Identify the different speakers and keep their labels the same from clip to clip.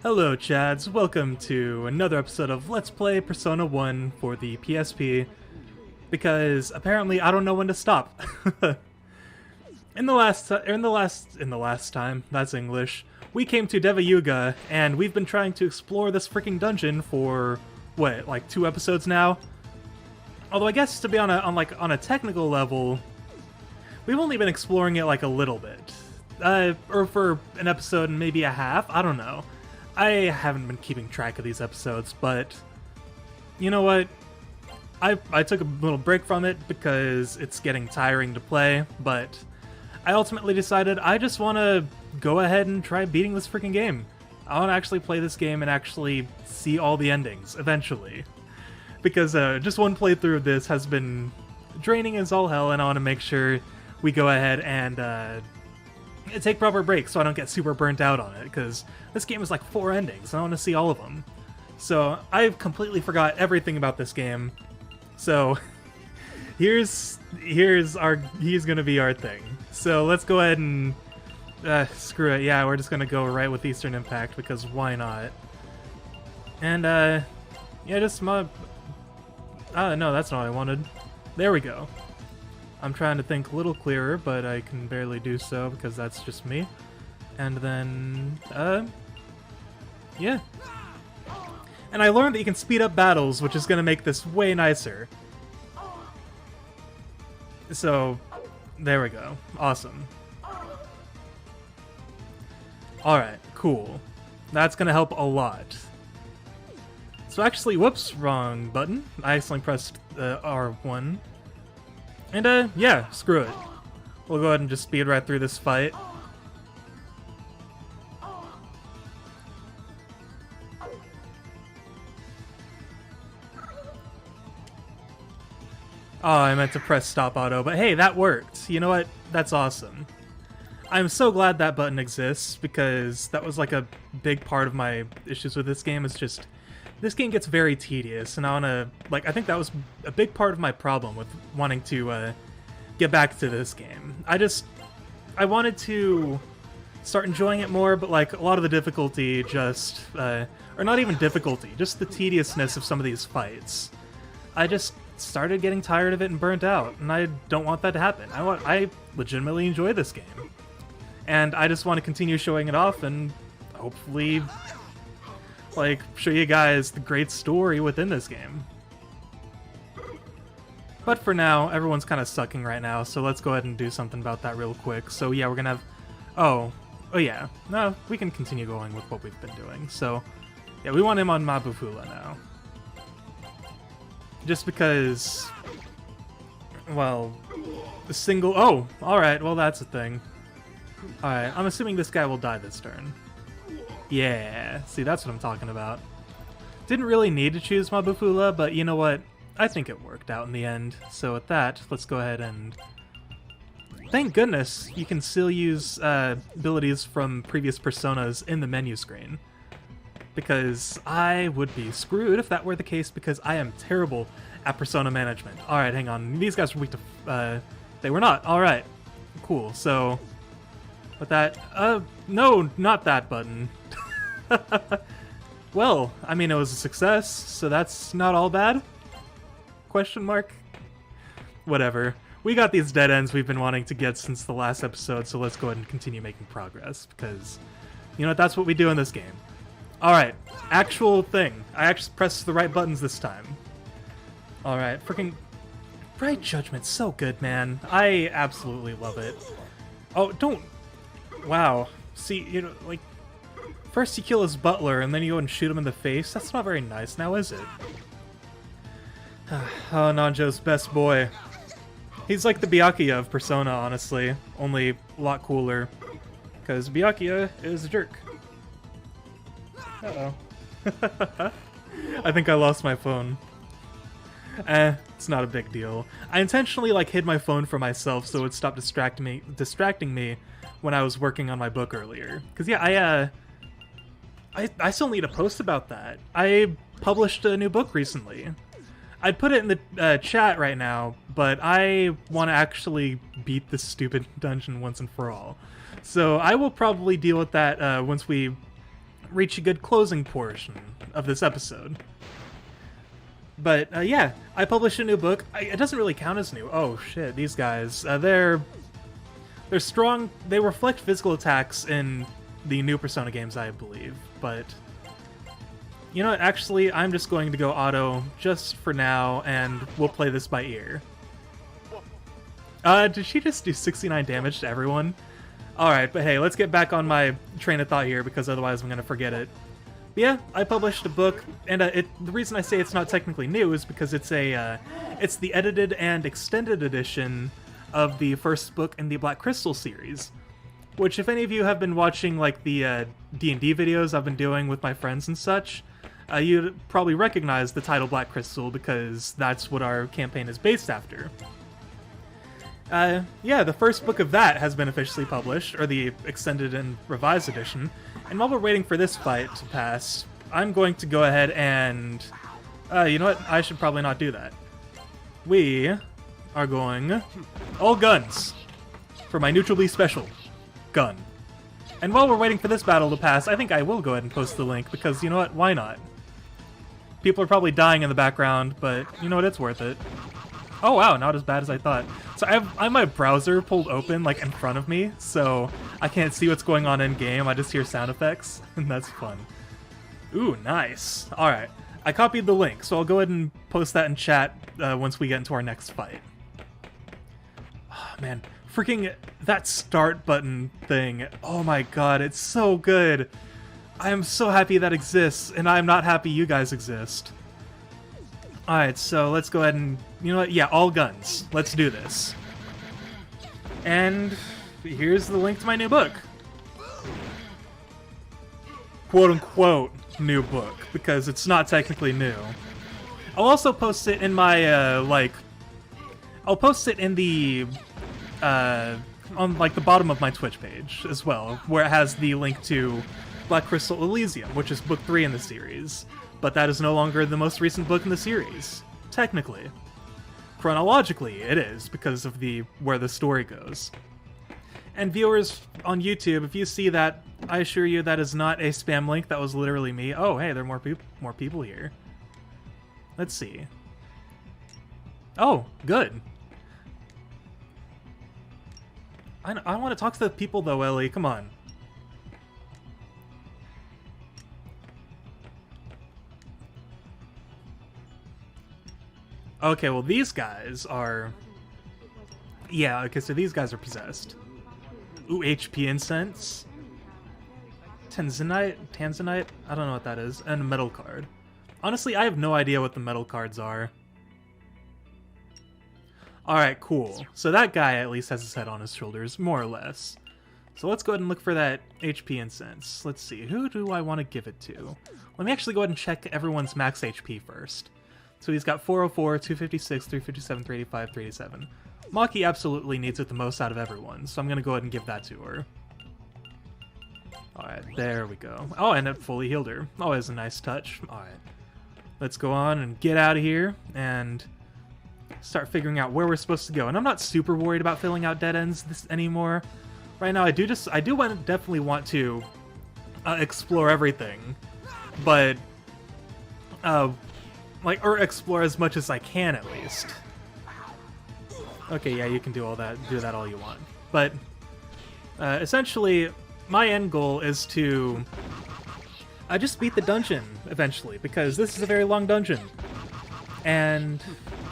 Speaker 1: Hello Chads, welcome to another episode of Let's Play Persona 1 for the PSP, because apparently I don't know when to stop. in the last time, that's English, we came to Deva Yuga, and we've been trying to explore this freaking dungeon for, what, like 2 episodes now? Although I guess to be on a technical level, we've only been exploring it like a little bit. Or for an episode and maybe a half, I don't know. I haven't been keeping track of these episodes, but you know what? I took a little break from it because it's getting tiring to play, but I ultimately decided I just want to go ahead and try beating this freaking game. I want to actually play this game and actually see all the endings, eventually. Because just one playthrough of this has been draining as all hell, and I want to make sure we go ahead and take proper breaks so I don't get super burnt out on it, because this game is like 4 endings, and I want to see all of them. So I've completely forgot everything about this game. So here's gonna be our thing. So let's go ahead and screw it. Yeah, we're just gonna go right with Eastern Impact because why not? And yeah, just no, that's not what I wanted. There we go. I'm trying to think a little clearer, but I can barely do so because that's just me. And then, yeah. And I learned that you can speed up battles, which is going to make this way nicer. So, there we go. Awesome. Alright, cool. That's going to help a lot. So actually, whoops, wrong button. I accidentally pressed R1. And, yeah, screw it. We'll go ahead and just speed right through this fight. Oh, I meant to press stop auto, but hey, that worked. You know what? That's awesome. I'm so glad that button exists, because that was like a big part of my issues with this game. It's just, this game gets very tedious, and I wanna, like, I think that was a big part of my problem with wanting to get back to this game. I wanted to start enjoying it more, but like a lot of the difficulty just, or not even difficulty, just the tediousness of some of these fights. I just started getting tired of it and burnt out, and I don't want that to happen. I legitimately enjoy this game, and I just want to continue showing it off and hopefully, like, show you guys the great story within this game. But for now, everyone's kind of sucking right now, so let's go ahead and do something about that real quick. So yeah, we're gonna have... Oh yeah. No, we can continue going with what we've been doing. So, yeah, we want him on Mabufula now. Just because... Well... The single... Oh! Alright, well that's a thing. Alright, I'm assuming this guy will die this turn. Yeah, see, that's what I'm talking about. Didn't really need to choose Mabufula, but you know what? I think it worked out in the end. So with that, let's go ahead and... Thank goodness you can still use abilities from previous Personas in the menu screen. Because I would be screwed if that were the case, because I am terrible at Persona management. Alright, hang on. These guys were weak to... they were not. Alright. Cool. So... With that... no, not that button. Well, I mean, it was a success, so that's not all bad? Question mark? Whatever. We got these dead ends we've been wanting to get since the last episode, so let's go ahead and continue making progress, because, you know what, that's what we do in this game. Alright, actual thing. I actually pressed the right buttons this time. Alright, freaking... Right Judgment's so good, man. I absolutely love it. Oh, don't... Wow. See, you know, like... First you kill his butler, and then you go and shoot him in the face? That's not very nice, now is it? Oh, Nanjo's best boy. He's like the Byakuya of Persona, honestly. Only a lot cooler. Because Byakuya is a jerk. Uh-oh. I think I lost my phone. It's not a big deal. I intentionally, like, hid my phone from myself so it would stop distracting me when I was working on my book earlier. Because, yeah, I still need to post about that. I published a new book recently. I'd put it in the chat right now, but I want to actually beat this stupid dungeon once and for all. So I will probably deal with that once we reach a good closing portion of this episode. But yeah, I published a new book. It doesn't really count as new. Oh shit, these guys, they're strong. They reflect physical attacks in the new Persona games, I believe. But you know what, actually, I'm just going to go auto just for now, and we'll play this by ear. Did she just do 69 damage to everyone? Alright, but hey, let's get back on my train of thought here, because otherwise I'm going to forget it. But yeah, I published a book, and the reason I say it's not technically new is because it's it's the edited and extended edition of the first book in the Black Crystal series. Which, if any of you have been watching like the D&D videos I've been doing with my friends and such, you'd probably recognize the title Black Crystal, because that's what our campaign is based after. Yeah, the first book of that has been officially published, or the extended and revised edition, and while we're waiting for this fight to pass, I'm going to go ahead and... you know what? I should probably not do that. We are going... all guns! For my Neutral B special. Gun. And while we're waiting for this battle to pass, I think I will go ahead and post the link, because you know what? Why not? People are probably dying in the background, but you know what? It's worth it. Oh wow, not as bad as I thought. So I have my browser pulled open like in front of me, so I can't see what's going on in game. I just hear sound effects, and that's fun. Ooh, nice. All right, I copied the link, so I'll go ahead and post that in chat once we get into our next fight. Oh man, freaking that start button thing. Oh my god, it's so good. I am so happy that exists, and I'm not happy you guys exist. Alright, so let's go ahead and, you know what, yeah, all guns. Let's do this. And here's the link to my new book. Quote-unquote new book, because it's not technically new. I'll also post it in my, I'll post it in the, on, like, the bottom of my Twitch page as well, where it has the link to Black Crystal Elysium, which is book 3 in the series. But that is no longer the most recent book in the series, technically. Chronologically, it is, because of where the story goes. And viewers on YouTube, if you see that, I assure you that is not a spam link, that was literally me. Oh, hey, there are more people here. Let's see. Oh, good. I want to talk to the people, though, Ellie, come on. Okay, well, these guys are... yeah, okay, so these guys are possessed. Ooh, HP incense. Tanzanite? I don't know what that is. And a metal card. Honestly, I have no idea what the metal cards are. Alright, cool. So that guy at least has his head on his shoulders, more or less. So let's go ahead and look for that HP incense. Let's see, who do I want to give it to? Let me actually go ahead and check everyone's max HP first. So he's got 404, 256, 357, 385, 387. Maki absolutely needs it the most out of everyone, so I'm going to go ahead and give that to her. Alright, there we go. Oh, and it fully healed her. Always a nice touch. Alright. Let's go on and get out of here and start figuring out where we're supposed to go. And I'm not super worried about filling out dead ends anymore. Right now, I do definitely want to explore everything. But, or explore as much as I can, at least. Okay, yeah, you can do that all you want. But, essentially, my end goal is to just beat the dungeon, eventually, because this is a very long dungeon. And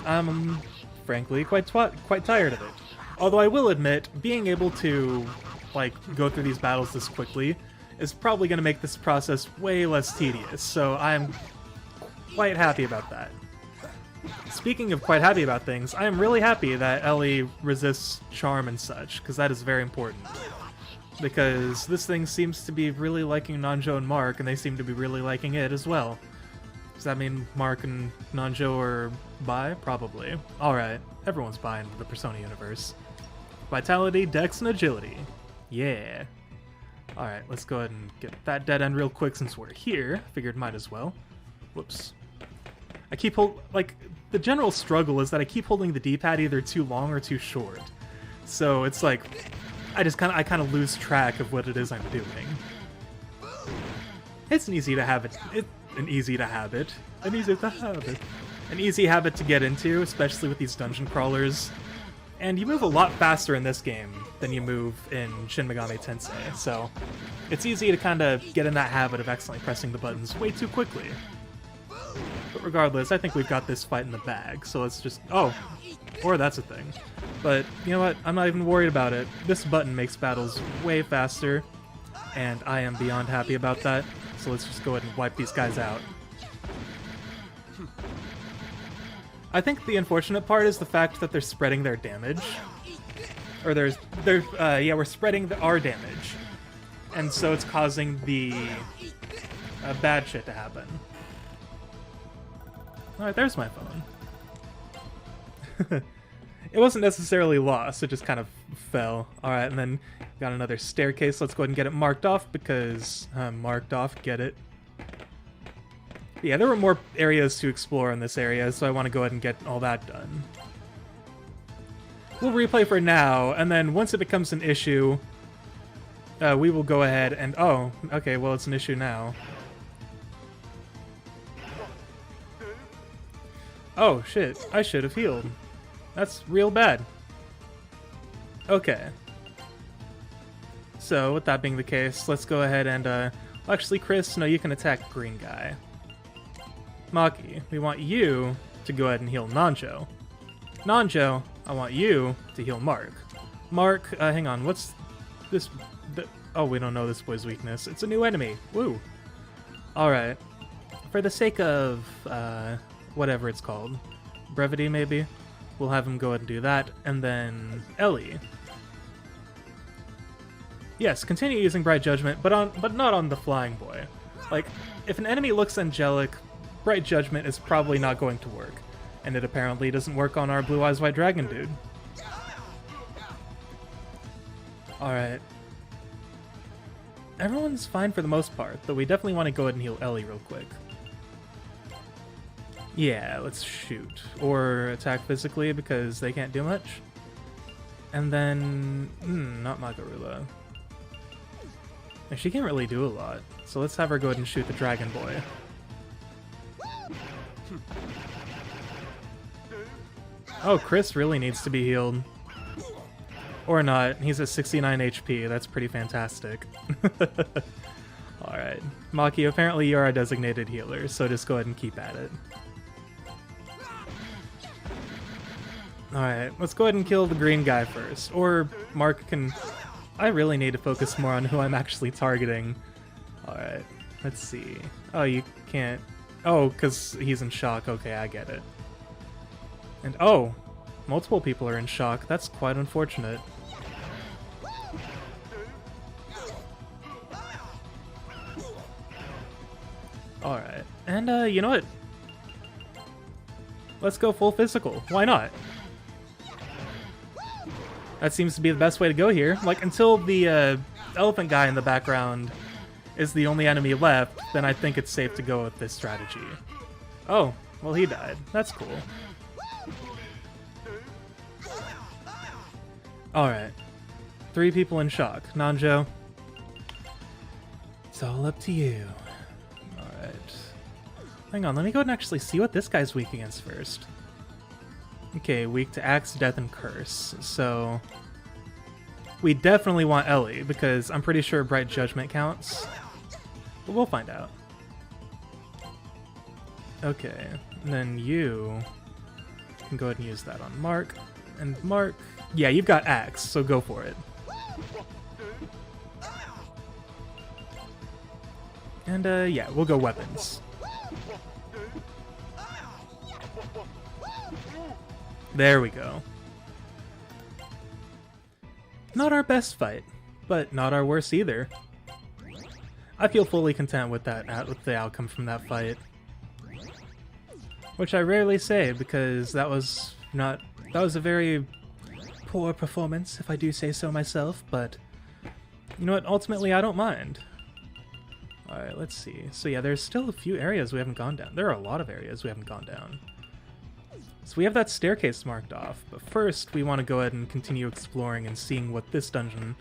Speaker 1: I'm, frankly, quite tired of it. Although I will admit, being able to, go through these battles this quickly is probably going to make this process way less tedious, so I'm quite happy about that. Speaking of quite happy about things, I am really happy that Ellie resists charm and such, because that is very important. Because this thing seems to be really liking Nanjo and Mark, and they seem to be really liking it as well. Does that mean Mark and Nanjo are bi? Probably. Alright, everyone's bi in the Persona universe. Vitality, Dex, and Agility. Yeah. Alright, let's go ahead and get that dead end real quick since we're here. Figured might as well. Whoops. I keep the general struggle is that I keep holding the D-pad either too long or too short. So it's like, I kind of lose track of what it is I'm doing. It's an easy to have it. An easy habit to get into, especially with these dungeon crawlers. And you move a lot faster in this game than you move in Shin Megami Tensei, so it's easy to kind of get in that habit of accidentally pressing the buttons way too quickly. But regardless, I think we've got this fight in the bag, so let's just... Oh, or that's a thing. But you know what? I'm not even worried about it. This button makes battles way faster, and I am beyond happy about that. So let's just go ahead and wipe these guys out. I think the unfortunate part is the fact that they're spreading their damage. Or we're spreading our damage. And so it's causing the bad shit to happen. Alright, there's my phone. It wasn't necessarily lost, it just kind of fell. Alright, and then got another staircase. Let's go ahead and get it marked off because... marked off, get it. Yeah, there were more areas to explore in this area, so I want to go ahead and get all that done. We'll replay for now, and then once it becomes an issue, we will go ahead and... Oh, okay, well, it's an issue now. Oh, shit. I should have healed. That's real bad. Okay. So, with that being the case, let's go ahead and, actually, Chris, no, you can attack green guy. Maki, we want you to go ahead and heal Nanjo. Nanjo, I want you to heal Mark. Mark, hang on, what's this... Oh, we don't know this boy's weakness. It's a new enemy. Woo. Alright. For the sake of, whatever it's called. Brevity, maybe? We'll have him go ahead and do that. And then Ellie. Yes, continue using Bright Judgment, but not on the Flying Boy. Like, if an enemy looks angelic, Bright Judgment is probably not going to work. And it apparently doesn't work on our Blue Eyes White Dragon dude. Alright. Everyone's fine for the most part, though we definitely want to go ahead and heal Ellie real quick. Yeah, let's shoot. Or attack physically because they can't do much. And then... not Magarula. And she can't really do a lot, so let's have her go ahead and shoot the Dragon Boy. Oh, Chris really needs to be healed. Or not, he's at 69 HP, that's pretty fantastic. Alright. Maki, apparently you're a designated healer, so just go ahead and keep at it. Alright, let's go ahead and kill the green guy first. Or Mark can... I really need to focus more on who I'm actually targeting. Alright, let's see. Oh, you can't... Oh, because he's in shock. Okay, I get it. And oh, multiple people are in shock. That's quite unfortunate. Alright, and you know what? Let's go full physical. Why not? That seems to be the best way to go here. Like, until the elephant guy in the background is the only enemy left, then I think it's safe to go with this strategy. Oh, well, he died. That's cool. Alright. 3 people in shock. Nanjo, it's all up to you. Alright. Hang on, let me go ahead and actually see what this guy's weak against first. Okay, weak to Axe, Death, and Curse. So, we definitely want Ellie, because I'm pretty sure Bright Judgment counts. But we'll find out. Okay, and then you can go ahead and use that on Mark. And Mark... Yeah, you've got Axe, so go for it. And, yeah, we'll go weapons. There we go. Not our best fight, but not our worst either. I feel fully content with that, with the outcome from that fight. Which I rarely say, because that was a very poor performance, if I do say so myself, but you know what, ultimately I don't mind. Alright, let's see. So yeah, there's still a few areas we haven't gone down. There are a lot of areas we haven't gone down. So we have that staircase marked off, but first we want to go ahead and continue exploring and seeing what this dungeon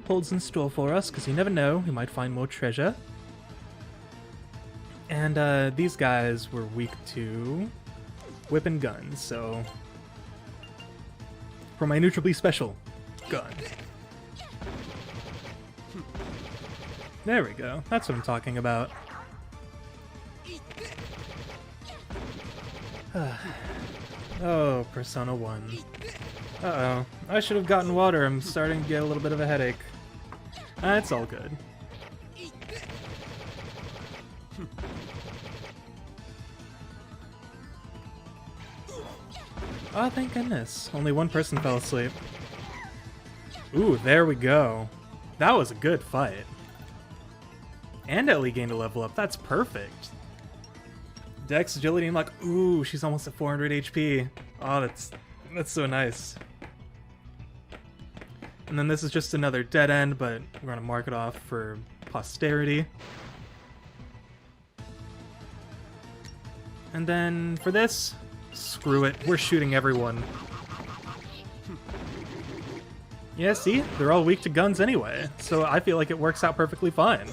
Speaker 1: holds in store for us, because you never know, we might find more treasure. And these guys were weak to whip and guns, so for my neutrally special gun. There we go. That's what I'm talking about. Oh, Persona 1. Uh-oh. I should have gotten water. I'm starting to get a little bit of a headache. It's all good. Oh, thank goodness. Only one person fell asleep. Ooh, there we go. That was a good fight. And Ellie gained a level up. That's perfect. Dex, agility, and luck. Ooh, she's almost at 400 HP. Oh, that's so nice. And then this is just another dead end, but we're gonna mark it off for posterity. And then for this, screw it. We're shooting everyone. Yeah, see? They're all weak to guns anyway, so I feel like it works out perfectly fine.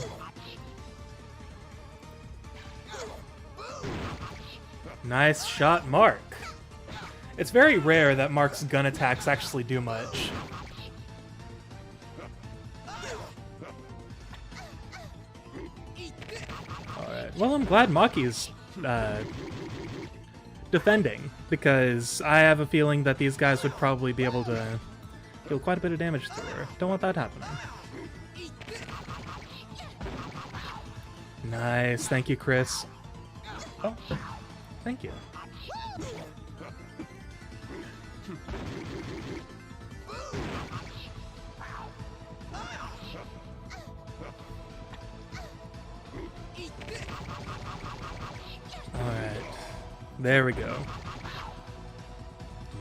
Speaker 1: Nice shot, Mark. It's very rare that Mark's gun attacks actually do much. Alright, well, I'm glad Maki's defending, because I have a feeling that these guys would probably be able to deal quite a bit of damage to her. Don't want that happening. Nice, thank you, Chris. Oh, thank you. Alright, there we go.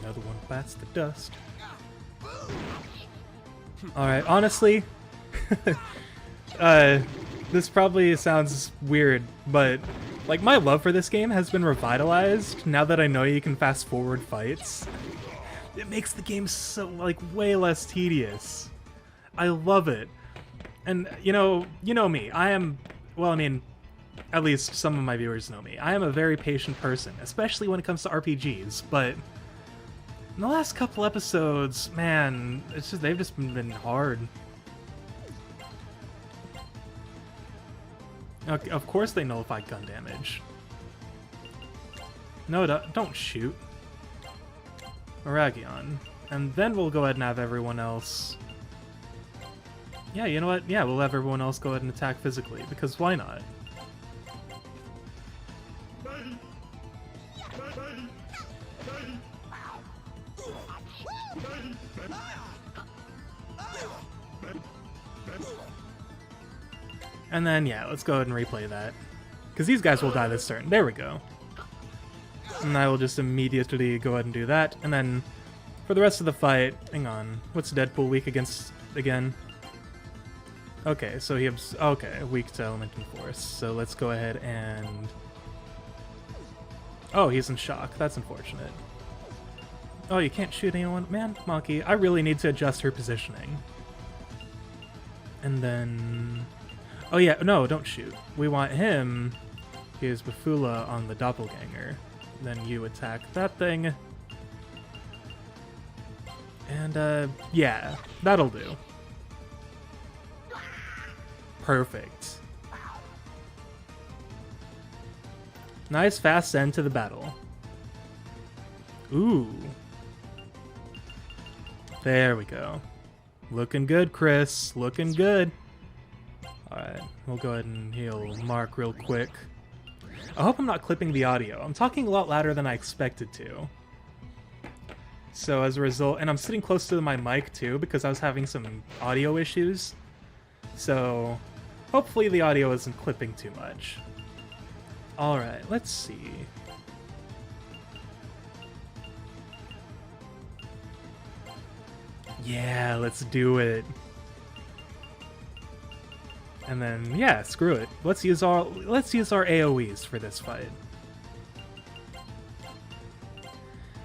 Speaker 1: Another one bats the dust. Alright, honestly, this probably sounds weird, but like my love for this game has been revitalized now that I know you can fast forward fights. It makes the game so like way less tedious. I love it. And you know me. I am, well, I mean, at least some of my viewers know me. I am a very patient person, especially when it comes to RPGs, but in the last couple episodes, man, it's just they've just been hard. Okay, of course they nullify gun damage. No, don't shoot. Aragion. And then we'll go ahead and have everyone else... Yeah, you know what? Yeah, we'll have everyone else go ahead and attack physically, because why not? And then, yeah, let's go ahead and replay that. Because these guys will die this turn. There we go. And I will just immediately go ahead and do that. And then, for the rest of the fight... Hang on. What's Deadpool weak against, again? Okay, so he... Okay, weak to element and force. So let's go ahead and... Oh, he's in shock. That's unfortunate. Oh, you can't shoot anyone? Man, Maki, I really need to adjust her positioning. And then... Oh yeah, no, don't shoot. We want him to use Bafula on the doppelganger. Then you attack that thing. And, yeah, that'll do. Perfect. Nice fast end to the battle. Ooh. There we go. Looking good, Chris. Looking good. Alright, we'll go ahead and heal Mark real quick. I hope I'm not clipping the audio. I'm talking a lot louder than I expected to. So as a result, and I'm sitting close to my mic too because I was having some audio issues. So hopefully the audio isn't clipping too much. Alright, let's see. Yeah, let's do it. And then, yeah, screw it. Let's use our AoEs for this fight.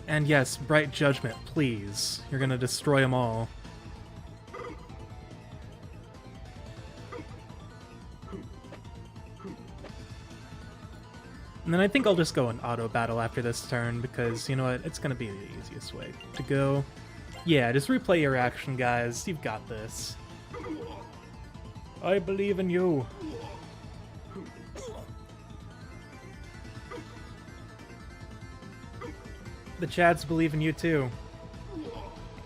Speaker 1: And yes, Bright Judgment, please. You're gonna destroy them all. And then I think I'll just go in auto battle after this turn because, you know what, it's going to be the easiest way to go. Yeah, just replay your action, guys. You've got this. I believe in you. The Chads believe in you too.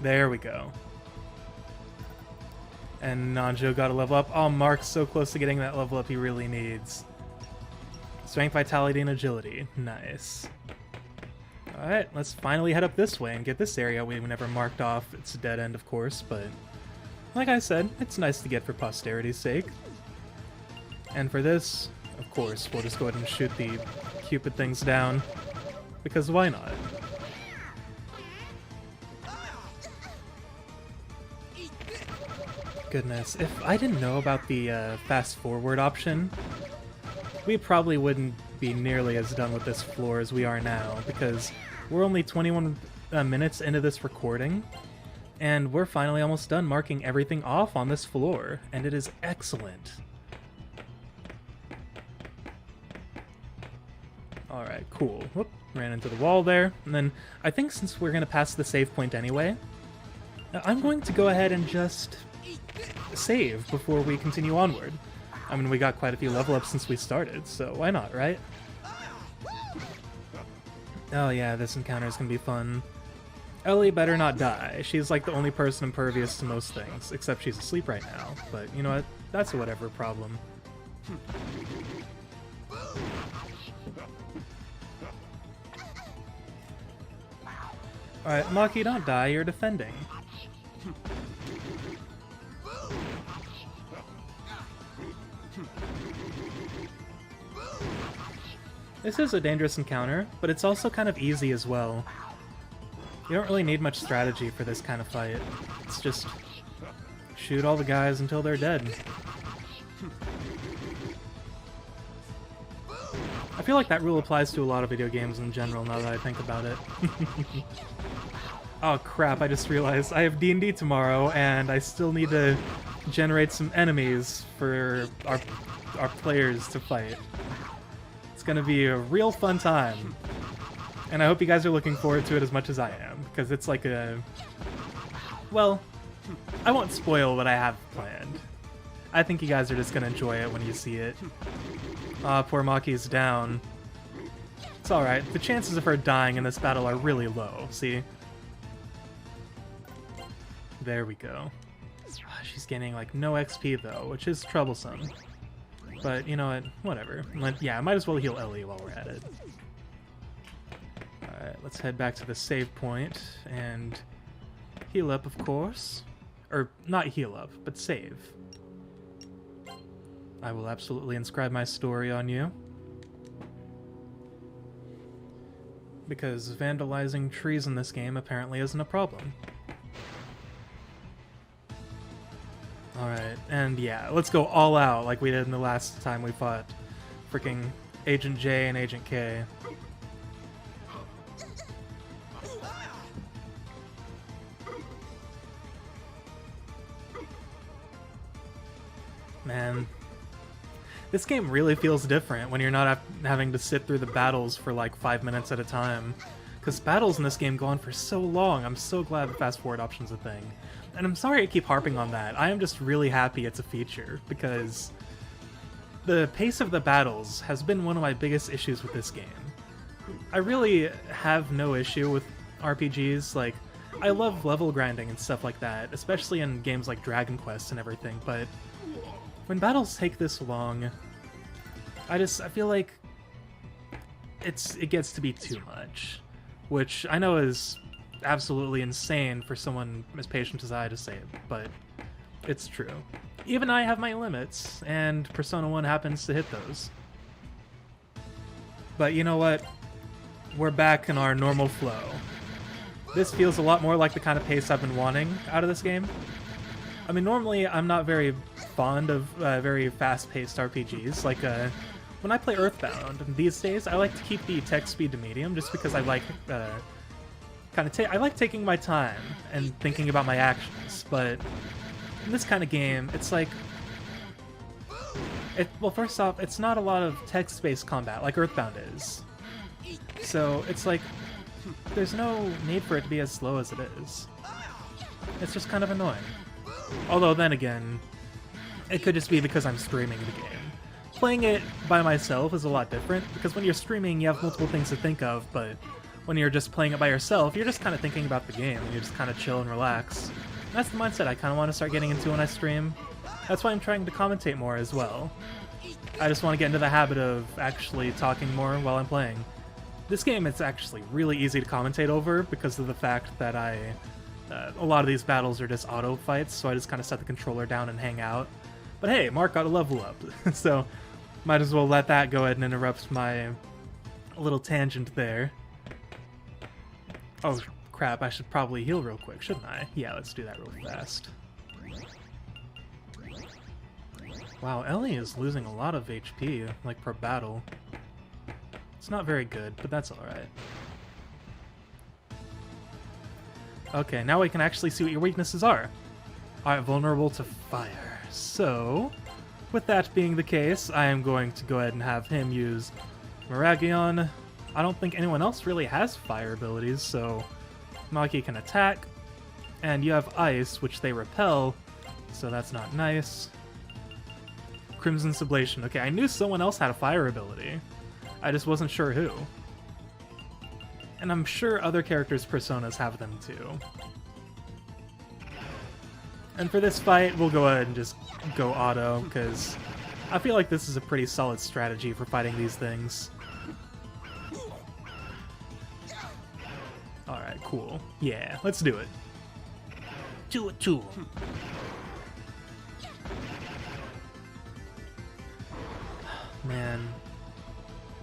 Speaker 1: There we go. And Nanjo got a level up. Oh, Mark's so close to getting that level up he really needs. Strength, Vitality, and Agility. Nice. Alright, let's finally head up this way and get this area we never marked off. It's a dead end, of course, but like I said, it's nice to get for posterity's sake. And for this, of course, we'll just go ahead and shoot the Cupid things down, because why not? Goodness, if I didn't know about the fast forward option, we probably wouldn't be nearly as done with this floor as we are now, because we're only 21 minutes into this recording, and we're finally almost done marking everything off on this floor, and it is excellent. Alright, cool. Whoop, ran into the wall there. And then I think since we're going to pass the save point anyway, I'm going to go ahead and just save before we continue onward. I mean, we got quite a few level ups since we started, so why not, right? Oh yeah, this encounter is going to be fun. Ellie better not die. She's like the only person impervious to most things, except she's asleep right now. But you know what? That's a whatever problem. Alright, Maki, don't die, you're defending. This is a dangerous encounter, but it's also kind of easy as well. You don't really need much strategy for this kind of fight. It's just shoot all the guys until they're dead. I feel like that rule applies to a lot of video games in general now that I think about it. Oh crap, I just realized I have D&D tomorrow and I still need to generate some enemies for our players to fight. It's gonna be a real fun time. And I hope you guys are looking forward to it as much as I am, because it's like a... Well, I won't spoil what I have planned. I think you guys are just gonna enjoy it when you see it. Ah, poor Maki's down. It's alright, the chances of her dying in this battle are really low, see? There we go. She's getting like no XP though, which is troublesome. But you know what, whatever. Yeah, might as well heal Ellie while we're at it. Alright, let's head back to the save point and heal up, of course. Or, not heal up, but save. I will absolutely inscribe my story on you. Because vandalizing trees in this game apparently isn't a problem. Alright, and yeah, let's go all out like we did in the last time we fought freaking Agent J and Agent K. Man, this game really feels different when you're not having to sit through the battles for like 5 minutes at a time. Because battles in this game go on for so long. I'm so glad the fast forward option's a thing. And I'm sorry I keep harping on that. I am just really happy it's a feature, because the pace of the battles has been one of my biggest issues with this game. I really have no issue with RPGs. Like, I love level grinding and stuff like that, especially in games like Dragon Quest and everything, but when battles take this long, I feel like it gets to be too much, which I know is absolutely insane for someone as patient as I to say it, but it's true. Even I have my limits, and Persona 1 happens to hit those. But you know what? We're back in our normal flow. This feels a lot more like the kind of pace I've been wanting out of this game. I mean, normally I'm not very fond of very fast-paced RPGs. Like, when I play Earthbound these days, I like to keep the text speed to medium, just because I like I like taking my time and thinking about my actions. But in this kind of game, it's like Well, first off, it's not a lot of text-based combat like Earthbound is. So it's like, there's no need for it to be as slow as it is. It's just kind of annoying. Although then again, it could just be because I'm streaming the game. Playing it by myself is a lot different, because when you're streaming you have multiple things to think of, but when you're just playing it by yourself, you're just kind of thinking about the game, and you just kind of chill and relax. And that's the mindset I kind of want to start getting into when I stream. That's why I'm trying to commentate more as well. I just want to get into the habit of actually talking more while I'm playing. This game, it's actually really easy to commentate over because of the fact that a lot of these battles are just auto fights, so I just kind of set the controller down and hang out. But hey, Mark got a level up, so might as well let that go ahead and interrupt my little tangent there. Oh crap, I should probably heal real quick, shouldn't I? Yeah, let's do that real fast. Wow, Ellie is losing a lot of HP, like, per battle. It's not very good, but that's alright. Okay, now we can actually see what your weaknesses are. Alright, vulnerable to fire. So, with that being the case, I am going to go ahead and have him use Miragion. I don't think anyone else really has fire abilities, so Maki can attack. And you have ice, which they repel, so that's not nice. Crimson Sublation. Okay, I knew someone else had a fire ability. I just wasn't sure who. And I'm sure other characters' personas have them too. And for this fight, we'll go ahead and just go auto, because I feel like this is a pretty solid strategy for fighting these things. Alright, cool. Yeah, let's do it. Do it to him. Man,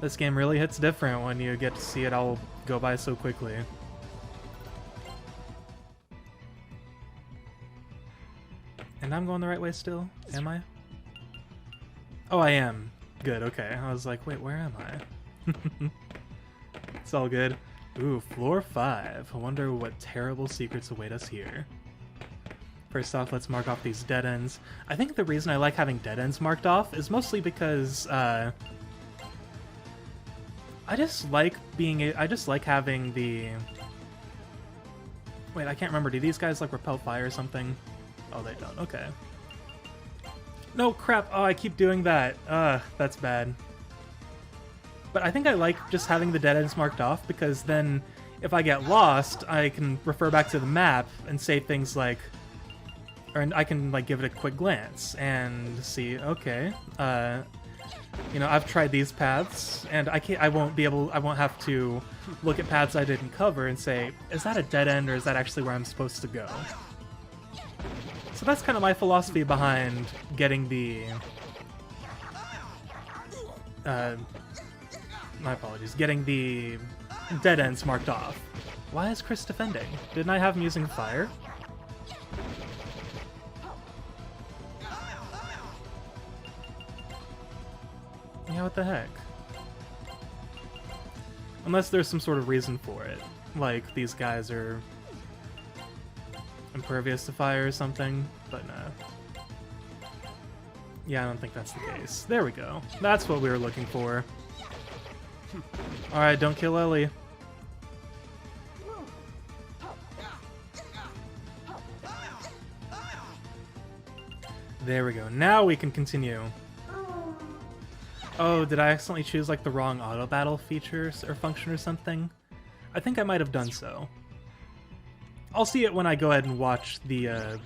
Speaker 1: this game really hits different when you get to see it all go by so quickly. And I'm going the right way still? Am I? Oh, I am. Good, okay. I was like, wait, where am I? It's all good. Ooh, floor 5. I wonder what terrible secrets await us here. First off, let's mark off these dead ends. I think the reason I like having dead ends marked off is mostly because, I just like having the... Wait, I can't remember. Do these guys, like, repel fire or something? Oh, they don't. Okay. No, crap. Oh, I keep doing that. That's bad. But I think I like just having the dead ends marked off, because then if I get lost, I can refer back to the map and say things like... Or I can, like, give it a quick glance and see, okay, you know, I've tried these paths, and I won't have to look at paths I didn't cover and say, is that a dead end, or is that actually where I'm supposed to go? So that's kind of my philosophy behind getting the, my apologies, getting the dead ends marked off. Why is Chris defending? Didn't I have him using fire? Yeah, what the heck? Unless there's some sort of reason for it. Like, these guys are impervious to fire or something, but no. Yeah, I don't think that's the case. There we go. That's what we were looking for. Alright, don't kill Ellie. There we go. Now we can continue. Oh, did I accidentally choose, like, the wrong auto battle features or function or something? I think I might have done so. I'll see it when I go ahead and watch the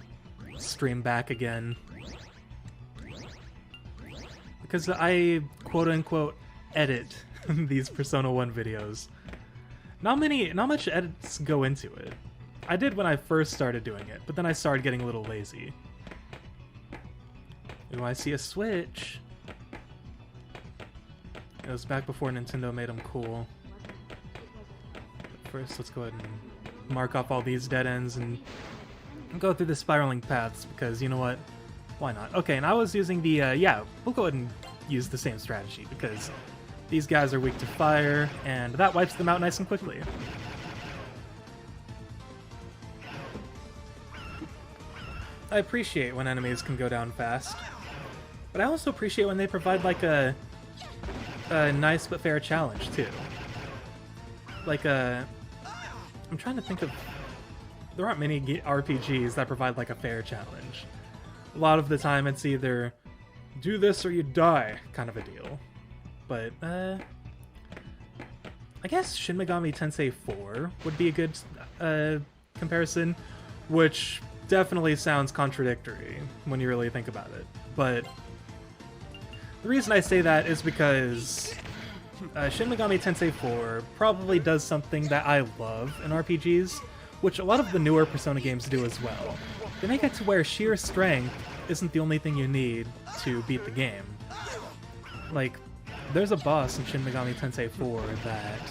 Speaker 1: stream back again. Because I, quote-unquote, edit these Persona 1 videos. Not much edits go into it. I did when I first started doing it, but then I started getting a little lazy. Ooh, I see a switch. It was back before Nintendo made them cool. But first, let's go ahead and mark off all these dead ends and go through the spiraling paths, because, you know what? Why not? Okay, and I was using the, yeah, we'll go ahead and use the same strategy, because these guys are weak to fire, and that wipes them out nice and quickly. I appreciate when enemies can go down fast. But I also appreciate when they provide like a nice but fair challenge too. Like I'm trying to think of. There aren't many RPGs that provide like a fair challenge. A lot of the time it's either do this or you die kind of a deal. But I guess Shin Megami Tensei 4 would be a good comparison, which definitely sounds contradictory when you really think about it. But the reason I say that is because Shin Megami Tensei 4 probably does something that I love in RPGs, which a lot of the newer Persona games do as well. They make it to where sheer strength isn't the only thing you need to beat the game. Like, there's a boss in Shin Megami Tensei 4 that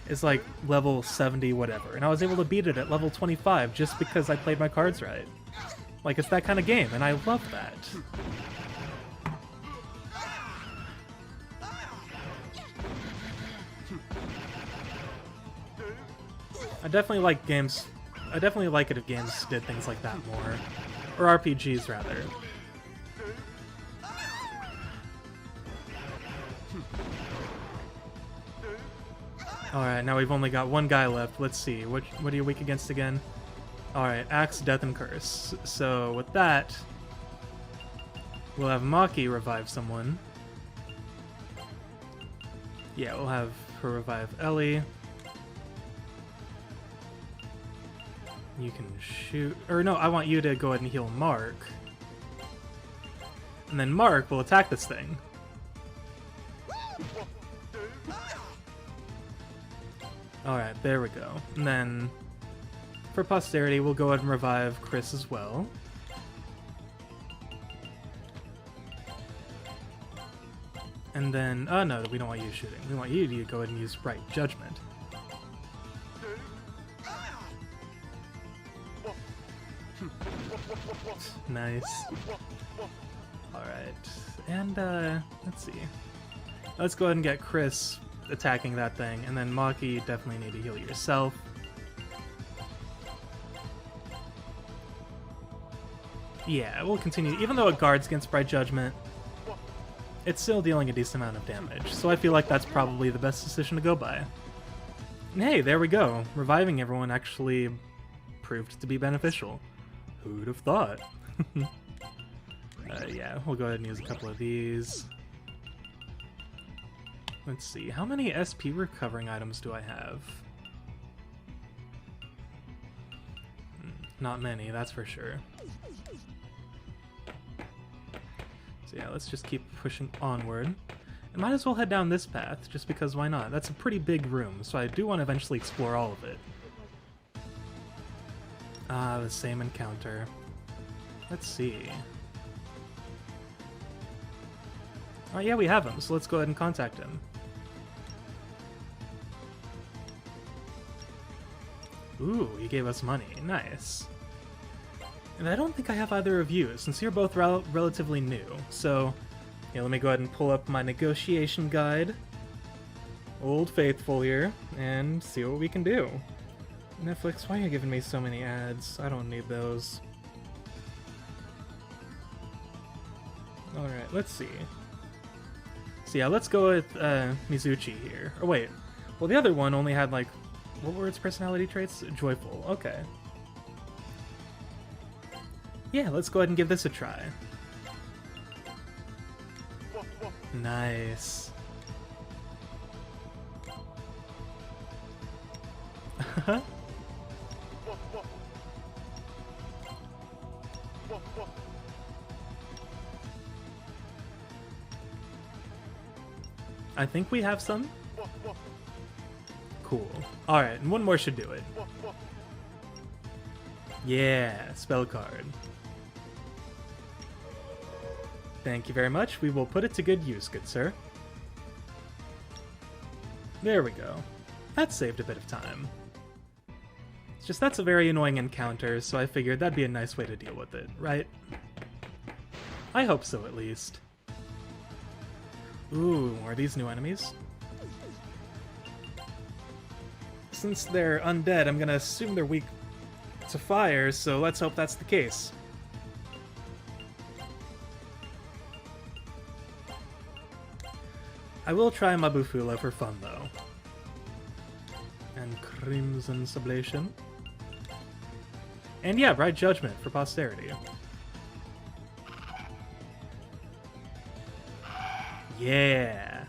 Speaker 1: is like level 70 whatever, and I was able to beat it at level 25 just because I played my cards right. Like, it's that kind of game, and I love that. I definitely like it if games did things like that more. Or RPGs, rather. Alright, now we've only got one guy left. Let's see, what are you weak against again? Alright, Axe, Death, and Curse. So, with that, we'll have Maki revive someone. Yeah, we'll have her revive Ellie. You can shoot... Or no, I want you to go ahead and heal Mark. And then Mark will attack this thing. Alright, there we go. And then, for posterity, we'll go ahead and revive Chris as well. And then... Oh no, we don't want you shooting. We want you to go ahead and use Bright Judgment. Nice. Alright. And, let's see. Let's go ahead and get Chris attacking that thing, and then Maki, definitely need to heal yourself. Yeah, we'll continue. Even though it guards against Bright Judgment, it's still dealing a decent amount of damage, so I feel like that's probably the best decision to go by. And hey, there we go. Reviving everyone actually proved to be beneficial. Who'd have thought? Yeah, we'll go ahead and use a couple of these. Let's see, how many SP recovering items do I have? Not many, that's for sure. So yeah, let's just keep pushing onward. I might as well head down this path, just because why not? That's a pretty big room, so I do want to eventually explore all of it. Ah, the same encounter. Let's see. Oh yeah, we have him, so let's go ahead and contact him. Ooh, he gave us money. Nice. And I don't think I have either of you, since you're both relatively new. So, yeah, let me go ahead and pull up my negotiation guide. Old Faithful here, and see what we can do. Netflix, why are you giving me so many ads? I don't need those. Alright, let's see. So yeah, let's go with Mizuchi here. Oh wait, well the other one only had like, what were its personality traits? Joyful, okay. Yeah, let's go ahead and give this a try. Nice. I think we have some. Cool. Alright, and one more should do it. Yeah, spell card. Thank you very much. We will put it to good use, good sir. There we go. That saved a bit of time. It's just that's a very annoying encounter, so I figured that'd be a nice way to deal with it, right? I hope so, at least. Ooh, are these new enemies? Since they're undead, I'm gonna assume they're weak to fire, so let's hope that's the case. I will try Mabufula for fun, though. And Crimson Sublation. And yeah, Bright Judgment for posterity. Yeah!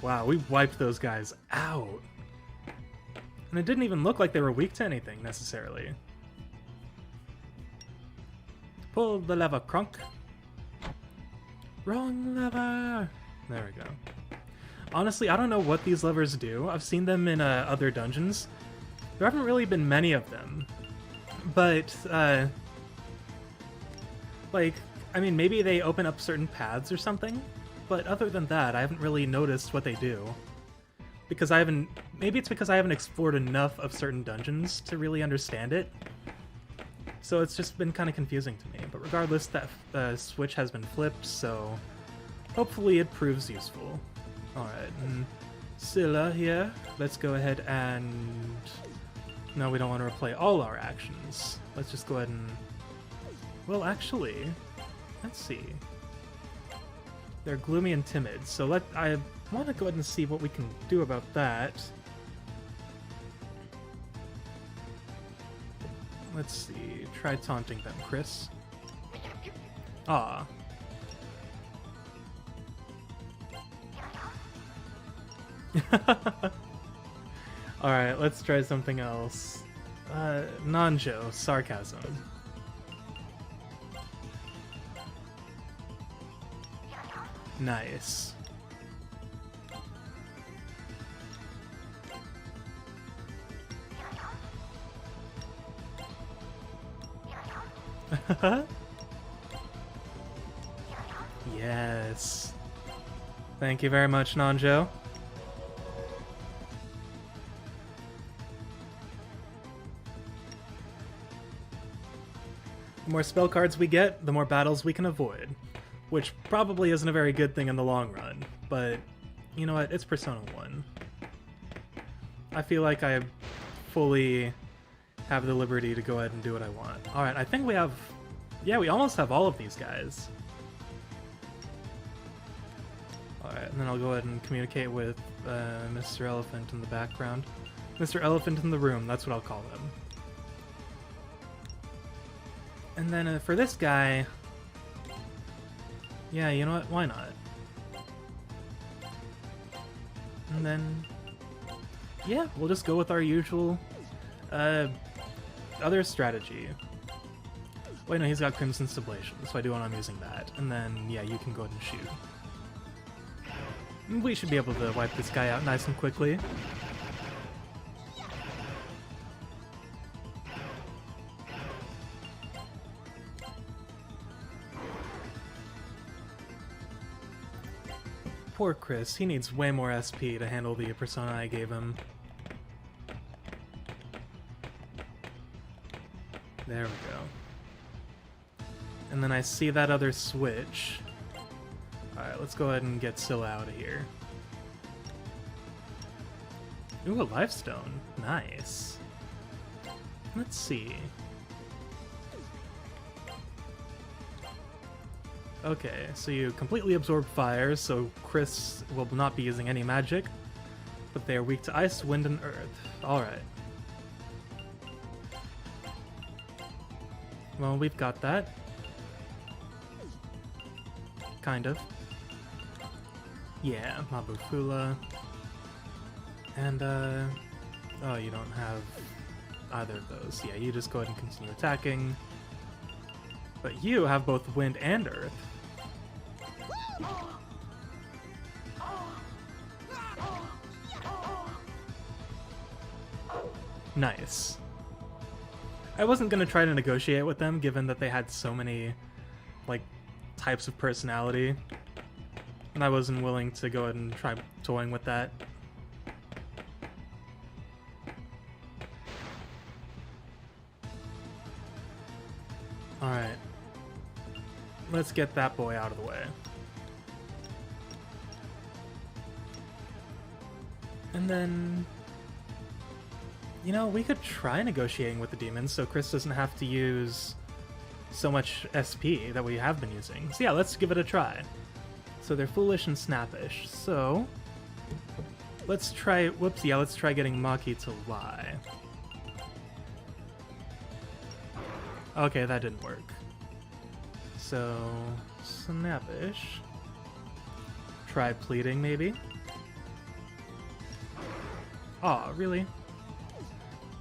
Speaker 1: Wow, we wiped those guys out. And it didn't even look like they were weak to anything, necessarily. Pull the lever, Crunk. Wrong lever! There we go. Honestly, I don't know what these levers do. I've seen them in other dungeons. There haven't really been many of them. But, like, I mean, maybe they open up certain paths or something? But other than that, I haven't really noticed what they do. Because I haven't... Maybe it's because I haven't explored enough of certain dungeons to really understand it. So it's just been kind of confusing to me. But regardless, that switch has been flipped, so hopefully it proves useful. Alright, and Scylla here. Let's go ahead and... No, we don't want to replay all our actions. Let's just go ahead and... Well, actually, let's see. They're gloomy and timid, so I want to go ahead and see what we can do about that. Let's see. Try taunting them, Chris. Ah. Alright, let's try something else. Nanjo, sarcasm. Nice. Yes. Thank you very much, Nanjo. The more spell cards we get, the more battles we can avoid. Which probably isn't a very good thing in the long run, but you know what? It's Persona 1. I feel like I fully have the liberty to go ahead and do what I want. Alright, I think we have... Yeah, we almost have all of these guys. Alright, and then I'll go ahead and communicate with Mr. Elephant in the background. Mr. Elephant in the room, that's what I'll call him. And then for this guy... Yeah, you know what? Why not? And then... Yeah, we'll just go with our usual other strategy. Wait, no, he's got Crimson Sublation, so I do want I'm using that. And then, yeah, you can go ahead and shoot. We should be able to wipe this guy out nice and quickly. Poor Chris, he needs way more SP to handle the persona I gave him. There we go. And then I see that other switch. Alright, let's go ahead and get Scylla out of here. Ooh, a Lifestone. Nice. Let's see. Okay, so you completely absorb fire, so Chris will not be using any magic, but they are weak to ice, wind, and earth. Alright. Well, we've got that. Kind of. Yeah, Mabufula. And, oh, you don't have either of those. Yeah, you just go ahead and continue attacking. But you have both wind and earth. Nice. I wasn't gonna try to negotiate with them, given that they had so many, like, types of personality. And I wasn't willing to go ahead and try toying with that. Alright. Let's get that boy out of the way. And then... You know, we could try negotiating with the demons so Chris doesn't have to use so much SP that we have been using. So yeah, let's give it a try. So they're foolish and snappish. So let's try. Whoops, yeah, let's try getting Maki to lie. Okay, that didn't work. So snappish. Try pleading, maybe. Aw, really?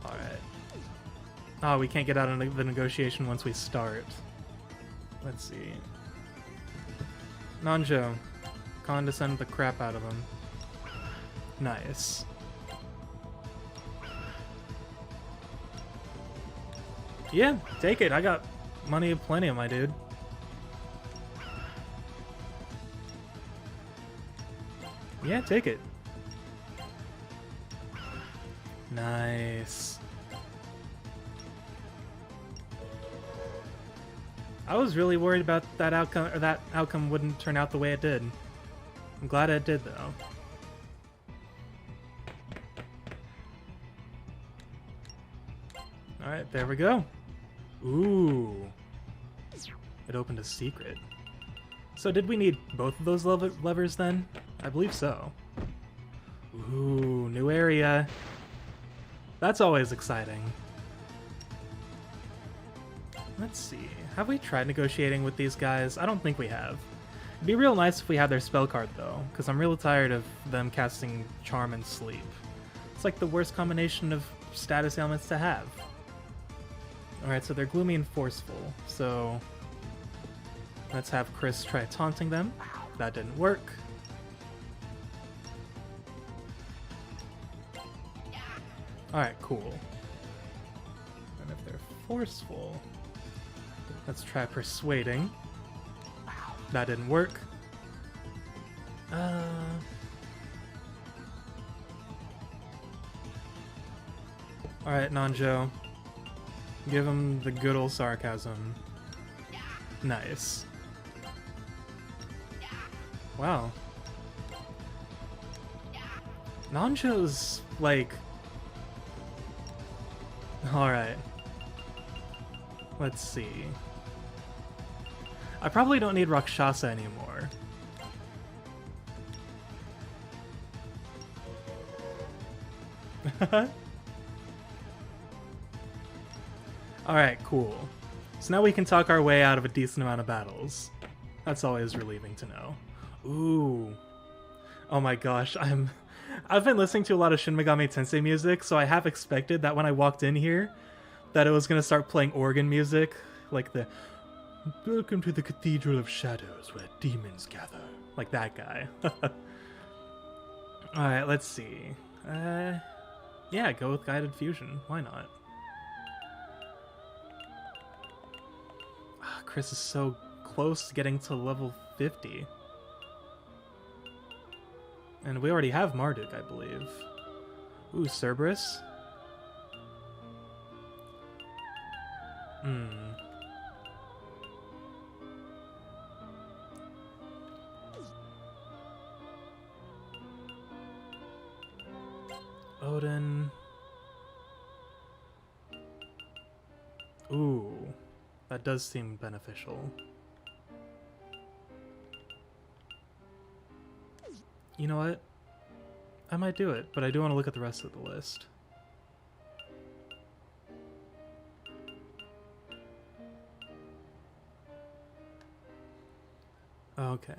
Speaker 1: Alright. Oh, we can't get out of the negotiation once we start. Let's see. Nanjo. Condescend the crap out of him. Nice. Yeah, take it. I got money aplenty of my dude. Yeah, take it. Nice. I was really worried about that outcome, or that outcome wouldn't turn out the way it did. I'm glad it did, though. Alright, there we go. Ooh. It opened a secret. So did we need both of those levers then? I believe so. Ooh, new area. That's always exciting. Let's see. Have we tried negotiating with these guys? I don't think we have. It'd be real nice if we had their spell card, though, because I'm real tired of them casting Charm and Sleep. It's like the worst combination of status ailments to have. Alright, so they're gloomy and forceful, so let's have Chris try taunting them. That didn't work. Alright, cool. And if they're forceful, let's try persuading. That didn't work. Alright, Nanjo. Give him the good old sarcasm. Nice. Wow. Nanjo's, like... Alright. Let's see. I probably don't need Rakshasa anymore. Alright, cool. So now we can talk our way out of a decent amount of battles. That's always relieving to know. Ooh. Oh my gosh, I've been listening to a lot of Shin Megami Tensei music, so I have expected that when I walked in here, that it was gonna start playing organ music, like the "Welcome to the Cathedral of Shadows where demons gather," like that guy. Alright, let's see. Yeah, go with Guided Fusion. Why not? Chris is so close to getting to level 50. And we already have Marduk, I believe. Ooh, Cerberus? Odin. Ooh, that does seem beneficial. You know what? I might do it, but I do want to look at the rest of the list. Okay,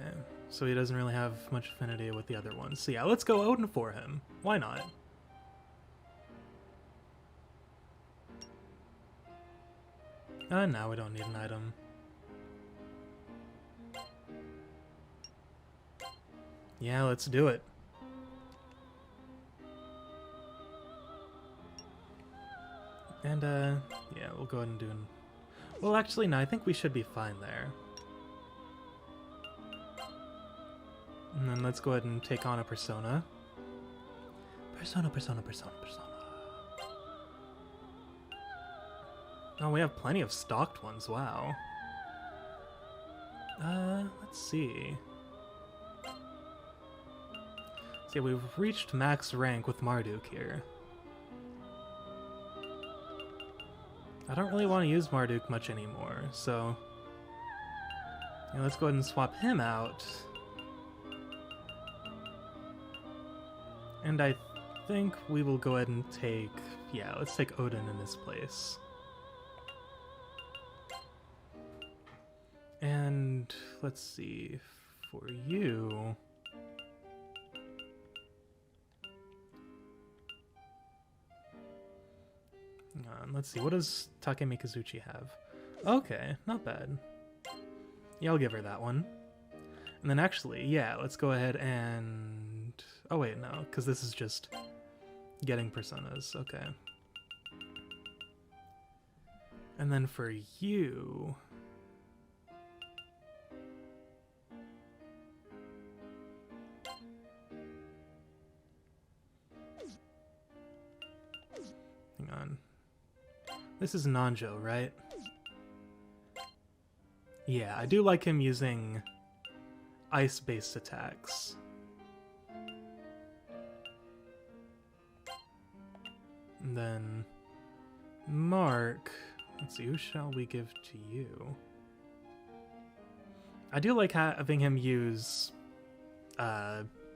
Speaker 1: so he doesn't really have much affinity with the other ones. So yeah, let's go Odin for him. Why not? Now we don't need an item. Yeah, let's do it. And, yeah, we'll go ahead and do an... Well, actually, no, I think we should be fine there. And then let's go ahead and take on a Persona. Persona. Oh, we have plenty of stocked ones, wow. Let's see. See, we've reached max rank with Marduk here. I don't really want to use Marduk much anymore, so... Yeah, let's go ahead and swap him out. And I think we will go ahead and take... Yeah, let's take Odin in this place. And let's see, for you... Hang on, let's see, what does Takemikazuchi have? Okay, not bad. Yeah, I'll give her that one. And then actually, yeah, let's go ahead and... Oh wait, no, because this is just getting personas, okay. And then for you... Hang on. This is Nanjo, right? Yeah, I do like him using ice-based attacks. And then Mark, let's see, who shall we give to you? I do like having him use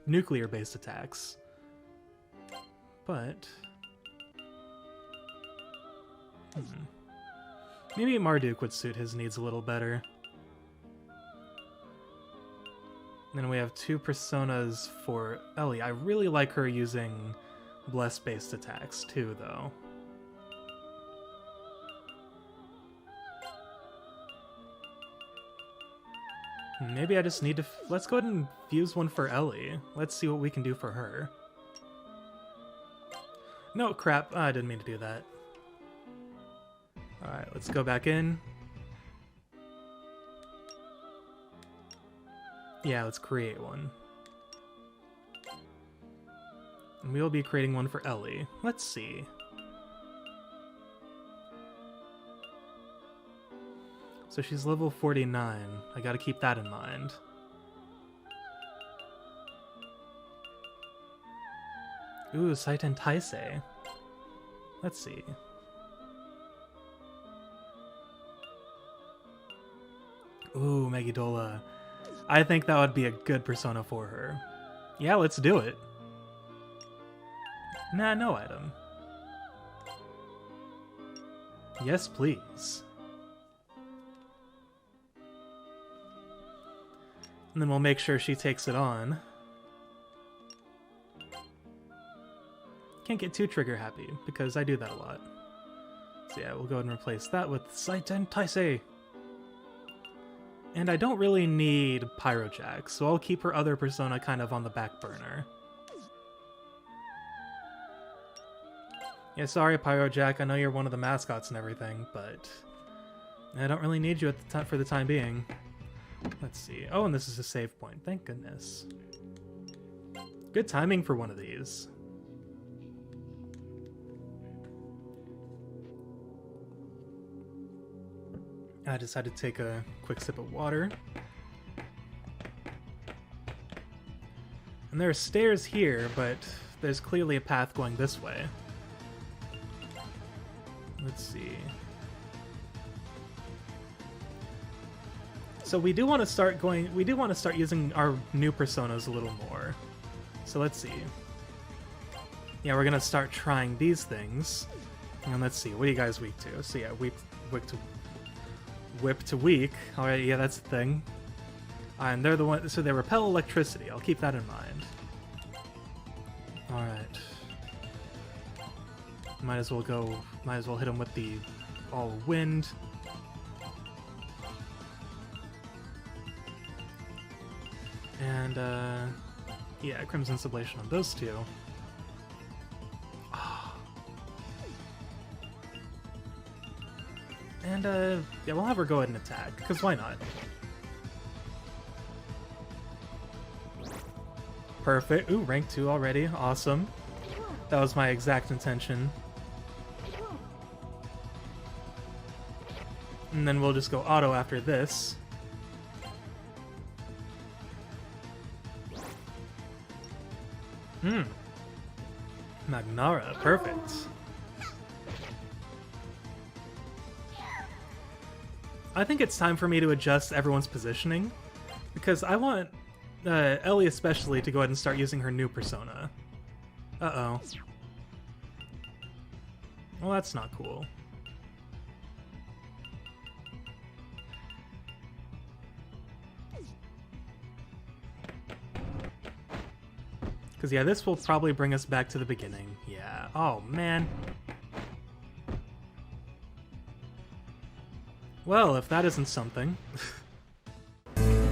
Speaker 1: nuclear-based attacks, but maybe Marduk would suit his needs a little better. And then we have 2 personas for Ellie. I really like her using bless-based attacks too, though. Maybe I just need to... Let's go ahead and fuse one for Ellie. Let's see what we can do for her. No, crap. I didn't mean to do that. Alright, let's go back in. Yeah, let's create one. And we'll be creating one for Ellie. Let's see. So she's level 49. I gotta keep that in mind. Ooh, Saiten Taisei. Let's see. Ooh, Megidola. I think that would be a good persona for her. Yeah, let's do it. Nah, no item. Yes, please. And then we'll make sure she takes it on. Can't get too trigger happy, because I do that a lot. So yeah, we'll go ahead and replace that with Saiten Taisei. And I don't really need Pyrojack, so I'll keep her other persona kind of on the back burner. Yeah, sorry Pyrojack, I know you're one of the mascots and everything, but I don't really need you at the for the time being. Let's see. Oh, and this is a save point. Thank goodness. Good timing for one of these. I just had to take a quick sip of water. And there are stairs here, but there's clearly a path going this way. Let's see. So we do want to start using our new personas a little more. So let's see. Yeah, we're gonna start trying these things. And let's see, what are you guys weak to? So yeah, whip to weak. Alright, yeah, that's the thing. And they're the one, so they repel electricity. I'll keep that in mind. Alright. Might as well hit them with the all wind. And yeah, Crimson Sublation on those two. And yeah, we'll have her go ahead and attack, because why not? Perfect. Ooh, rank 2 already. Awesome. That was my exact intention. And then we'll just go auto after this. Magnara, perfect. I think it's time for me to adjust everyone's positioning, because I want Ellie especially to go ahead and start using her new persona. Uh-oh. Well, that's not cool. Because, yeah, this will probably bring us back to the beginning. Yeah. Oh, man. Well, if that isn't something.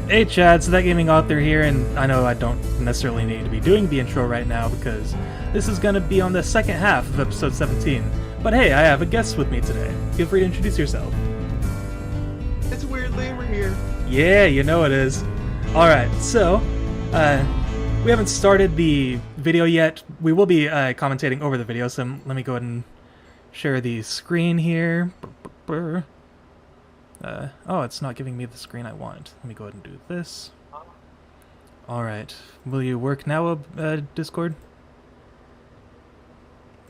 Speaker 1: Hey Chad, so that gaming author here, and I know I don't necessarily need to be doing the intro right now because this is going to be on the second half of episode 17. But hey, I have a guest with me today. Feel free to introduce yourself.
Speaker 2: It's Weird Lemur here.
Speaker 1: Yeah, you know it is. Alright, so, we haven't started the video yet. We will be commentating over the video, so let me go ahead and share the screen here. Oh, it's not giving me the screen I want. Let me go ahead and do this. Alright. Will you work now, Discord?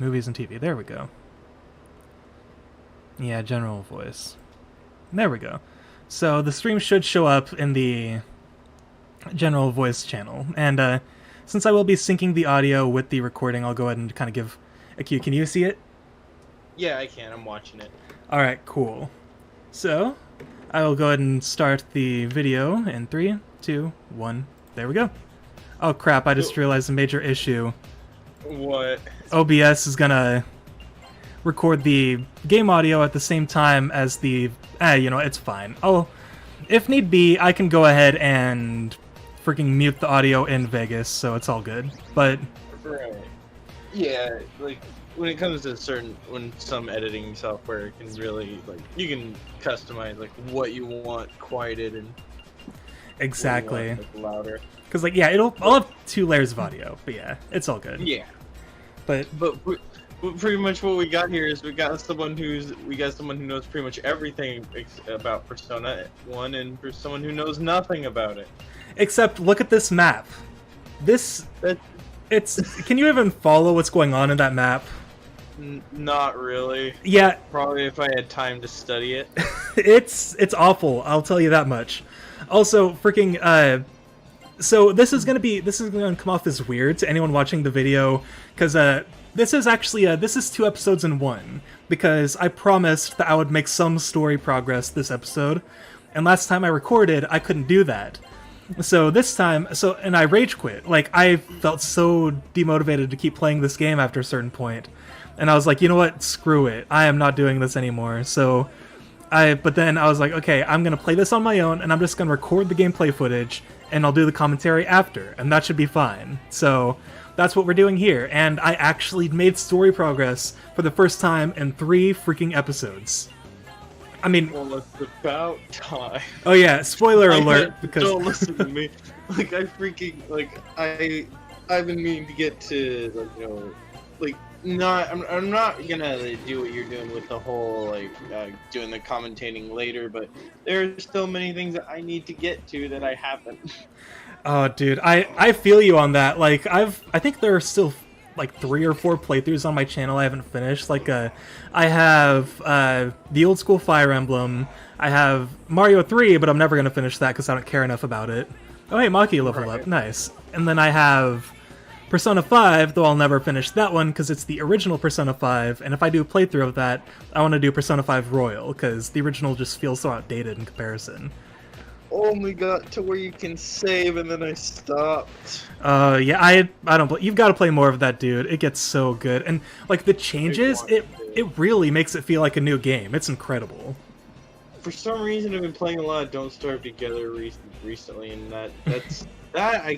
Speaker 1: Movies and TV. There we go. Yeah, general voice. There we go. So the stream should show up in the general voice channel. And since I will be syncing the audio with the recording, I'll go ahead and kind of give a cue. Can you see it?
Speaker 2: Yeah, I can. I'm watching it.
Speaker 1: Alright, cool. So, I will go ahead and start the video in 3, 2, 1. There we go. Oh crap, I just realized a major issue.
Speaker 2: What?
Speaker 1: OBS is gonna record the game audio at the same time as the... you know, it's fine. Oh, if need be, I can go ahead and freaking mute the audio in Vegas, so it's all good. But...
Speaker 2: Right. Yeah, like, when it comes to some editing software can really, like, you can customize, like, what you want quieted and...
Speaker 1: Exactly.
Speaker 2: What you want, like, louder.
Speaker 1: Because, like, yeah, I'll have 2 layers of audio, but yeah, it's all good.
Speaker 2: Yeah.
Speaker 1: But
Speaker 2: pretty much what we got here is we got someone who knows pretty much everything about Persona 1 and for someone who knows nothing about it.
Speaker 1: Except, look at this map. Can you even follow what's going on in that map?
Speaker 2: Not really.
Speaker 1: Yeah.
Speaker 2: Probably if I had time to study it.
Speaker 1: It's awful, I'll tell you that much. Also, freaking, so this is gonna come off as weird to anyone watching the video, because, this is 2 episodes in 1, because I promised that I would make some story progress this episode, and last time I recorded, I couldn't do that. So this time, and I rage quit. Like, I felt so demotivated to keep playing this game after a certain point. And I was like, you know what, screw it. I am not doing this anymore. But then I was like, okay, I'm gonna play this on my own, and I'm just gonna record the gameplay footage, and I'll do the commentary after, and that should be fine. So, that's what we're doing here, and I actually made story progress for the first time in 3 freaking episodes. I mean...
Speaker 2: Well, it's about time.
Speaker 1: Oh yeah, spoiler alert, because...
Speaker 2: Don't listen to me. Like, I've been meaning to get to, like, you know, like, I'm not gonna do what you're doing with the whole, like, doing the commentating later, but there are still many things that I need to get to that I haven't.
Speaker 1: Oh, dude, I feel you on that. Like, I think there are still, like, 3 or 4 playthroughs on my channel I haven't finished. Like, I have, the old school Fire Emblem, I have Mario 3, but I'm never gonna finish that because I don't care enough about it. Oh, hey, Maki leveled up, nice. And then I have Persona 5, though I'll never finish that one because it's the original Persona 5, and if I do a playthrough of that, I want to do Persona 5 Royal, because the original just feels so outdated in comparison.
Speaker 2: Only got to where you can save and then I stopped.
Speaker 1: Yeah, I don't. You've got to play more of that, dude. It gets so good, and like the changes, it really makes it feel like a new game. It's incredible.
Speaker 2: For some reason, I've been playing a lot of Don't Starve Together recently, and that's I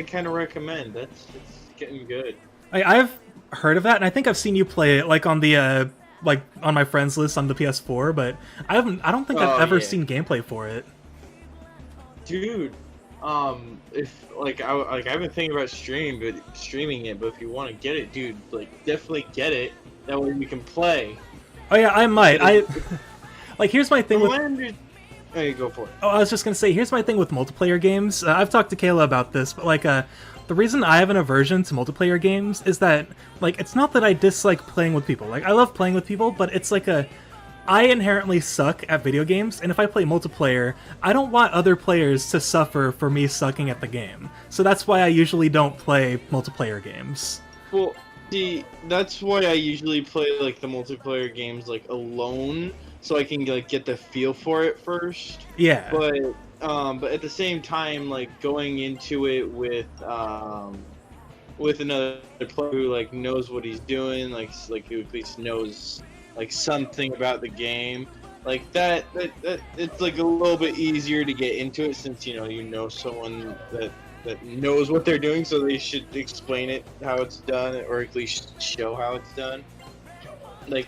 Speaker 2: kind of recommend. It's getting good.
Speaker 1: I've heard of that, and I think I've seen you play it like on the like on my friends list on the PS4, but I don't think I've ever seen gameplay for it.
Speaker 2: Dude, if I've been thinking about streaming it, but if you want to get it, dude, like definitely get it. That way we can play.
Speaker 1: Oh yeah, I might. Like, here's my thing with...
Speaker 2: Hey, go for it.
Speaker 1: Oh, I was just gonna say, here's my thing with multiplayer games. I've talked to Kayla about this, but like, the reason I have an aversion to multiplayer games is that, like, it's not that I dislike playing with people. Like, I love playing with people, but it's like I inherently suck at video games, and if I play multiplayer, I don't want other players to suffer for me sucking at the game. So that's why I usually don't play multiplayer games.
Speaker 2: Well, see, that's why I usually play like the multiplayer games like alone, so I can like get the feel for it first.
Speaker 1: Yeah.
Speaker 2: But at the same time, like going into it with another player who like knows what he's doing, like who at least knows like something about the game, like that it's like a little bit easier to get into it since you know someone that knows what they're doing, so they should explain it how it's done, or at least show how it's done. Like,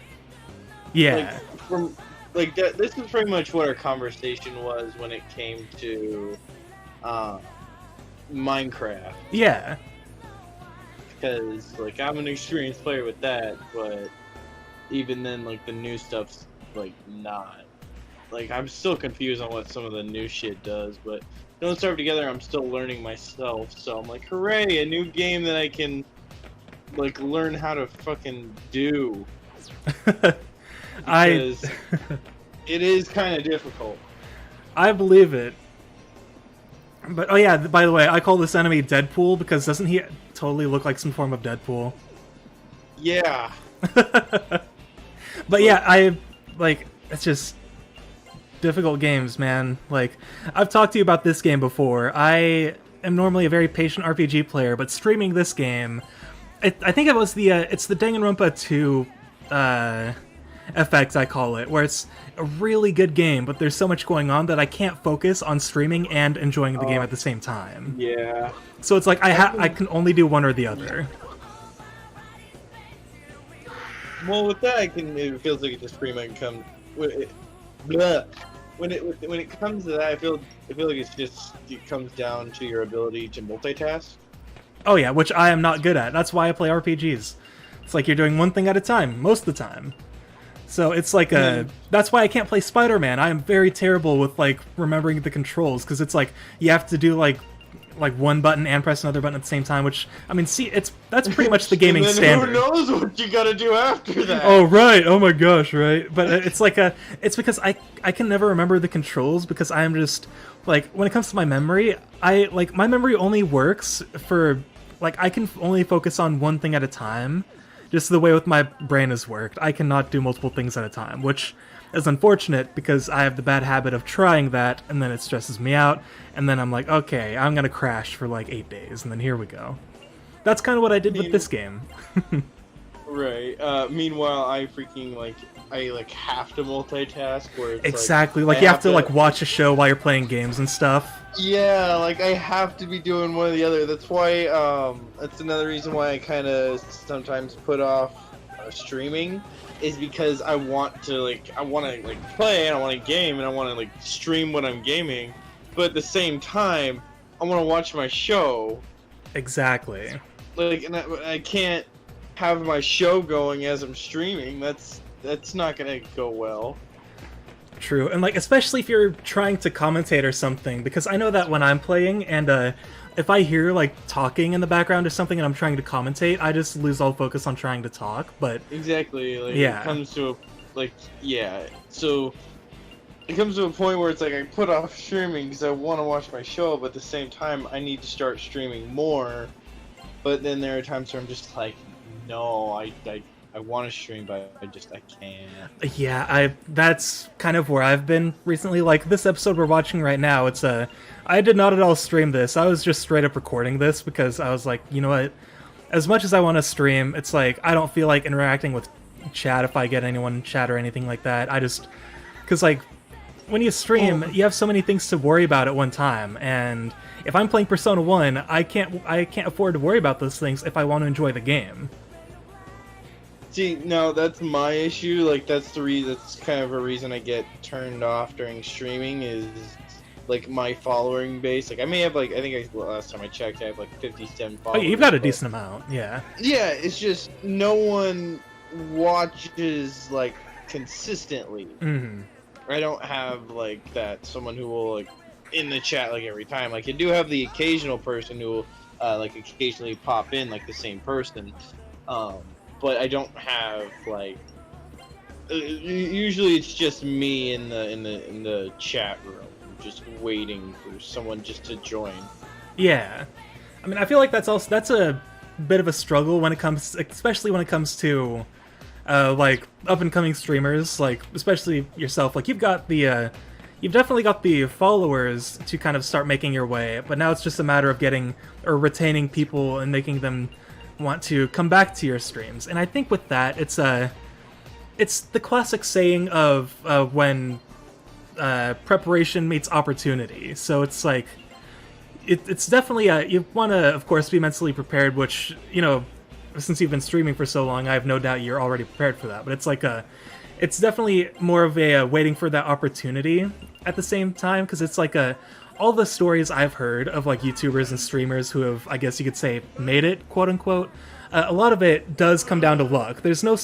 Speaker 1: Yeah.
Speaker 2: like from like that. This is pretty much what our conversation was when it came to Minecraft.
Speaker 1: Yeah.
Speaker 2: Because like I'm an experienced player with that, but even then, like the new stuff's like not. Like I'm still confused on what some of the new shit does, but Don't Starve Together I'm still learning myself, so I'm like, hooray, a new game that I can like learn how to fucking do. Because it is kind of difficult.
Speaker 1: I believe it. But oh yeah, by the way, I call this enemy Deadpool because doesn't he totally look like some form of Deadpool?
Speaker 2: Yeah.
Speaker 1: But yeah, it's just difficult games, man. Like, I've talked to you about this game before. I am normally a very patient RPG player, but streaming this game, I think it was it's the Danganronpa 2 effect, I call it, where it's a really good game, but there's so much going on that I can't focus on streaming and enjoying the game at the same time.
Speaker 2: Yeah.
Speaker 1: So it's like I can only do one or the other.
Speaker 2: Well, with that, it feels like it's pretty much come. When it comes to that, I feel like it comes down to your ability to multitask.
Speaker 1: Oh yeah, which I am not good at. That's why I play RPGs. It's like you're doing one thing at a time, most of the time. So it's like that's why I can't play Spider-Man. I am very terrible with like remembering the controls, because it's like you have to do like one button and press another button at the same time, which, I mean, see, that's pretty much the gaming
Speaker 2: and then
Speaker 1: standard.
Speaker 2: Who knows what you gotta do after that?
Speaker 1: Oh, right. Oh my gosh, right. But it's like it's because I can never remember the controls, because I am just, like, when it comes to my memory, my memory only works for, like, I can only focus on one thing at a time, just the way with my brain has worked. I cannot do multiple things at a time, which is unfortunate because I have the bad habit of trying that, and then it stresses me out, and then I'm like, okay, I'm gonna crash for like 8 days, and then here we go. That's kind of what I did with this game.
Speaker 2: Right. Meanwhile, I freaking I have to multitask, where it's
Speaker 1: exactly, like you have to like watch a show while you're playing games and stuff.
Speaker 2: Yeah, like I have to be doing one or the other. That's why that's another reason why I kind of sometimes put off streaming, is because I want to play, and I want to game, and I want to stream when I'm gaming, but at the same time I want to watch my show.
Speaker 1: Exactly.
Speaker 2: And I can't have my show going as I'm streaming. That's not gonna go well.
Speaker 1: True, and especially if you're trying to commentate or something, because I know that when I'm playing and if I hear talking in the background or something and I'm trying to commentate, I just lose all focus on trying to talk. But
Speaker 2: exactly,
Speaker 1: yeah,
Speaker 2: it comes to so it comes to a point where it's I put off streaming because I want to watch my show, but at the same time I need to start streaming more. But then there are times where I'm just no, I want to stream, but I can't.
Speaker 1: Yeah, that's kind of where I've been recently. Like this episode we're watching right now, I did not at all stream this. I was just straight up recording this because I was like, you know what? As much as I want to stream, it's I don't feel like interacting with chat if I get anyone in chat or anything like that. Because when you stream, you have so many things to worry about at one time, and if I'm playing Persona 1, I can't afford to worry about those things if I want to enjoy the game.
Speaker 2: See, no, that's my issue. That's kind of a reason I get turned off during streaming, is my following base. I may have I think last time I checked, I have 57 followers.
Speaker 1: Oh, you've got a decent amount, yeah.
Speaker 2: Yeah, it's just no one watches consistently.
Speaker 1: Mm-hmm.
Speaker 2: I don't have that someone who will in the chat every time. You do have the occasional person who will occasionally pop in the same person. But I don't have usually it's just me in the chat room just waiting for someone just to join.
Speaker 1: Yeah, I mean, I feel like that's bit of a struggle when it comes, especially when it comes to like up and coming streamers, like especially yourself. Like you've definitely got the followers to kind of start making your way, but now it's just a matter of getting or retaining people and making them want to come back to your streams. And I think with that, it's the classic saying of when preparation meets opportunity. So it's like it's definitely you want to, of course, be mentally prepared, which, you know, since you've been streaming for so long, I have no doubt you're already prepared for that. But it's like it's definitely more of a waiting for that opportunity at the same time, because it's like all the stories I've heard of like YouTubers and streamers who have, I guess you could say, made it, quote unquote. A lot of it does come down to luck. There's no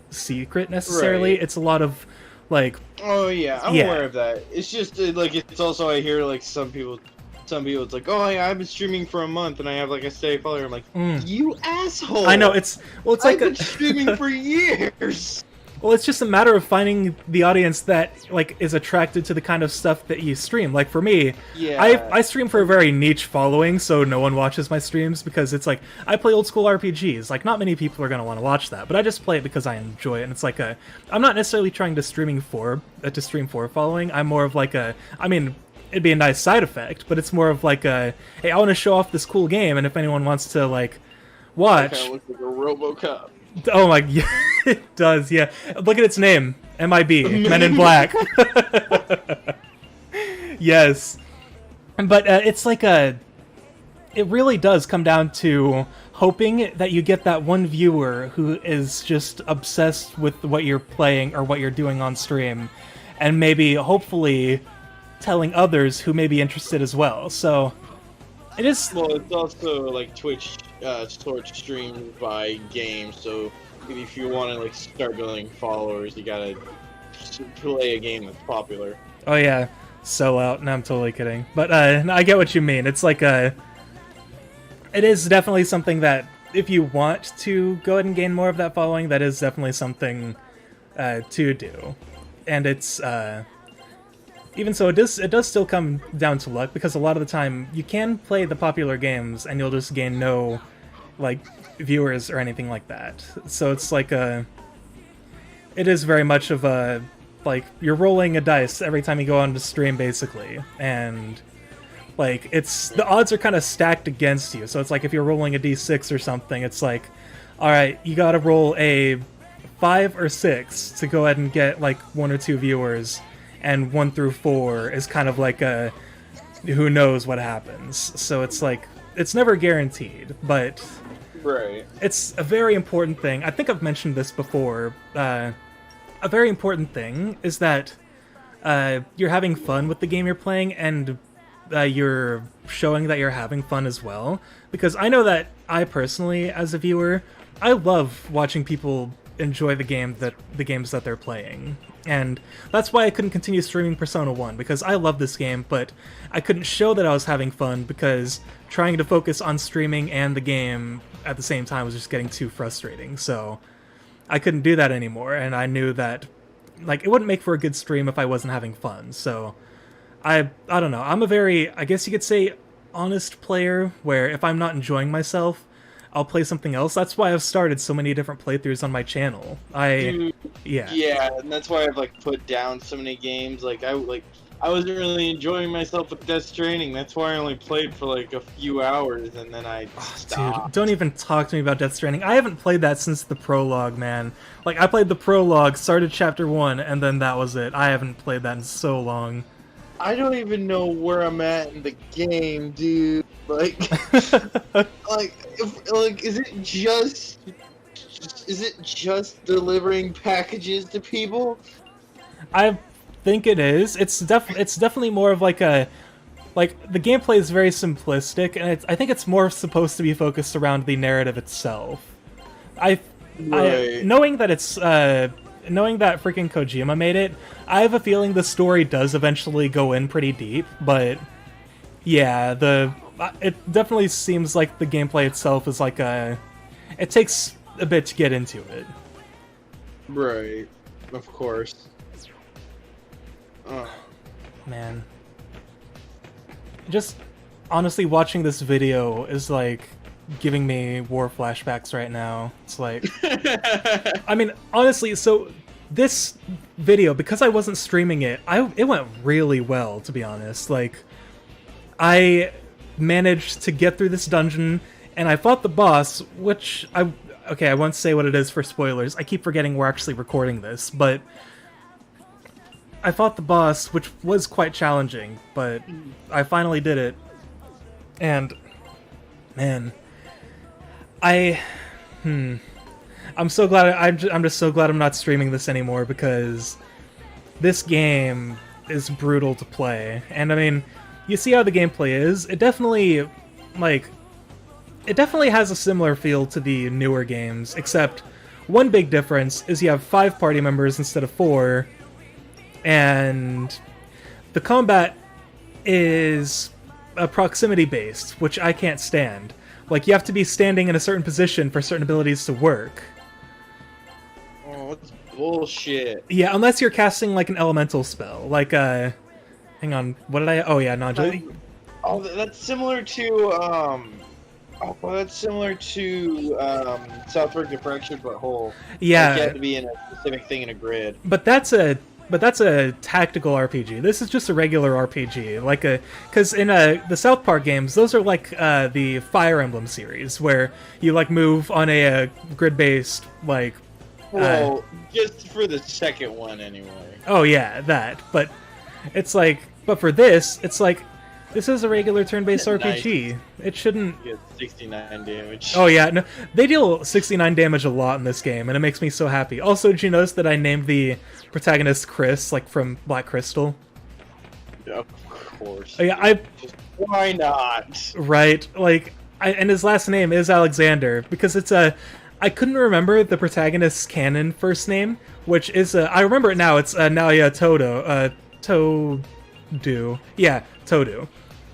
Speaker 1: secret necessarily.
Speaker 2: Right.
Speaker 1: It's a lot of like.
Speaker 2: Oh yeah, I'm aware of that. It's just like it's also I hear like some people it's like, oh yeah, I've been streaming for a month and I have like a steady follower. I'm like, you asshole!
Speaker 1: I know it's like
Speaker 2: I've been streaming for years.
Speaker 1: Well, it's just a matter of finding the audience that like is attracted to the kind of stuff that you stream. Like for me,
Speaker 2: yeah,
Speaker 1: I stream for a very niche following, so no one watches my streams because it's like I play old school RPGs. Like not many people are gonna want to watch that, but I just play it because I enjoy it. And it's like I'm not necessarily trying to stream for a following. I'm more of like I mean, it'd be a nice side effect, but it's more of like hey, I want to show off this cool game, and if anyone wants to like watch,
Speaker 2: it kind of looks like a RoboCop.
Speaker 1: Oh my, yeah, it does, yeah. Look at its name, MIB, Men in Black. Yes. But it's like it really does come down to hoping that you get that one viewer who is just obsessed with what you're playing or what you're doing on stream, and maybe, hopefully, telling others who may be interested as well. So, it is...
Speaker 2: Well, it's also like Twitch sorts streams by game, so if you want to like start building followers, you gotta play a game that's popular.
Speaker 1: Oh yeah, sell out. No, I'm totally kidding. But no, I get what you mean. It's like it is definitely something that if you want to go ahead and gain more of that following, that is definitely something to do. And it's even so, it does still come down to luck, because a lot of the time you can play the popular games and you'll just gain no like viewers or anything like that. So it's like it is very much of a like you're rolling a dice every time you go on to stream, basically, and like the odds are kind of stacked against you. So it's like if you're rolling a d6 or something, it's like, all right, you got to roll a 5 or 6 to go ahead and get like 1 or 2 viewers, and 1 through 4 is kind of like who knows what happens. So it's like it's never guaranteed, but
Speaker 2: right,
Speaker 1: it's a very important thing. I think I've mentioned this before. A very important thing is that you're having fun with the game you're playing, and you're showing that you're having fun as well. Because I know that I personally, as a viewer, I love watching people enjoy the games that they're playing. And that's why I couldn't continue streaming Persona 1, because I love this game, but I couldn't show that I was having fun because trying to focus on streaming and the game at the same time was just getting too frustrating. So I couldn't do that anymore, and I knew that like it wouldn't make for a good stream if I wasn't having fun. So I don't know. I'm a very, I guess you could say, honest player, where if I'm not enjoying myself, I'll play something else. That's why I've started so many different playthroughs on my channel. Yeah,
Speaker 2: and that's why I've like put down so many games. Like I wasn't really enjoying myself with Death Stranding. That's why I only played for like a few hours, and then I stopped.
Speaker 1: Dude, don't even talk to me about Death Stranding. I haven't played that since the prologue, man. Like I played the prologue, started chapter 1, and then that was it. I haven't played that in so long.
Speaker 2: I don't even know where I'm at in the game, dude. Like, is it just delivering packages to people?
Speaker 1: I think it is. It's definitely more of like the gameplay is very simplistic, and I think it's more supposed to be focused around the narrative itself. Knowing that it's knowing that freaking Kojima made it, I have a feeling the story does eventually go in pretty deep, but yeah, it definitely seems like the gameplay itself is like it takes a bit to get into it.
Speaker 2: Right, of course.
Speaker 1: Man. Just honestly watching this video is like giving me war flashbacks right now. It's like, I mean, honestly, so this video, because I wasn't streaming it, it went really well, to be honest. Like, I managed to get through this dungeon, and I fought the boss, which okay, I won't say what it is for spoilers. I keep forgetting we're actually recording this, but I fought the boss, which was quite challenging, but I finally did it. And man, I'm so glad I'm just so glad I'm not streaming this anymore, because this game is brutal to play. And I mean, you see how the gameplay is. It definitely has a similar feel to the newer games, except one big difference is you have 5 party members instead of 4, and the combat is proximity based, which I can't stand. Like, you have to be standing in a certain position for certain abilities to work.
Speaker 2: Oh, that's bullshit.
Speaker 1: Yeah, unless you're casting like an elemental spell, like hang on, what did I? Oh yeah, no.
Speaker 2: Oh, that's similar to Southward Diffraction, but whole.
Speaker 1: Yeah,
Speaker 2: like you have to be in a specific thing in a grid.
Speaker 1: But that's a tactical RPG. This is just a regular RPG, because in the South Park games, those are like the Fire Emblem series, where you like move on a grid-based like.
Speaker 2: Well, just for the second one, anyway.
Speaker 1: Oh yeah, that. But it's like, but for this, it's like, this is a regular turn-based RPG. Nice. It shouldn't.
Speaker 2: You get 69 damage.
Speaker 1: Oh yeah, no, they deal 69 damage a lot in this game, and it makes me so happy. Also, did you notice that I named the protagonist Chris, like from Black Crystal?
Speaker 2: Yeah, of course.
Speaker 1: Oh, yeah,
Speaker 2: why not?
Speaker 1: Right, like, and his last name is Alexander, because it's I couldn't remember the protagonist's canon first name, which is I remember it now. It's Nalia Todu. Yeah, Todu.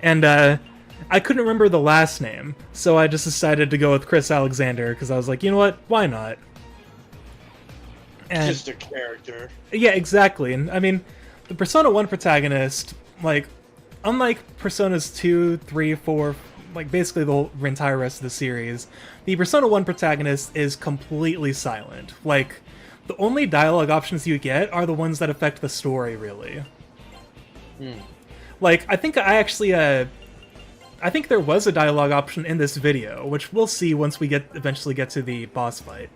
Speaker 1: And I couldn't remember the last name, so I just decided to go with Chris Alexander, because I was like, you know what, why not? And,
Speaker 2: just a character.
Speaker 1: Yeah, exactly. And I mean, the Persona 1 protagonist, like, unlike Personas 2, 3, 4, like basically the entire rest of the series, the Persona 1 protagonist is completely silent. Like, the only dialogue options you get are the ones that affect the story, really. Like, I think I think there was a dialogue option in this video, which we'll see once we eventually get to the boss fight.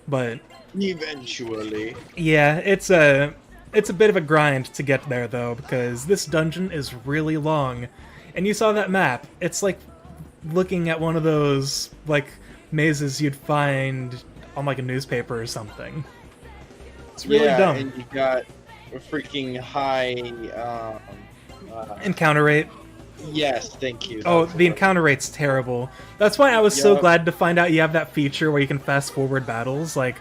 Speaker 1: But
Speaker 2: eventually,
Speaker 1: yeah, it's a bit of a grind to get there though, because this dungeon is really long, and you saw that map. It's like looking at one of those like mazes you'd find on like a newspaper or something. It's really dumb.
Speaker 2: And you got a freaking high
Speaker 1: encounter rate.
Speaker 2: Yes, thank you.
Speaker 1: Oh, the encounter rate's terrible. That's why I was so glad to find out you have that feature where you can fast forward battles. Like,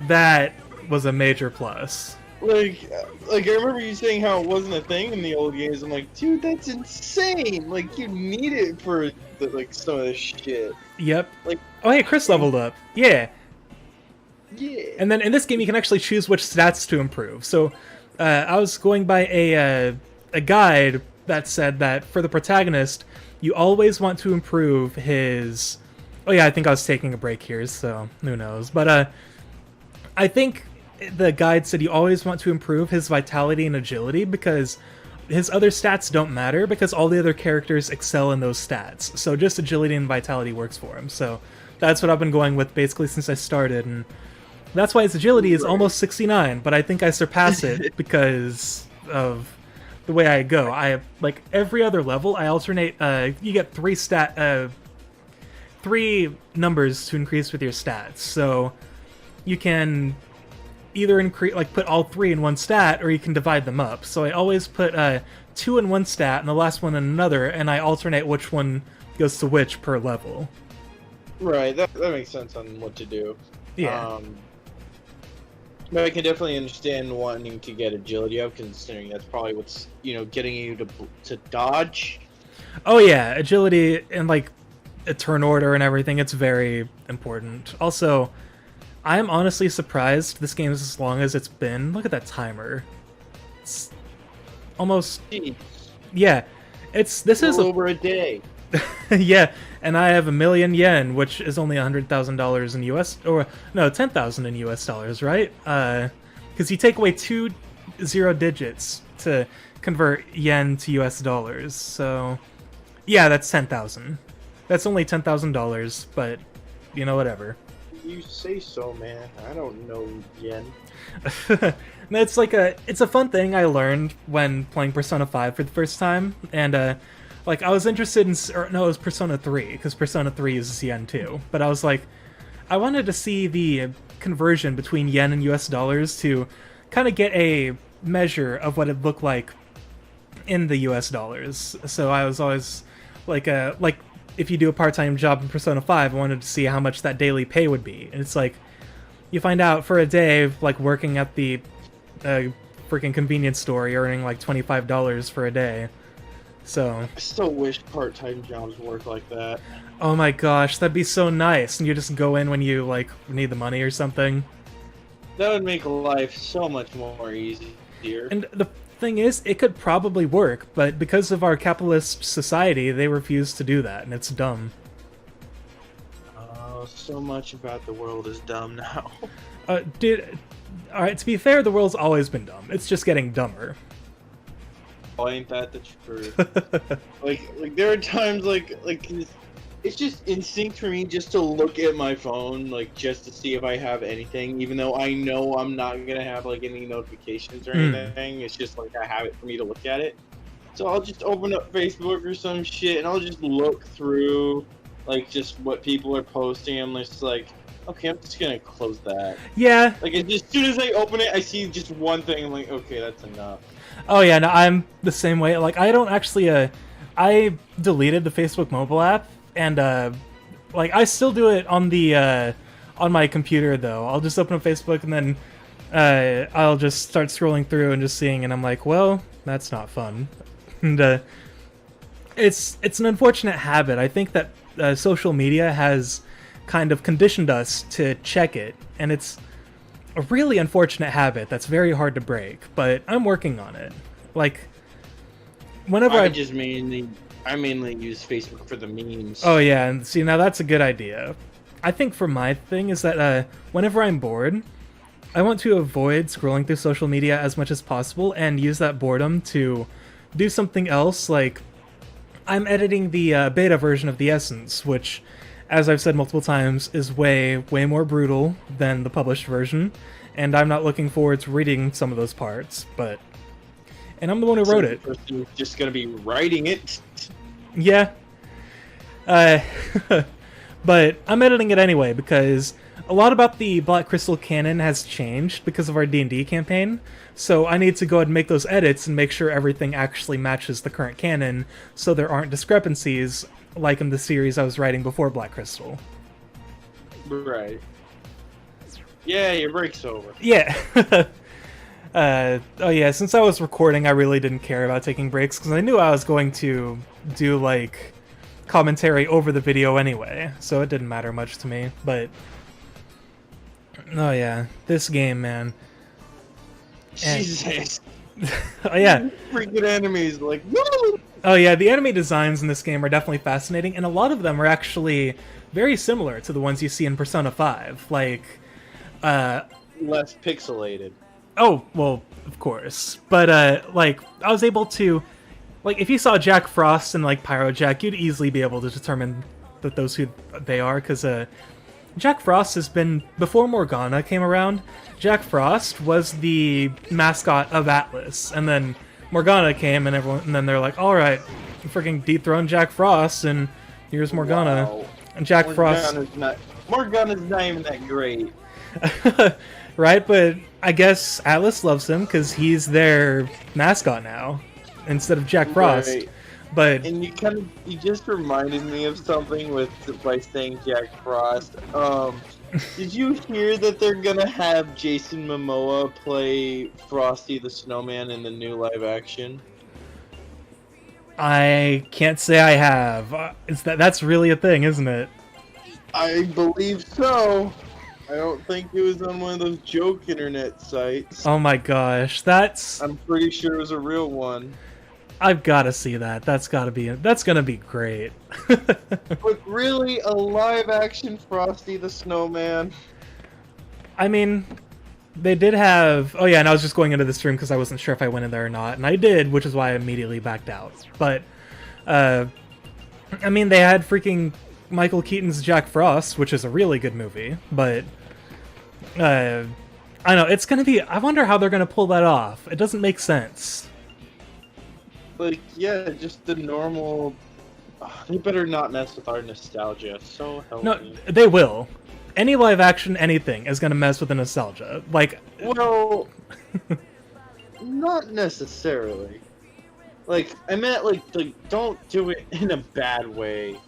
Speaker 1: that was a major plus.
Speaker 2: Like I remember you saying how it wasn't a thing in the old games. I'm like, dude, that's insane. Like, you need it for some of this shit.
Speaker 1: Yep. Like, oh hey, Chris leveled up. Yeah.
Speaker 2: Yeah.
Speaker 1: And then in this game, you can actually choose which stats to improve. So, I was going by a guide that said that for the protagonist, you always want to improve his... Oh yeah, I think I was taking a break here, so who knows. But I think the guide said you always want to improve his vitality and agility, because his other stats don't matter, because all the other characters excel in those stats. So just agility and vitality works for him. So that's what I've been going with basically since I started, and that's why his agility is almost 69, but I think I surpass it because of the way I go. I have, like, every other level, I alternate, you get 3 numbers to increase with your stats. So you can either put all 3 in one stat, or you can divide them up. So I always put 2 in one stat and the last one in another, and I alternate which one goes to which per level.
Speaker 2: Right, that makes sense on what to do.
Speaker 1: Yeah.
Speaker 2: But I can definitely understand wanting to get agility up, considering that's probably what's, getting you to dodge.
Speaker 1: Oh yeah, agility and like a turn order and everything, it's very important. Also, I am honestly surprised this game is as long as it's been. Look at that timer. It's almost...
Speaker 2: Jeez.
Speaker 1: Yeah. This is
Speaker 2: over a day.
Speaker 1: Yeah, and I have 1,000,000 yen, which is only $100,000 in US, or no, 10,000 in US dollars, right? Because you take away 2 0 digits to convert yen to US dollars. So, yeah, that's 10,000. That's only $10,000, but you know, whatever.
Speaker 2: You say so, man. I don't know yen.
Speaker 1: It's it's a fun thing I learned when playing Persona 5 for the first time, and like I was interested in, or no, it was Persona 3 because Persona 3 uses yen too. But I was like, I wanted to see the conversion between yen and US dollars to kind of get a measure of what it looked like in the US dollars. So I was always like if you do a part-time job in Persona 5, I wanted to see how much that daily pay would be. And it's like, you find out for a day, like working at the freaking convenience store, you're earning like $25 for a day. So
Speaker 2: I still wish part-time jobs work like that.
Speaker 1: oh my gosh, that'd be so nice. And you just go in when you like need the money or something.
Speaker 2: That would make life so much more easier.
Speaker 1: And the thing is, it could probably work, but because of our capitalist society, they refuse to do that, and it's dumb.
Speaker 2: Oh, so much about the world is dumb now.
Speaker 1: Dude, alright, to be fair, the world's always been dumb. It's just getting dumber.
Speaker 2: Oh, ain't that the truth? like there are times like it's just instinct for me just to look at my phone, like just to see if I have anything, even though I know I'm not gonna have like any notifications or anything. It's just like a habit for me to look at it. So I'll just open up Facebook or some shit and I'll just look through like just what people are posting. I'm just like, okay, I'm just gonna close that.
Speaker 1: Yeah.
Speaker 2: Like as soon as I open it, I see just one thing. I'm like, okay, that's enough.
Speaker 1: Oh yeah, no, I'm the same way. Like I don't actually I deleted the Facebook mobile app, and like I still do it on the on my computer though. I'll just open up Facebook and then I'll just start scrolling through and just seeing, and I'm like, well, that's not fun. And it's an unfortunate habit. I think that social media has kind of conditioned us to check it, and it's a really unfortunate habit that's very hard to break, but I'm working on it. Like, whenever I
Speaker 2: mainly use Facebook for the memes.
Speaker 1: Oh yeah, and see, now that's a good idea. I think for my thing is that whenever I'm bored, I want to avoid scrolling through social media as much as possible and use that boredom to do something else. Like, I'm editing the beta version of the Essence, which, as I've said multiple times, is way more brutal than the published version, and I'm not looking forward to reading some of those parts, and I'm the one who wrote it.
Speaker 2: You're just gonna be writing it.
Speaker 1: Yeah. But I'm editing it anyway, because a lot about the Black Crystal canon has changed because of our D&D campaign, so I need to go ahead and make those edits and make sure everything actually matches the current canon, so there aren't discrepancies like in the series I was writing before Black Crystal.
Speaker 2: Right. Yeah, your break's over.
Speaker 1: Yeah. Oh yeah, since I was recording, I really didn't care about taking breaks, because I knew I was going to do, like, commentary over the video anyway, so it didn't matter much to me, but... Oh yeah, this game, man.
Speaker 2: Jesus.
Speaker 1: Oh yeah.
Speaker 2: Freaking enemies, like, woo!
Speaker 1: Oh yeah, the enemy designs in this game are definitely fascinating, and a lot of them are actually very similar to the ones you see in Persona 5, like,
Speaker 2: less pixelated.
Speaker 1: Oh, well, of course. But, like, I was able to... Like, if you saw Jack Frost and, like, Pyro Jack, you'd easily be able to determine that those who they are, because, Jack Frost has been... Before Morgana came around, Jack Frost was the mascot of Atlas, and then Morgana came, and then they're like, alright, freaking dethrone Jack Frost, and here's Morgana.
Speaker 2: Wow.
Speaker 1: And Jack Frost...
Speaker 2: Morgana's not even that great.
Speaker 1: Right, but I guess Atlas loves him because he's their mascot now, instead of Jack Frost.
Speaker 2: Right.
Speaker 1: But
Speaker 2: and you just reminded me of something by saying Jack Frost. Did you hear that they're gonna have Jason Momoa play Frosty the Snowman in the new live action?
Speaker 1: I can't say I have. That's really a thing, isn't it?
Speaker 2: I believe so. I don't think it was on one of those joke internet sites.
Speaker 1: Oh my gosh, that's...
Speaker 2: I'm pretty sure it was a real one.
Speaker 1: I've got to see that. That's gonna be great.
Speaker 2: But really, a live-action Frosty the Snowman?
Speaker 1: I mean, they did have... Oh yeah, and I was just going into the stream because I wasn't sure if I went in there or not, and I did, which is why I immediately backed out. But, I mean, they had freaking Michael Keaton's Jack Frost, which is a really good movie, but... I know, it's gonna be... I wonder how they're gonna pull that off. It doesn't make sense.
Speaker 2: Like, yeah, just the normal... They better not mess with our nostalgia. So help
Speaker 1: No,
Speaker 2: me.
Speaker 1: they will. Any live action anything is gonna mess with the nostalgia. Like...
Speaker 2: Well... not necessarily. Like, I meant, like, don't do it in a bad way.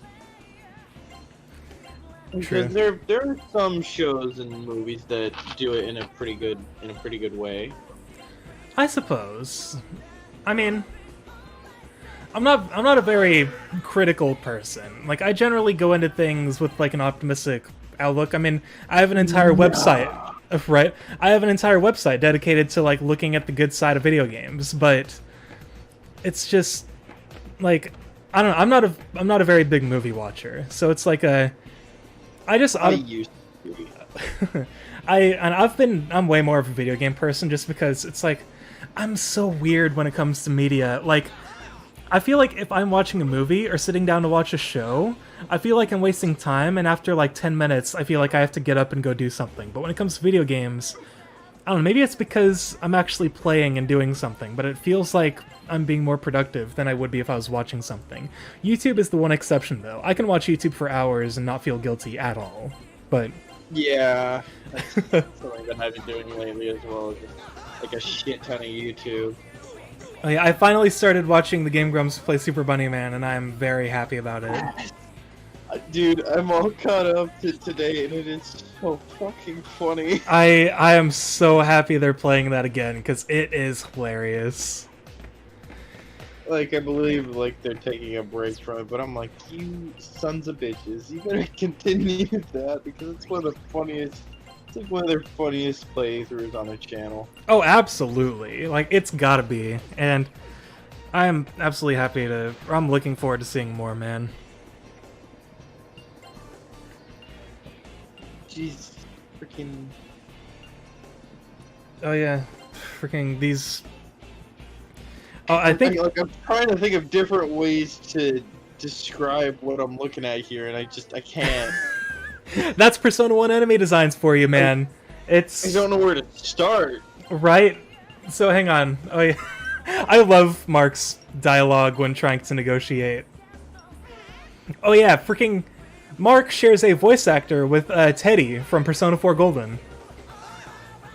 Speaker 1: True.
Speaker 2: Because there are some shows and movies that do it in a pretty good way.
Speaker 1: I suppose. I mean... I'm not a very critical person. Like, I generally go into things with, like, an optimistic outlook. I mean, I have an entire website, right? I have an entire website dedicated to, like, looking at the good side of video games, but it's just, like, I don't know, I'm not a very big movie watcher, so it's like I
Speaker 2: used to be.
Speaker 1: I'm way more of a video game person just because it's like, I'm so weird when it comes to media. Like, I feel like if I'm watching a movie or sitting down to watch a show, I feel like I'm wasting time, and after like 10 minutes, I feel like I have to get up and go do something. But when it comes to video games, I don't know, maybe it's because I'm actually playing and doing something, but it feels like I'm being more productive than I would be if I was watching something. YouTube is the one exception, though. I can watch YouTube for hours and not feel guilty at all, but...
Speaker 2: Yeah, that's something that I've been doing lately as well, just like a shit ton of YouTube.
Speaker 1: Oh, yeah, I finally started watching the Game Grumps play Super Bunny Man, and I'm very happy about it.
Speaker 2: Dude, I'm all caught up to today, and it is so fucking funny.
Speaker 1: I am so happy they're playing that again, because it is hilarious.
Speaker 2: Like, I believe, like, they're taking a break from it, but I'm like, you sons of bitches, you better continue that, because it's one of the funniest... It's like one of their funniest playthroughs on the channel.
Speaker 1: Oh, absolutely. Like, it's gotta be. And I'm absolutely happy to... I'm looking forward to seeing more, man.
Speaker 2: Jeez. Freaking...
Speaker 1: Oh, yeah. Freaking these... Oh, I think...
Speaker 2: I'm trying to think of different ways to describe what I'm looking at here, and I can't.
Speaker 1: That's Persona 1 enemy designs for you, man.
Speaker 2: I don't know where to start.
Speaker 1: Right? So, hang on. Oh, yeah. I love Mark's dialogue when trying to negotiate. Oh, yeah. Freaking... Mark shares a voice actor with Teddy from Persona 4 Golden.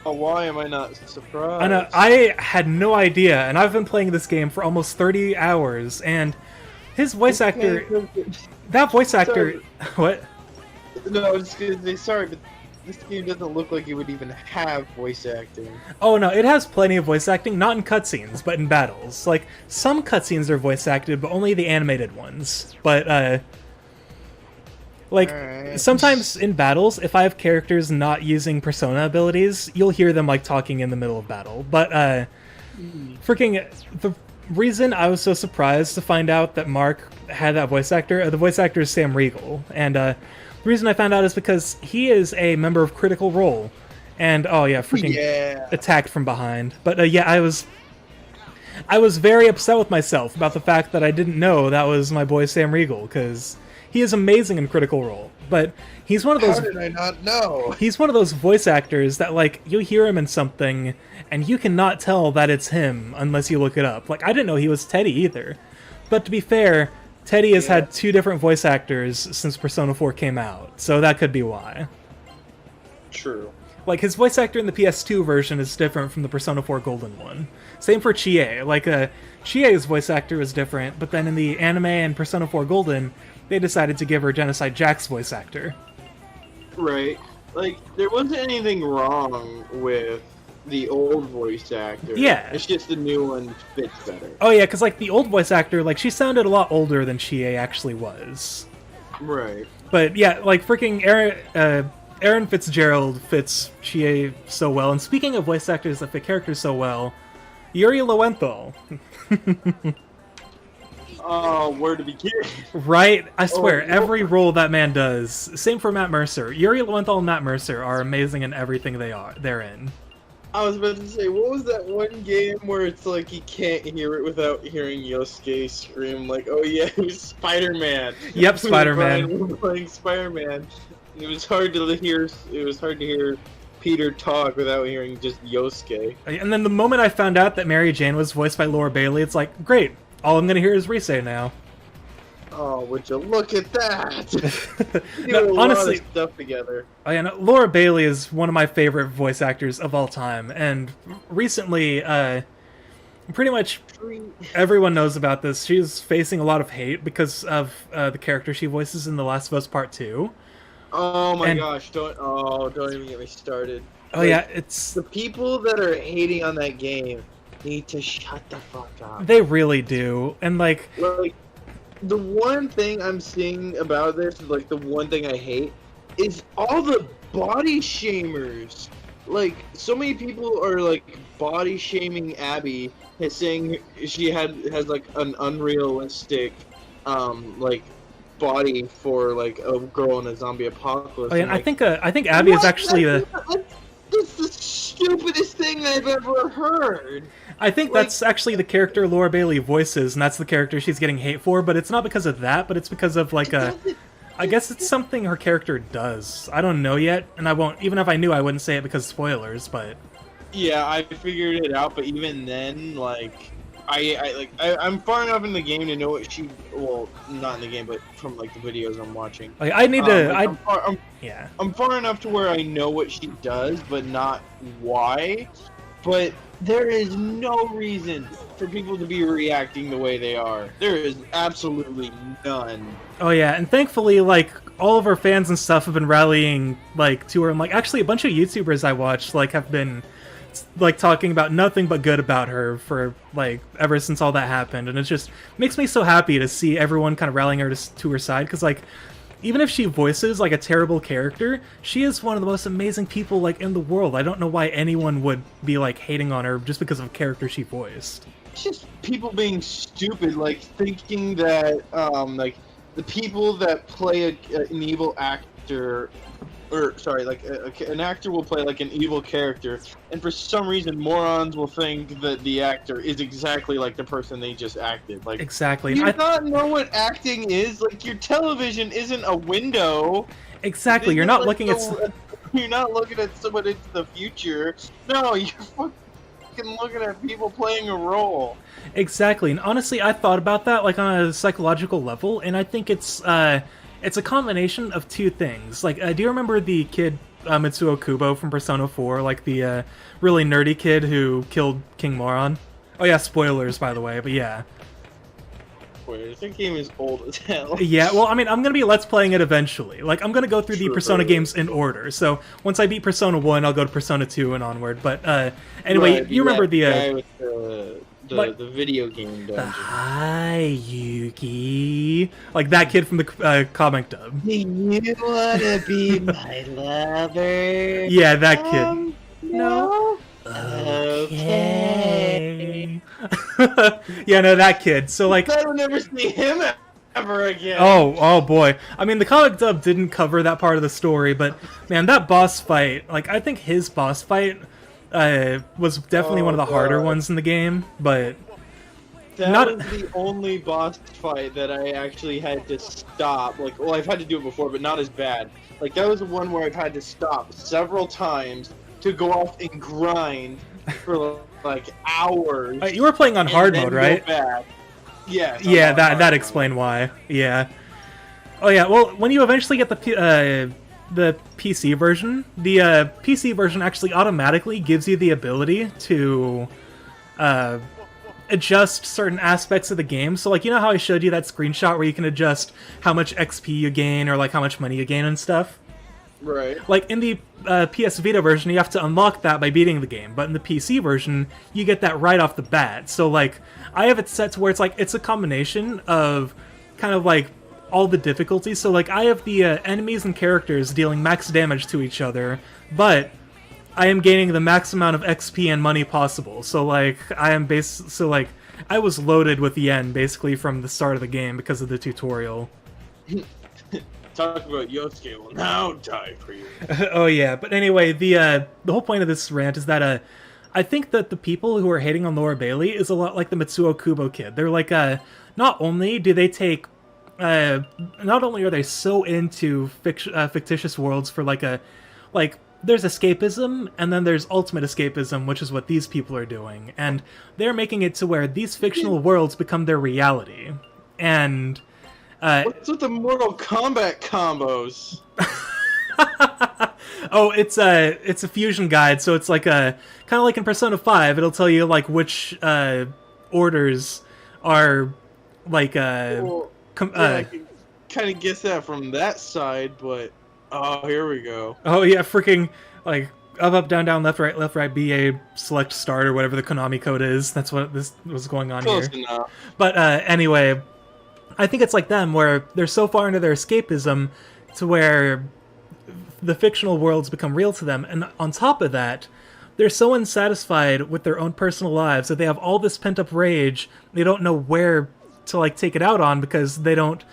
Speaker 2: Oh, why am I not surprised?
Speaker 1: I know. I had no idea, and I've been playing this game for almost 30 hours, and his voice actor... That voice actor... What?
Speaker 2: No, I was just gonna say sorry, but this game doesn't look like it would even have voice acting.
Speaker 1: Oh no, it has plenty of voice acting, not in cutscenes, but in battles. Like, some cutscenes are voice acted, but only the animated ones. But, like,
Speaker 2: Alright.
Speaker 1: sometimes in battles, if I have characters not using Persona abilities, you'll hear them, like, talking in the middle of battle. But, freaking... The reason I was so surprised to find out that Mark had that voice actor, the voice actor is Sam Riegel, and, the reason I found out is because he is a member of Critical Role, and oh yeah, freaking attacked from behind. But yeah, I was very upset with myself about the fact that I didn't know that was my boy Sam Riegel, because he is amazing in Critical Role. But he's one of those.
Speaker 2: How did I not know?
Speaker 1: He's one of those voice actors that, like, you hear him in something, and you cannot tell that it's him unless you look it up. Like, I didn't know he was Teddy either. But to be fair, Teddy has had 2 different voice actors since Persona 4 came out, so that could be why.
Speaker 2: True.
Speaker 1: Like, his voice actor in the PS2 version is different from the Persona 4 Golden one. Same for Chie. Like, Chie's voice actor is different, but then in the anime and Persona 4 Golden, they decided to give her Genocide Jack's voice actor.
Speaker 2: Right. Like, there wasn't anything wrong with the old voice actor.
Speaker 1: Yeah.
Speaker 2: It's just the new one fits better.
Speaker 1: Oh yeah, because, like, the old voice actor, like, she sounded a lot older than Chie actually was.
Speaker 2: Right.
Speaker 1: But yeah, like, freaking Aaron Fitzgerald fits Chie so well. And speaking of voice actors that fit characters so well, Yuri Lowenthal.
Speaker 2: Oh, where to begin?
Speaker 1: Right? I swear,
Speaker 2: Oh,
Speaker 1: every role that man does. Same for Matt Mercer. Yuri Lowenthal and Matt Mercer are amazing in everything they're in.
Speaker 2: I was about to say, what was that one game where it's like you can't hear it without hearing Yosuke scream like, "Oh yeah, it was Spider-Man."
Speaker 1: Yep, Spider-Man.
Speaker 2: We were playing Spider-Man. It was hard to hear. It was hard to hear Peter talk without hearing just Yosuke.
Speaker 1: And then the moment I found out that Mary Jane was voiced by Laura Bailey, it's like, great. All I'm gonna hear is Rise now.
Speaker 2: Oh, would you look at that? We
Speaker 1: No,
Speaker 2: do a
Speaker 1: honestly,
Speaker 2: lot of stuff together.
Speaker 1: oh yeah, no, Laura Bailey is one of my favorite voice actors of all time, and recently, pretty much everyone knows about this. She's facing a lot of hate because of the character she voices in The Last of Us Part 2.
Speaker 2: Oh my
Speaker 1: And-
Speaker 2: gosh! Don't even get me started.
Speaker 1: Oh yeah, it's
Speaker 2: The people that are hating on that game need to shut the fuck up.
Speaker 1: they really do, and like
Speaker 2: Like, the one thing I'm seeing about this, like the one thing I hate, is all the body shamers. Like, so many people are like body shaming Abby, saying she has like an unrealistic, like body for like a girl in a zombie apocalypse.
Speaker 1: oh, yeah,
Speaker 2: I'm
Speaker 1: and
Speaker 2: like,
Speaker 1: I think Abby is actually
Speaker 2: That's the stupidest thing I've ever heard.
Speaker 1: I think that's actually the character Laura Bailey voices, and that's the character she's getting hate for, but it's not because of that, but it's because of, like, I guess it's something her character does. I don't know yet, and I won't, even if I knew, I wouldn't say it because of spoilers, but...
Speaker 2: Yeah, I figured it out, but even then, like, I'm far enough in the game to know what she, well, not in the game, but from, like, the videos I'm watching.
Speaker 1: Like, I need to,
Speaker 2: like,
Speaker 1: yeah.
Speaker 2: I'm far enough to where I know what she does, but not why. But there is no reason for people to be reacting the way they are. There is absolutely none.
Speaker 1: Oh yeah, and thankfully, like, all of her fans and stuff have been rallying, like, to her, and, like, actually a bunch of YouTubers I watched, like, have been, like, talking about nothing but good about her for, like, ever since all that happened, and it just makes me so happy to see everyone kind of rallying her to her side, because, like, even if she voices, like, a terrible character, she is one of the most amazing people, like, in the world. I don't know why anyone would be, like, hating on her just because of a character she voiced.
Speaker 2: It's just people being stupid, like, thinking that, like, the people that play an evil actor, or, sorry, like, an actor will play, like, an evil character, and for some reason, morons will think that the actor is exactly like the person they just acted. Like,
Speaker 1: Exactly.
Speaker 2: do you not know what acting is? Like, your television isn't a window.
Speaker 1: Exactly. You're not looking at...
Speaker 2: You're not looking at someone into the future. No, you're fucking looking at people playing a role.
Speaker 1: Exactly, and honestly, I thought about that, like, on a psychological level, and I think it's a combination of two things. Like, do you remember the kid, Mitsuo Kubo from Persona 4, like, the, really nerdy kid who killed King Moron? Oh yeah, spoilers, by the way, but yeah.
Speaker 2: Wait, that game is old as hell.
Speaker 1: Yeah, well, I mean, I'm gonna be Let's Playing it eventually. Like, I'm gonna go through the Persona games in order, so once I beat Persona 1, I'll go to Persona 2 and onward, but, anyway,
Speaker 2: Right,
Speaker 1: you remember the,
Speaker 2: guy with the video game dungeon.
Speaker 1: Hi, Yuki. Like that kid from the comic dub.
Speaker 2: Do you wanna be my lover?
Speaker 1: Yeah, that kid.
Speaker 2: No.
Speaker 1: Okay. Yeah, no, that kid. So like,
Speaker 2: I will never see him ever again.
Speaker 1: oh boy. I mean, the comic dub didn't cover that part of the story, but man, that boss fight, like, I think his boss fight was definitely one of the harder ones in the game, but
Speaker 2: that was the only boss fight that I actually had to stop. Like, well, I've had to do it before, but not as bad. Like, that was the one where I've had to stop several times to go off and grind for like hours.
Speaker 1: you were playing on hard mode, right?
Speaker 2: Yeah.
Speaker 1: Yeah, that explained why. Yeah. Oh yeah. Well, when you eventually get the PC version, the PC version actually automatically gives you the ability to adjust certain aspects of the game. So, like, you know how I showed you that screenshot where you can adjust how much XP you gain or, like, how much money you gain and stuff?
Speaker 2: Right.
Speaker 1: Like, in the PS Vita version, you have to unlock that by beating the game, but in the PC version, you get that right off the bat. So, like, I have it set to where it's, like, it's a combination of kind of, like, all the difficulties. So, like, I have the enemies and characters dealing max damage to each other, but I am gaining the max amount of XP and money possible. So, like, I was loaded with yen basically from the start of the game because of the tutorial.
Speaker 2: Talk about Yosuke will now die for you.
Speaker 1: Oh yeah, but anyway, the whole point of this rant is that I think that the people who are hating on Laura Bailey is a lot like the Mitsuo Kubo kid. They're like not only do they take not only are they so into fictitious worlds for like there's escapism and then there's ultimate escapism, which is what these people are doing, and they're making it to where these fictional worlds become their reality. And
Speaker 2: what's with the Mortal Kombat combos?
Speaker 1: Oh, it's a fusion guide, so it's like kind of like in Persona 5. It'll tell you like which orders are like
Speaker 2: Well, I can kind of guess that from that side, but oh, here we go.
Speaker 1: Oh yeah, freaking like up, down, down, left, right, BA, select, start, or whatever the Konami code is. That's what this was going on
Speaker 2: Close
Speaker 1: here.
Speaker 2: enough.
Speaker 1: But anyway, I think it's like them, where they're so far into their escapism to where the fictional worlds become real to them, and on top of that, they're so unsatisfied with their own personal lives that they have all this pent-up rage. They don't know where to like take it out on because they don't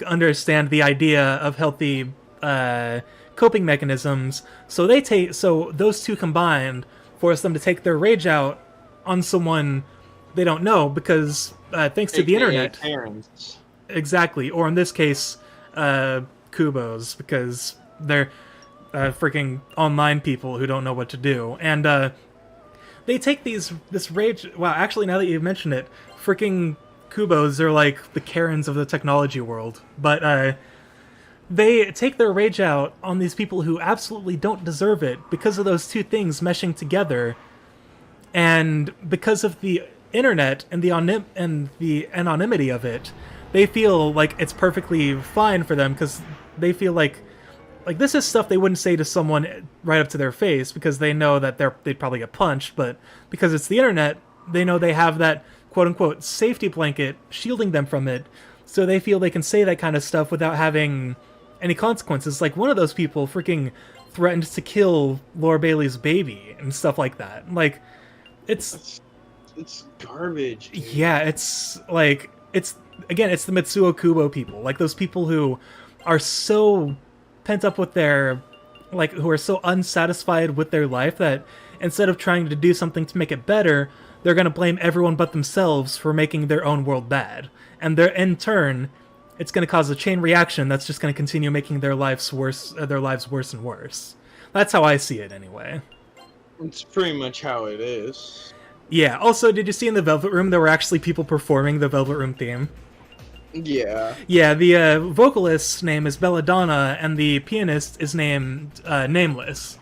Speaker 1: understand the idea of healthy coping mechanisms. So those two combined force them to take their rage out on someone they don't know because thanks to the internet.
Speaker 2: Parents.
Speaker 1: Exactly, or in this case, Kubos, because they're freaking online people who don't know what to do, and they take this rage. Wow, actually, now that you mention it, freaking Kubos are like the Karens of the technology world, but they take their rage out on these people who absolutely don't deserve it because of those two things meshing together, and because of the internet and the anonymity of it. They feel like it's perfectly fine for them because they feel like this is stuff they wouldn't say to someone right up to their face because they know that they'd probably get punched, but because it's the internet, they know they have that quote-unquote safety blanket shielding them from it, so they feel they can say that kind of stuff without having any consequences. Like one of those people freaking threatened to kill Laura Bailey's baby and stuff like that. Like, it's
Speaker 2: garbage, dude.
Speaker 1: Yeah, it's like, it's the Mitsuo Kubo people, like those people who are so pent up with their, like, who are so unsatisfied with their life that instead of trying to do something to make it better, they're going to blame everyone but themselves for making their own world bad. And in turn, it's going to cause a chain reaction that's just going to continue making their lives worse and worse. That's how I see it, anyway.
Speaker 2: It's pretty much how it is.
Speaker 1: Yeah, also, did you see in the Velvet Room there were actually people performing the Velvet Room theme?
Speaker 2: Yeah.
Speaker 1: Yeah, the vocalist's name is Belladonna, and the pianist is named Nameless.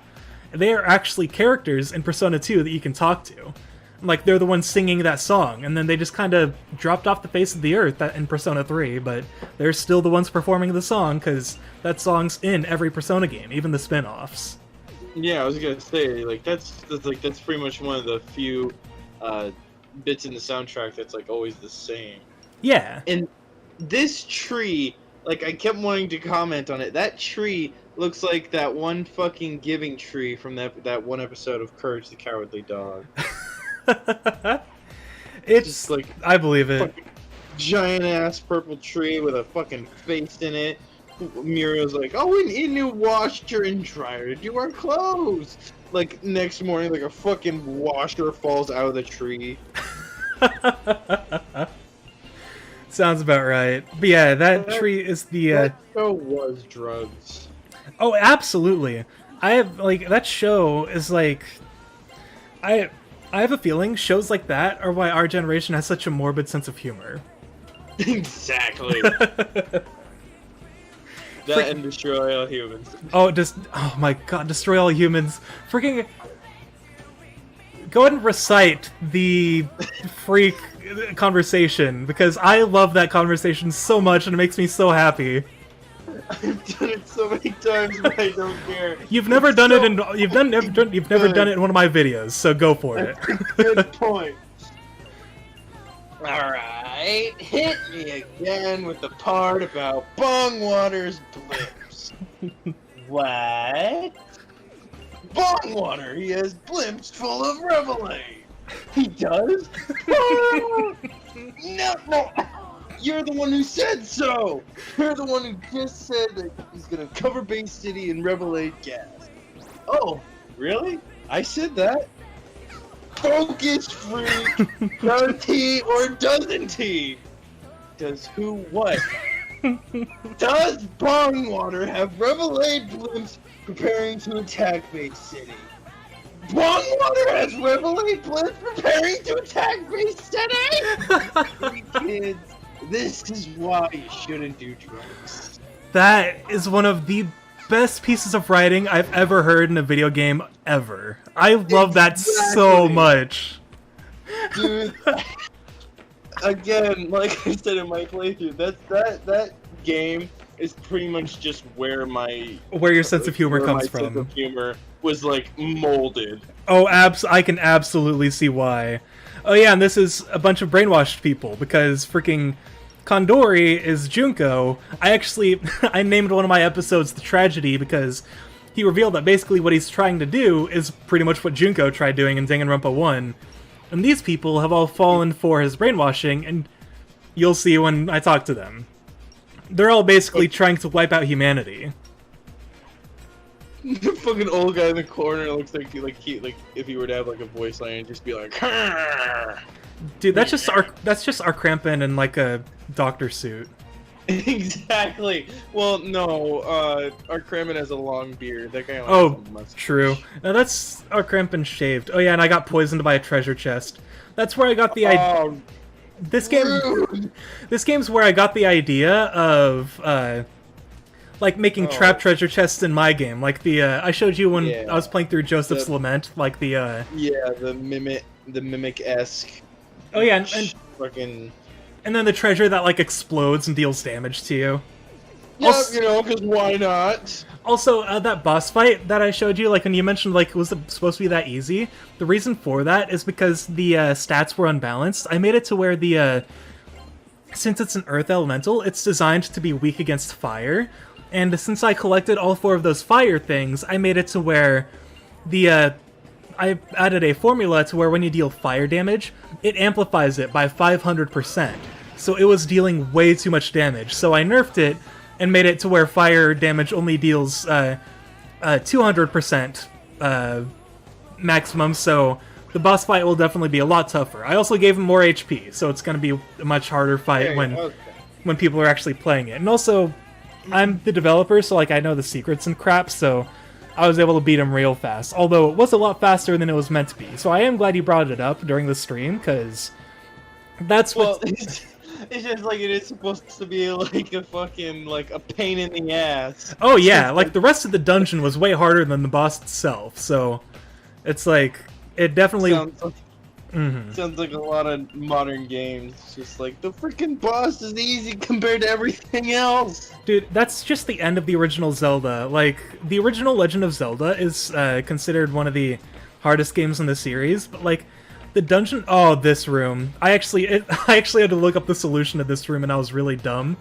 Speaker 1: They are actually characters in Persona 2 that you can talk to. Like, they're the ones singing that song, and then they just kind of dropped off the face of the earth in Persona 3, but they're still the ones performing the song, because that song's in every Persona game, even the spin-offs.
Speaker 2: Yeah, I was gonna say, like, that's pretty much one of the few bits in the soundtrack that's, like, always the same.
Speaker 1: Yeah.
Speaker 2: And this tree, like, I kept wanting to comment on it. That tree looks like that one fucking giving tree from that one episode of Courage the Cowardly Dog.
Speaker 1: It's
Speaker 2: just like,
Speaker 1: I believe it.
Speaker 2: Giant ass purple tree with a fucking face in it. Muriel's like, oh, we need a new washer and dryer to do our clothes. Like, next morning, like, a fucking washer falls out of the tree.
Speaker 1: Sounds about right. But yeah, that tree is the
Speaker 2: That show was drugs.
Speaker 1: Oh, absolutely. I have, like, that show is like, I have a feeling shows like that are why our generation has such a morbid sense of humor.
Speaker 2: Exactly. That and Destroy All Humans.
Speaker 1: Oh my god, Destroy All Humans. Freaking... Go ahead and recite the freak conversation, because I love that conversation so much and it makes me so happy.
Speaker 2: I've done it so many times, but I don't care.
Speaker 1: You've never done it in one of my videos, so go for it.
Speaker 2: Good point. Alright, hit me again with the part about Bongwater's blimps. What? Bongwater, he has blimps full of Revelade. He does? No, no. You're the one who said so. You're the one who just said that he's gonna cover Bay City and revelate gas. Oh, really? I said that? Focus, freak. Does he or doesn't he? Does who what? Does Bongwater have Revelade blimps preparing to attack Bay City? Bongwater has Revelade blimps preparing to attack Bay City? Hey, kids, this is why you shouldn't do drugs.
Speaker 1: That is one of the best pieces of writing I've ever heard in a video game ever. I love that so much.
Speaker 2: Dude, again, like I said in my playthrough, that game is pretty much just where
Speaker 1: your sense of humor comes from.
Speaker 2: Sense of humor was like molded.
Speaker 1: Oh, I can absolutely see why. Oh yeah, and this is a bunch of brainwashed people because freaking Kondori is Junko. I named one of my episodes The Tragedy because he revealed that basically what he's trying to do is pretty much what Junko tried doing in Danganronpa 1. And these people have all fallen for his brainwashing, and you'll see when I talk to them. They're all basically trying to wipe out humanity.
Speaker 2: The fucking old guy in the corner looks like if he were to have like a voice line, and just be like, "Arr!"
Speaker 1: Dude, that's just our Crampin in like a doctor suit.
Speaker 2: Exactly. Well, no, our Kramen has a long beard. That guy only
Speaker 1: Oh,
Speaker 2: has a mustache.
Speaker 1: true. Now that's our Crampin shaved. Oh yeah, and I got poisoned by a treasure chest. That's where I got the idea.
Speaker 2: Oh, rude.
Speaker 1: This game's where I got the idea of like making trap treasure chests in my game. Like the I showed you when I was playing through Joseph's Lament. Like the
Speaker 2: the mimic-esque.
Speaker 1: Oh yeah, and
Speaker 2: fucking.
Speaker 1: And then the treasure that like explodes and deals damage to you.
Speaker 2: Yeah,
Speaker 1: Also,
Speaker 2: because why not?
Speaker 1: Also, that boss fight that I showed you, like when you mentioned like was it supposed to be that easy? The reason for that is because the stats were unbalanced. I made it to where the since it's an earth elemental, it's designed to be weak against fire. And since I collected all 4 of those fire things, I made it to where the I added a formula to where when you deal fire damage, it amplifies it by 500%. So it was dealing way too much damage. So I nerfed it and made it to where fire damage only deals 200% maximum. So the boss fight will definitely be a lot tougher. I also gave him more HP, so it's going to be a much harder fight when people are actually playing it. And also, I'm the developer, so like I know the secrets and crap, so I was able to beat him real fast. Although it was a lot faster than it was meant to be. So I am glad you brought it up during the stream, because that's what...
Speaker 2: Well, it's just like it is supposed to be like a fucking, like, a pain in the ass.
Speaker 1: Oh yeah, like the rest of the dungeon was way harder than the boss itself, so it's like, it definitely...
Speaker 2: Sounds like a lot of modern games. It's just like, the freaking boss is easy compared to everything else!
Speaker 1: Dude, that's just the end of the original Zelda. Like, the original Legend of Zelda is considered one of the hardest games in the series, but like, the dungeon... Oh, this room. I actually had to look up the solution to this room, and I was really dumb.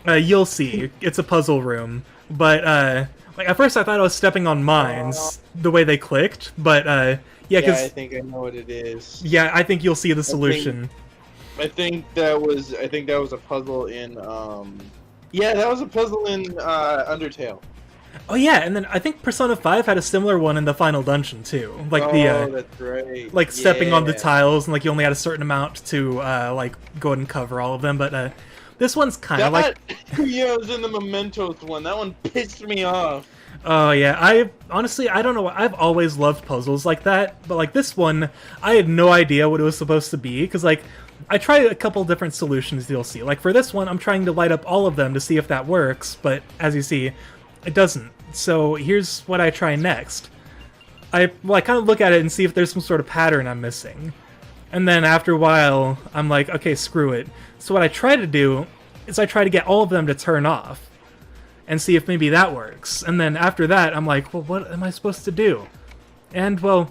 Speaker 1: You'll see. It's a puzzle room. But, like, at first I thought I was stepping on mines, the way they clicked, but, yeah,
Speaker 2: I think I know what it is.
Speaker 1: Yeah, I think you'll see the solution.
Speaker 2: I think that was a puzzle in, yeah, that was a puzzle in, Undertale.
Speaker 1: Oh yeah, and then I think Persona 5 had a similar one in the final dungeon too. Like
Speaker 2: that's right.
Speaker 1: Like stepping on the tiles, and like you only had a certain amount to like go ahead and cover all of them. But this one's kind of like
Speaker 2: yeah, it was in the Mementos one. That one pissed me off.
Speaker 1: Oh yeah, I honestly I don't know. I've always loved puzzles like that, but like this one, I had no idea what it was supposed to be because like I tried a couple different solutions. You'll see. Like for this one, I'm trying to light up all of them to see if that works, but as you see, it doesn't. So here's what I try next. I kind of look at it and see if there's some sort of pattern I'm missing. And then after a while, I'm like, okay, screw it. So what I try to do is I try to get all of them to turn off and see if maybe that works. And then after that, I'm like, well, what am I supposed to do? And, well,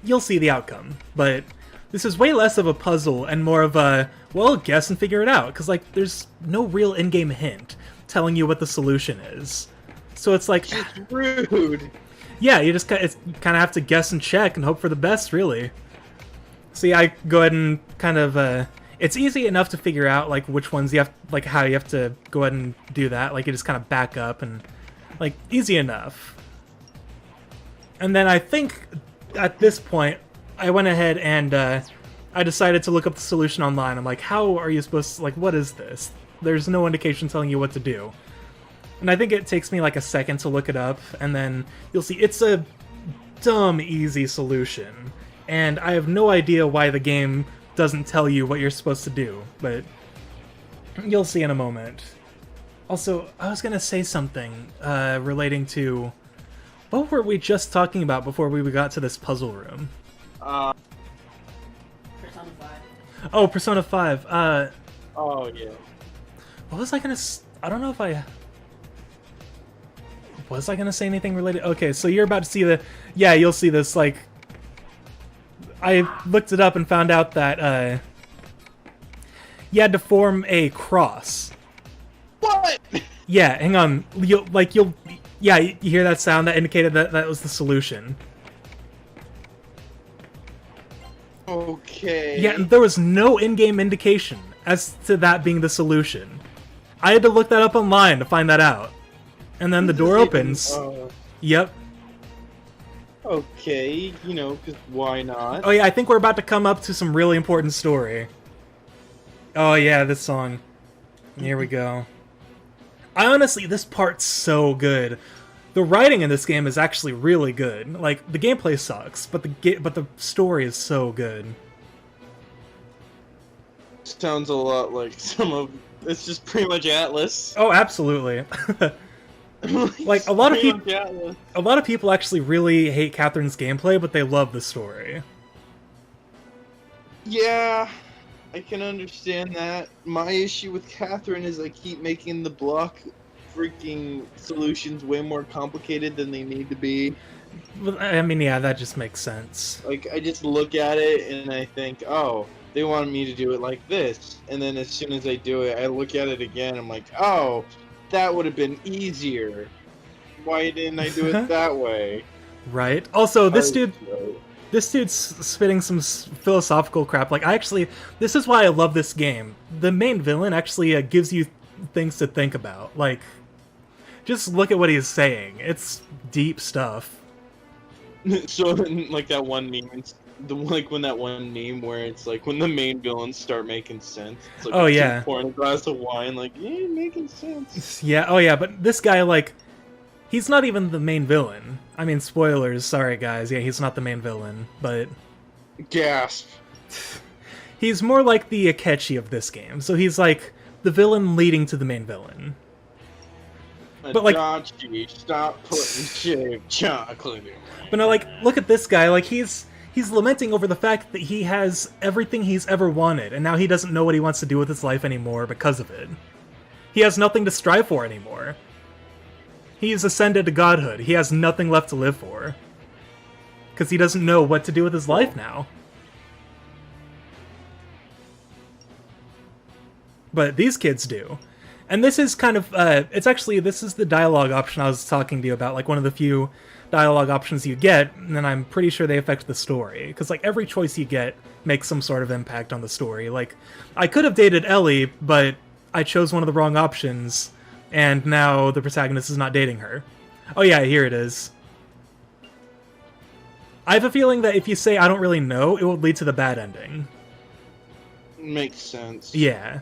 Speaker 1: you'll see the outcome. But this is way less of a puzzle and more of a, well, guess and figure it out. Because, like, there's no real in-game hint telling you what the solution is. So it's like...
Speaker 2: It's rude!
Speaker 1: Yeah, you just kind of have to guess and check and hope for the best, really. See, I go ahead and kind of, it's easy enough to figure out, like, which ones you have, like, how you have to go ahead and do that. Like, you just kind of back up and, like, easy enough. And then I think, at this point, I went ahead and, I decided to look up the solution online. I'm like, how are you supposed to, like, what is this? There's no indication telling you what to do. And I think it takes me, like, a second to look it up, and then you'll see it's a dumb easy solution. And I have no idea why the game doesn't tell you what you're supposed to do, but you'll see in a moment. Also, I was gonna say something relating to... What were we just talking about before we got to this puzzle room?
Speaker 3: Persona 5.
Speaker 1: Oh, Persona 5.
Speaker 2: Oh, yeah.
Speaker 1: What was I gonna... I don't know if I... Was I gonna say anything related? Okay, so you're about to see the... Yeah, you'll see this, like... I looked it up and found out that, you had to form a cross.
Speaker 2: What?
Speaker 1: Yeah, hang on. You'll... Yeah, you hear that sound? That indicated that that was the solution.
Speaker 2: Okay.
Speaker 1: Yeah, and there was no in-game indication as to that being the solution. I had to look that up online to find that out. And then the door opens. Yep.
Speaker 2: Okay, you know, because why not?
Speaker 1: Oh yeah, I think we're about to come up to some really important story. Oh yeah, this song. Here we go. I honestly, this part's so good. The writing in this game is actually really good. Like, the gameplay sucks, but the story is so good.
Speaker 2: Sounds a lot like some of... It's just pretty much Atlas.
Speaker 1: Oh, absolutely. Like, a lot of people actually really hate Catherine's gameplay, but they love the story.
Speaker 2: Yeah, I can understand that. My issue with Catherine is I keep making the block freaking solutions way more complicated than they need to be.
Speaker 1: I mean, yeah, that just makes sense.
Speaker 2: Like, I just look at it and I think, oh, they wanted me to do it like this. And then as soon as I do it, I look at it again, I'm like, oh, that would have been easier. Why didn't I do it that way?
Speaker 1: Right. Also, this dude's spitting some philosophical crap. Like, this is why I love this game. The main villain actually gives you things to think about. Like, just look at what he's saying. It's deep stuff.
Speaker 2: So, like that one meme, like when that one meme where it's like when the main villains start making sense. It's like,
Speaker 1: oh yeah,
Speaker 2: pouring a glass of wine, like, yeah, making sense.
Speaker 1: Yeah. Oh yeah, but this guy, like, he's not even the main villain. I mean, spoilers. Sorry guys. Yeah, he's not the main villain, but
Speaker 2: gasp.
Speaker 1: He's more like the Akechi of this game. So he's like the villain leading to the main villain. But like,
Speaker 2: stop putting shaved chocolate in.
Speaker 1: But no, like, look at this guy. Like, he's lamenting over the fact that he has everything he's ever wanted, and now he doesn't know what he wants to do with his life anymore because of it. He has nothing to strive for anymore. He's ascended to godhood. He has nothing left to live for. Because he doesn't know what to do with his life now. But these kids do. And this is kind of, this is the dialogue option I was talking to you about, like one of the few dialogue options you get, and I'm pretty sure they affect the story. Because, like, every choice you get makes some sort of impact on the story. Like, I could have dated Ellie, but I chose one of the wrong options, and now the protagonist is not dating her. Oh yeah, here it is. I have a feeling that if you say I don't really know, it will lead to the bad ending.
Speaker 2: Makes sense.
Speaker 1: Yeah.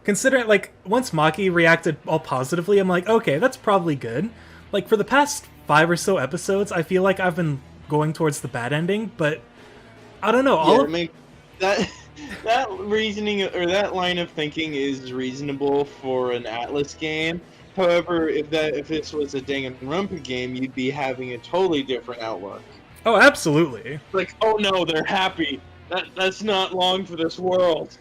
Speaker 1: Consider, like, once Maki reacted all positively, I'm like, okay, that's probably good. Like, for the past 5 or so episodes, I feel like I've been going towards the bad ending, but I don't know.
Speaker 2: That reasoning, or that line of thinking is reasonable for an Atlas game. However, if this was a Danganronpa game, you'd be having a totally different outlook.
Speaker 1: Oh, absolutely.
Speaker 2: Like, oh no, they're happy. That's not long for this world.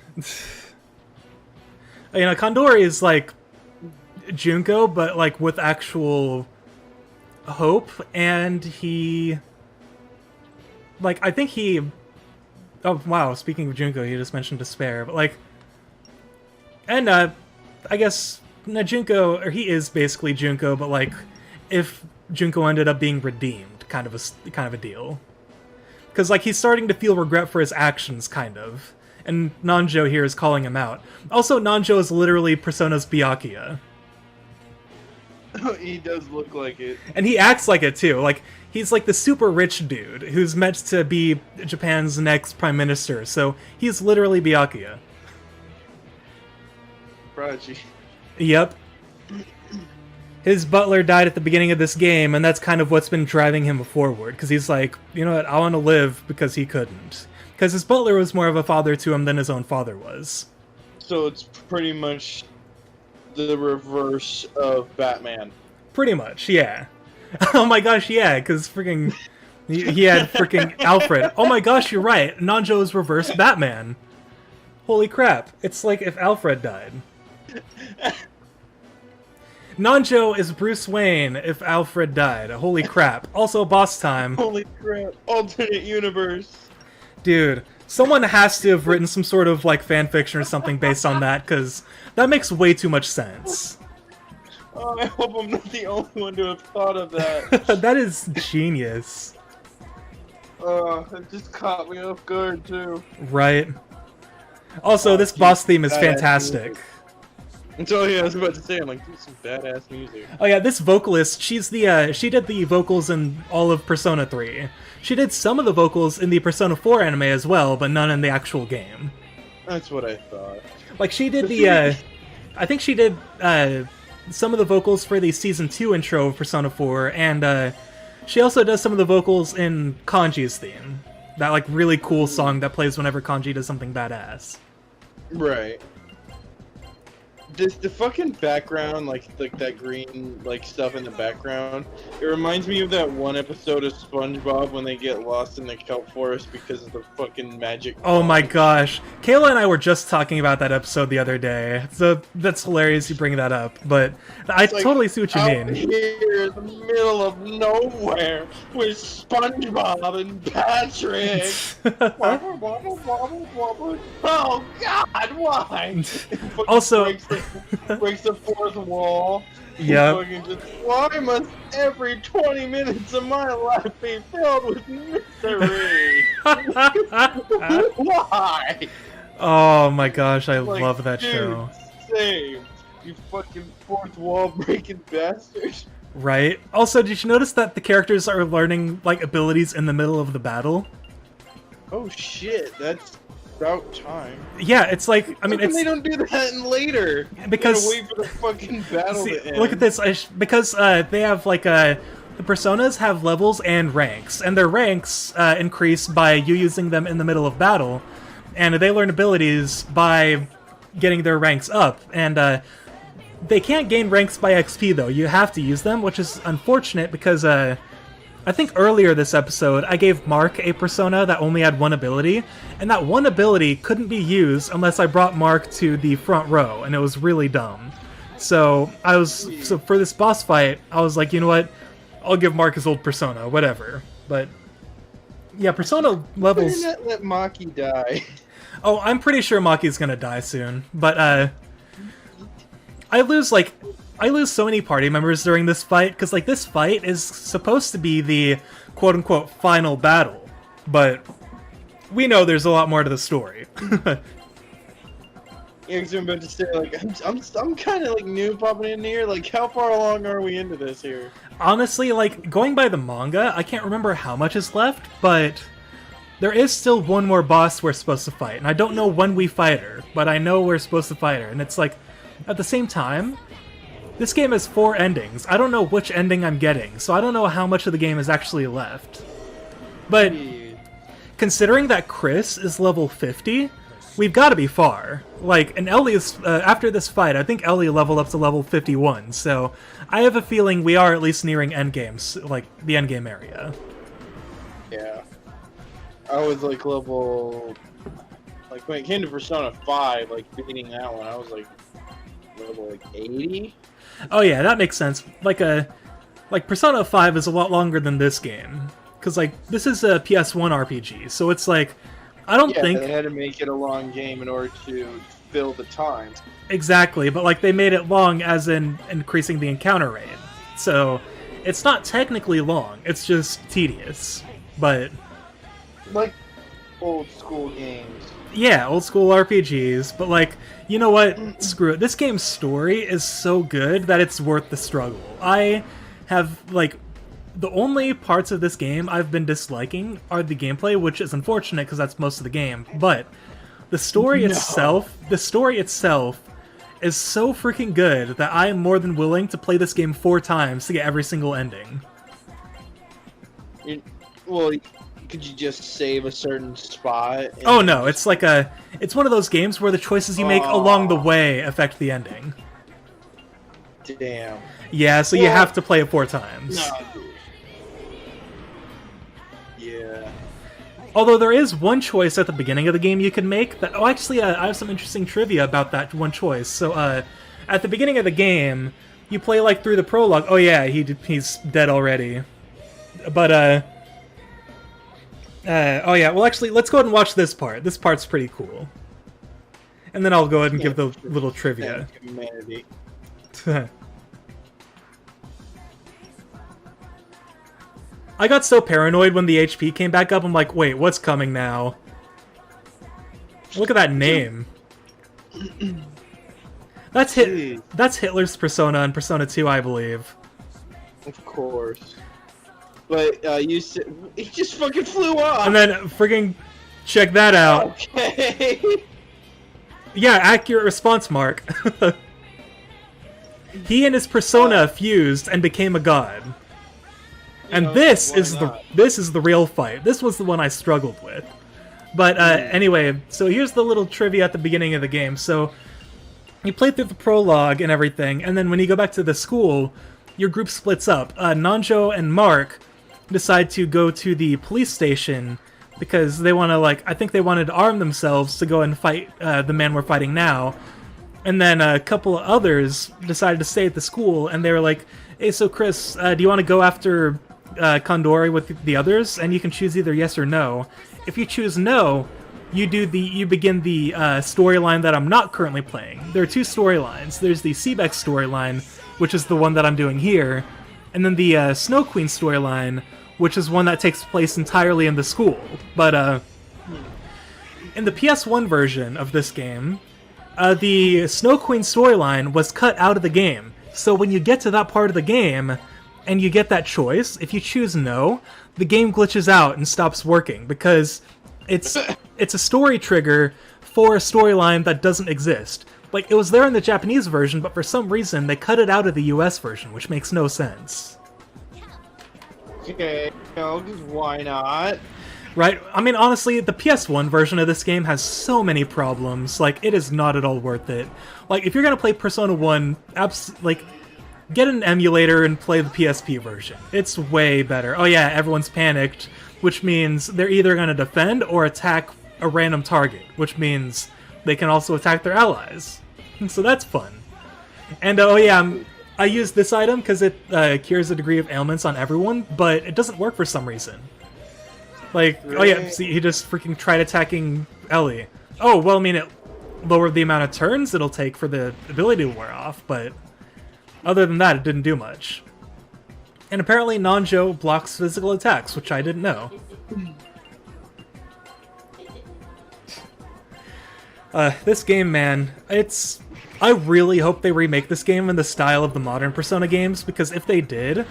Speaker 1: You know, Kandori is like Junko, but like with actual hope, and he, like, I think he, oh wow, speaking of Junko, you just mentioned despair, but like, and I guess Junko, or he is basically Junko, but like, if Junko ended up being redeemed, kind of a deal. Because, like, he's starting to feel regret for his actions, kind of. And Nanjo here is calling him out. Also, Nanjo is literally Persona's Byakuya.
Speaker 2: He does look like it.
Speaker 1: And he acts like it, too. Like, he's like the super rich dude who's meant to be Japan's next prime minister, so he's literally Byakuya.
Speaker 2: Prodigy.
Speaker 1: Yep. His butler died at the beginning of this game, and that's kind of what's been driving him forward, because he's like, you know what, I want to live because he couldn't. Because his butler was more of a father to him than his own father was.
Speaker 2: So it's pretty much the reverse of Batman.
Speaker 1: Pretty much, yeah. Oh my gosh, yeah, because freaking... he had freaking Alfred. Oh my gosh, you're right. Nanjo is reverse Batman. Holy crap. It's like if Alfred died. Nanjo is Bruce Wayne if Alfred died. Holy crap. Also, boss time.
Speaker 2: Holy crap. Alternate universe.
Speaker 1: Dude, someone has to have written some sort of, like, fanfiction or something based on that, because that makes way too much sense.
Speaker 2: Oh, I hope I'm not the only one to have thought of that.
Speaker 1: That is genius.
Speaker 2: It just caught me off guard, too.
Speaker 1: Right. Also, this boss theme is fantastic.
Speaker 2: So yeah, I was about to say, I'm like, this is some badass music.
Speaker 1: Oh yeah, this vocalist, she's the, she did the vocals in all of Persona 3. She did some of the vocals in the Persona 4 anime as well, but none in the actual game.
Speaker 2: That's what I thought.
Speaker 1: Like, she did the, I think she did, some of the vocals for the Season 2 intro of Persona 4, and, she also does some of the vocals in Kanji's theme. That, like, really cool song that plays whenever Kanji does something badass.
Speaker 2: Right. This, the fucking background, like that green, like, stuff in the background, it reminds me of that one episode of SpongeBob when they get lost in the kelp forest because of the fucking magic.
Speaker 1: Oh my gosh. Kayla and I were just talking about that episode the other day, so that's hilarious you bring that up, but I
Speaker 2: It's like,
Speaker 1: totally see what you
Speaker 2: out
Speaker 1: mean.
Speaker 2: here in the middle of nowhere with SpongeBob and Patrick. Oh God, why?
Speaker 1: Also,
Speaker 2: breaks the fourth wall.
Speaker 1: yeah.
Speaker 2: Just, why must every 20 minutes of my life be filled with misery? Why?
Speaker 1: Oh my gosh, I
Speaker 2: Like,
Speaker 1: love that
Speaker 2: dude,
Speaker 1: show.
Speaker 2: Same. You fucking fourth wall breaking bastard.
Speaker 1: Right? Also, did you notice that the characters are learning, like, abilities in the middle of the battle?
Speaker 2: Oh shit, that's about time.
Speaker 1: Yeah, it's like, I mean,
Speaker 2: How come
Speaker 1: it's...
Speaker 2: they don't do that in later?
Speaker 1: Because...
Speaker 2: They gotta wait for the fucking battle
Speaker 1: See,
Speaker 2: to end.
Speaker 1: look at this, because they have, like, the Personas have levels and ranks, and their ranks increase by you using them in the middle of battle, and they learn abilities by getting their ranks up, and they can't gain ranks by XP, though. You have to use them, which is unfortunate, because I think earlier this episode, I gave Mark a Persona that only had one ability, and that one ability couldn't be used unless I brought Mark to the front row, and it was really dumb. So for this boss fight, I was like, you know what, I'll give Mark his old Persona, whatever. But yeah, Persona levels...
Speaker 2: Why did not let Maki die?
Speaker 1: Oh, I'm pretty sure Maki's gonna die soon, but I lose so many party members during this fight, because, like, this fight is supposed to be the quote-unquote final battle, but we know there's a lot more to the story.
Speaker 2: Yeah, because I'm about to say, like, I'm kind of, like, new popping in here. Like, how far along are we into this here?
Speaker 1: Honestly, like, going by the manga, I can't remember how much is left, but there is still one more boss we're supposed to fight, and I don't know when we fight her, but I know we're supposed to fight her, and it's like, at the same time, this game has 4 endings. I don't know which ending I'm getting, so I don't know how much of the game is actually left. But considering that Chris is level 50, we've got to be far. Like, and Ellie is, after this fight, I think Ellie leveled up to level 51, so I have a feeling we are at least nearing endgames, like, the endgame area.
Speaker 2: Yeah. I was, like, level... Like, when it came to Persona 5, like, beating that one, I was, like, level, like, 80?
Speaker 1: Oh yeah, that makes sense. Like, Persona 5 is a lot longer than this game. Because, like, this is a PS1 RPG, so it's like, I don't think...
Speaker 2: they had to make it a long game in order to fill the time.
Speaker 1: Exactly, but, like, they made it long as in increasing the encounter rate. So, it's not technically long, it's just tedious. But,
Speaker 2: like old school games.
Speaker 1: Yeah, old school RPGs, but like, you know what? Screw it. This game's story is so good that it's worth the struggle. I have, like, the only parts of this game I've been disliking are the gameplay, which is unfortunate because that's most of the game, but the story itself is so freaking good that I am more than willing to play this game 4 times to get every single ending.
Speaker 2: Well, could you just save a certain spot?
Speaker 1: Oh no, it's like it's one of those games where the choices you make along the way affect the ending.
Speaker 2: Damn.
Speaker 1: Yeah, so you have to play it 4 times.
Speaker 2: No, dude. Yeah.
Speaker 1: Although there is one choice at the beginning of the game you can make that... Oh, actually, I have some interesting trivia about that one choice. So, at the beginning of the game, you play, like, through the prologue. Oh, yeah, he's dead already. But, oh, yeah, well, actually, let's go ahead and watch this part. This part's pretty cool. And then I'll go ahead and give the little trivia.
Speaker 2: Humanity.
Speaker 1: I got so paranoid when the HP came back up, I'm like, wait, what's coming now? Look at that name. That's Hitler's Persona in Persona 2, I believe.
Speaker 2: Of course. But, you said... He just fucking flew off!
Speaker 1: And then, friggin' check that out.
Speaker 2: Okay!
Speaker 1: Yeah, accurate response, Mark. He and his persona fused and became a god. And this is the real fight. This was the one I struggled with. But anyway, so here's the little trivia at the beginning of the game. So you play through the prologue and everything, and then when you go back to the school, your group splits up. Nanjo and Mark decide to go to the police station because they want to, like, I think they wanted to arm themselves to go and fight the man we're fighting now. And then a couple of others decided to stay at the school, and they were like, hey, so Chris, do you want to go after Kondori with the others? And you can choose either yes or no. If you choose no, you begin the storyline that I'm not currently playing. There are 2 storylines. There's the Seebeck storyline, which is the one that I'm doing here, and then the Snow Queen storyline, which is one that takes place entirely in the school. But in the PS1 version of this game, the Snow Queen storyline was cut out of the game. So when you get to that part of the game, and you get that choice, if you choose no, the game glitches out and stops working, because it's a story trigger for a storyline that doesn't exist. Like, it was there in the Japanese version, but for some reason they cut it out of the US version, which makes no sense.
Speaker 2: Okay, no, because why not?
Speaker 1: Right? I mean, honestly, the PS1 version of this game has so many problems. Like, it is not at all worth it. Like, if you're gonna play Persona 1, get an emulator and play the PSP version. It's way better. Oh yeah, everyone's panicked, which means they're either gonna defend or attack a random target, which means they can also attack their allies. And so that's fun. And oh yeah, I use this item because it cures a degree of ailments on everyone, but it doesn't work for some reason. Like, oh yeah, see, he just freaking tried attacking Ellie. Oh, well, I mean, it lowered the amount of turns it'll take for the ability to wear off, but other than that, it didn't do much. And apparently Nanjo blocks physical attacks, which I didn't know. This game, man, I really hope they remake this game in the style of the modern Persona games, because if they did,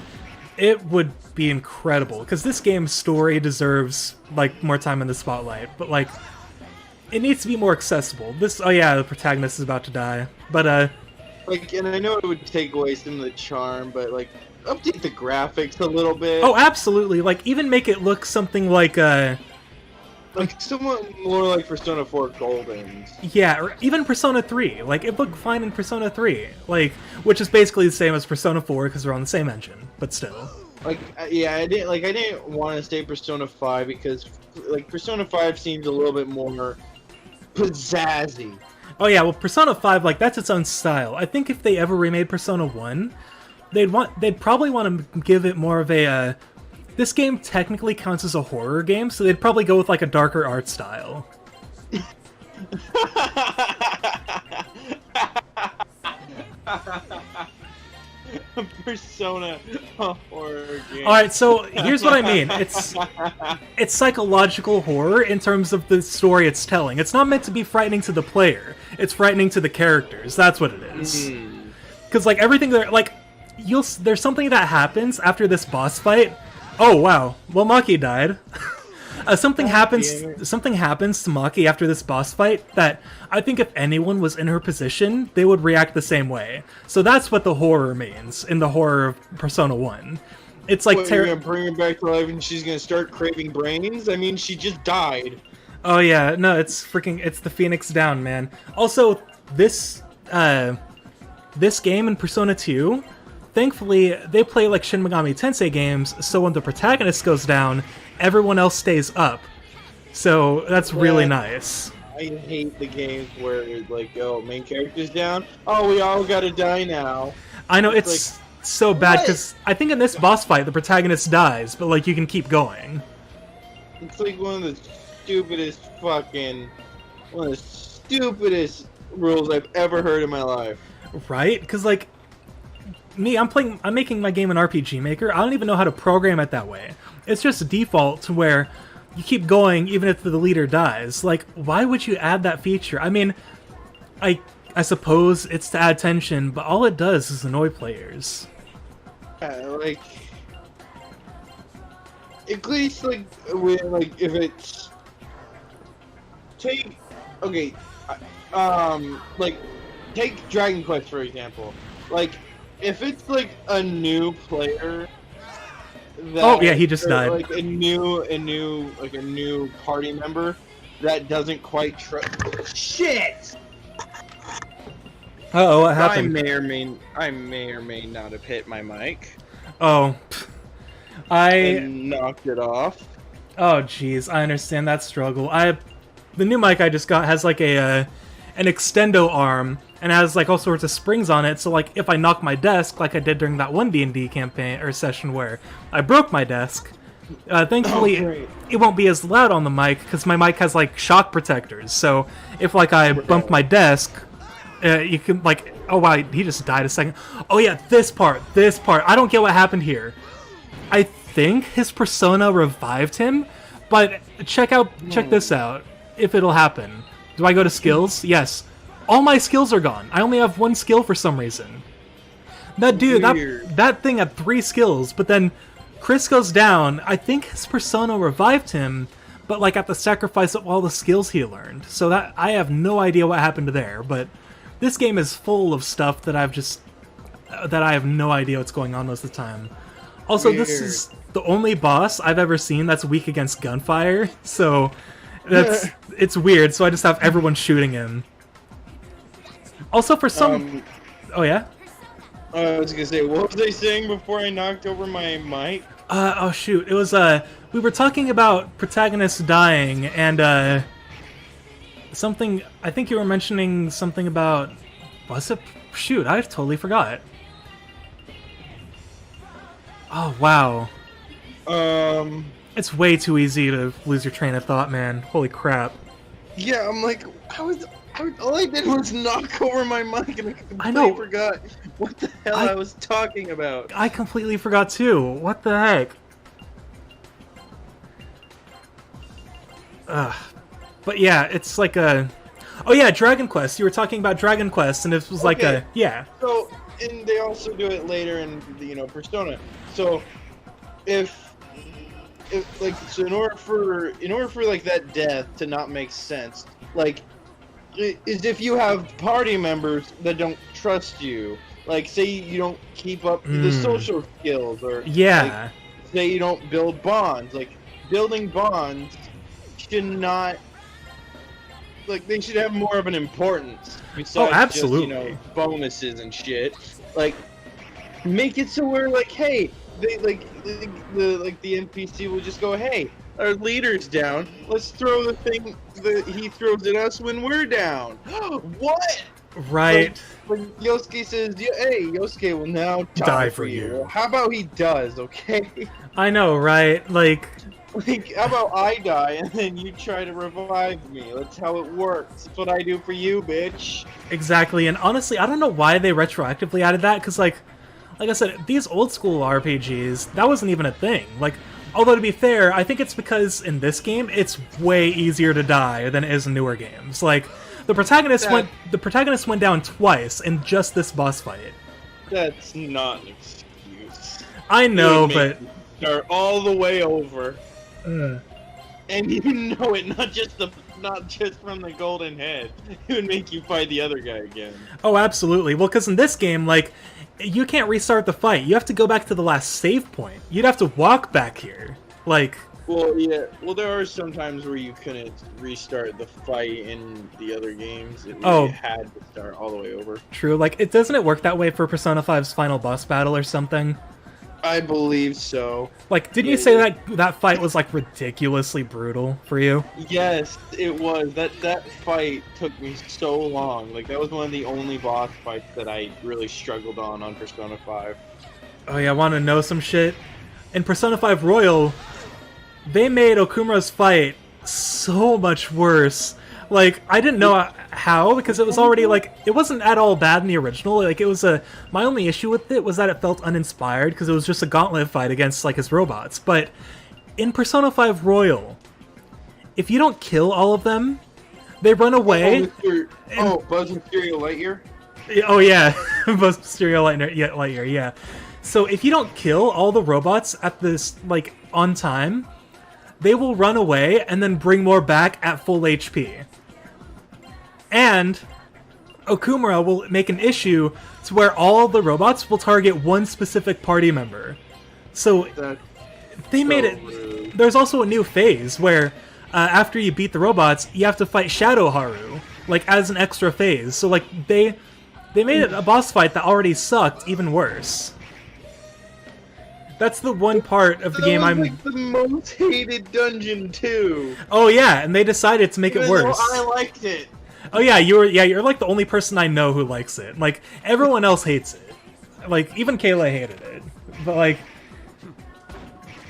Speaker 1: it would be incredible. Because this game's story deserves, like, more time in the spotlight, but, like, it needs to be more accessible. Oh yeah, the protagonist is about to die, but,
Speaker 2: like, and I know it would take away some of the charm, but, like, update the graphics a little bit.
Speaker 1: Oh, absolutely. Like, even make it look something like,
Speaker 2: like, somewhat more like Persona 4 Golden.
Speaker 1: Yeah, or even Persona 3. Like, it looked fine in Persona 3. Like, which is basically the same as Persona 4, because they're on the same engine, but still.
Speaker 2: Like, yeah, I didn't want to say Persona 5, because, like, Persona 5 seems a little bit more pizzazzy.
Speaker 1: Oh yeah, well, Persona 5, like, that's its own style. I think if they ever remade Persona 1, they'd probably want to give it more of a, this game technically counts as a horror game, so they'd probably go with, like, a darker art style.
Speaker 2: Persona horror game.
Speaker 1: All right, so here's what I mean. It's psychological horror in terms of the story it's telling. It's not meant to be frightening to the player. It's frightening to the characters. That's what it is. Because like everything there, like there's something that happens after this boss fight. Oh wow, well Maki died. Something happens to Maki after this boss fight that I think if anyone was in her position, they would react the same way. So that's what the horror means in the horror of Persona 1. It's like
Speaker 2: you're gonna bring her back to life and she's gonna start craving brains? I mean, she just died.
Speaker 1: Oh yeah, no, it's the Phoenix Down, man. Also, this game in Persona 2, thankfully, they play like Shin Megami Tensei games, so when the protagonist goes down, everyone else stays up. So that's really nice.
Speaker 2: I hate the games where like, oh, main character's down. Oh, we all gotta die now.
Speaker 1: I know, it's like, so bad because I think in this boss fight the protagonist dies, but like you can keep going.
Speaker 2: It's like one of the stupidest rules I've ever heard in my life.
Speaker 1: Right? Because like I'm making my game an RPG Maker. I don't even know how to program it that way. It's just default to where you keep going even if the leader dies. Like, why would you add that feature? I mean, I suppose it's to add tension, but all it does is annoy players.
Speaker 2: Like, at least like if it's take Dragon Quest for example. Like, if it's like a new player that,
Speaker 1: he just died.
Speaker 2: Like a new party member that doesn't quite trust. Shit.
Speaker 1: Uh-oh, what happened?
Speaker 2: I may or may not have hit my mic.
Speaker 1: Oh,
Speaker 2: and knocked it off.
Speaker 1: Oh, jeez, I understand that struggle. The new mic I just got has like an extendo arm and has like all sorts of springs on it. So like if I knock my desk, like I did during that one D&D campaign or session where I broke my desk, thankfully it won't be as loud on the mic because my mic has like shock protectors. So if like I bump my desk, you can like, oh wow, he just died a second. Oh yeah, this part. I don't get what happened here. I think his persona revived him, but check this out. If it'll happen. Do I go to skills? Yes. All my skills are gone. I only have one skill for some reason. That dude, that thing had 3 skills, but then Chris goes down. I think his persona revived him, but like at the sacrifice of all the skills he learned. So that I have no idea what happened there, but this game is full of stuff that I have no idea what's going on most of the time. Also, This is the only boss I've ever seen that's weak against gunfire, so it's weird, so I just have everyone shooting him. Also, for some... oh, yeah?
Speaker 2: I was gonna say, what was I saying before I knocked over my mic?
Speaker 1: Oh, shoot. It was, we were talking about protagonists dying, and, something... I think you were mentioning something about... Was it? Shoot, I totally forgot. Oh, wow. It's way too easy to lose your train of thought, man. Holy crap.
Speaker 2: Yeah, I'm like, all I did was knock over my mic and I completely forgot what the hell I was talking about.
Speaker 1: I completely forgot too. What the heck? But yeah, it's like a... Oh yeah, Dragon Quest. You were talking about Dragon Quest, and it was like a... Yeah.
Speaker 2: So, and they also do it later in, Persona. So, so in order for like that death to not make sense, like, is if you have party members that don't trust you, like say you don't keep up the social skills, or like, say you don't build bonds. Like, building bonds should not, like, they should have more of an importance besides
Speaker 1: absolutely.
Speaker 2: Just, bonuses and shit. Like, make it so where, like, hey, they the NPC will just go, hey, our leader's down. Let's throw the thing that he throws at us when we're down. What?
Speaker 1: Right.
Speaker 2: When Yosuke says, hey, Yosuke will now die for you. How about he does, okay?
Speaker 1: I know, right? Like,
Speaker 2: how about I die and then you try to revive me? That's how it works. That's what I do for you, bitch.
Speaker 1: Exactly, and honestly, I don't know why they retroactively added that, because, like, like I said, these old school RPGs, that wasn't even a thing. Like, although to be fair, I think it's because in this game, it's way easier to die than it is in newer games. Like, the protagonist went down twice in just this boss fight.
Speaker 2: That's not an excuse.
Speaker 1: I know, but
Speaker 2: start all the way over, and you know it. Not just from the golden head. It would make you fight the other guy again.
Speaker 1: Oh, absolutely. Well, because in this game, like, you can't restart the fight. You have to go back to the last save point. You'd have to walk back here. Like...
Speaker 2: Well, yeah. Well, there are some times where you couldn't restart the fight in the other games. It really had to start all the way over.
Speaker 1: True. Like, doesn't it work that way for Persona 5's final boss battle or something?
Speaker 2: I believe so.
Speaker 1: Like, didn't you say that fight was, like, ridiculously brutal for you?
Speaker 2: Yes, it was. That fight took me so long. Like, that was one of the only boss fights that I really struggled on Persona 5.
Speaker 1: Oh yeah, want to know some shit? In Persona 5 Royal, they made Okumura's fight so much worse. Like, I didn't know how, because it was already, like, it wasn't at all bad in the original. Like, it was my only issue with it was that it felt uninspired, because it was just a gauntlet fight against, like, his robots. But in Persona 5 Royal, if you don't kill all of them, they run away.
Speaker 2: Buzz Mysterio Lightyear?
Speaker 1: Oh yeah, Buzz Mysterio Lightyear, yeah. So if you don't kill all the robots at this, like, on time, they will run away and then bring more back at full HP. And Okumura will make an issue to where all the robots will target one specific party member. So they made it...
Speaker 2: Rude.
Speaker 1: There's also a new phase where after you beat the robots, you have to fight Shadow Haru, like, as an extra phase. So, like, they made it a boss fight that already sucked even worse. That's the one part of the game I'm...
Speaker 2: like the most hated dungeon too.
Speaker 1: Oh yeah, and they decided to make it worse.
Speaker 2: I liked it.
Speaker 1: Oh yeah, you're like the only person I know who likes it. Like, everyone else hates it. Like, even Kayla hated it. But like...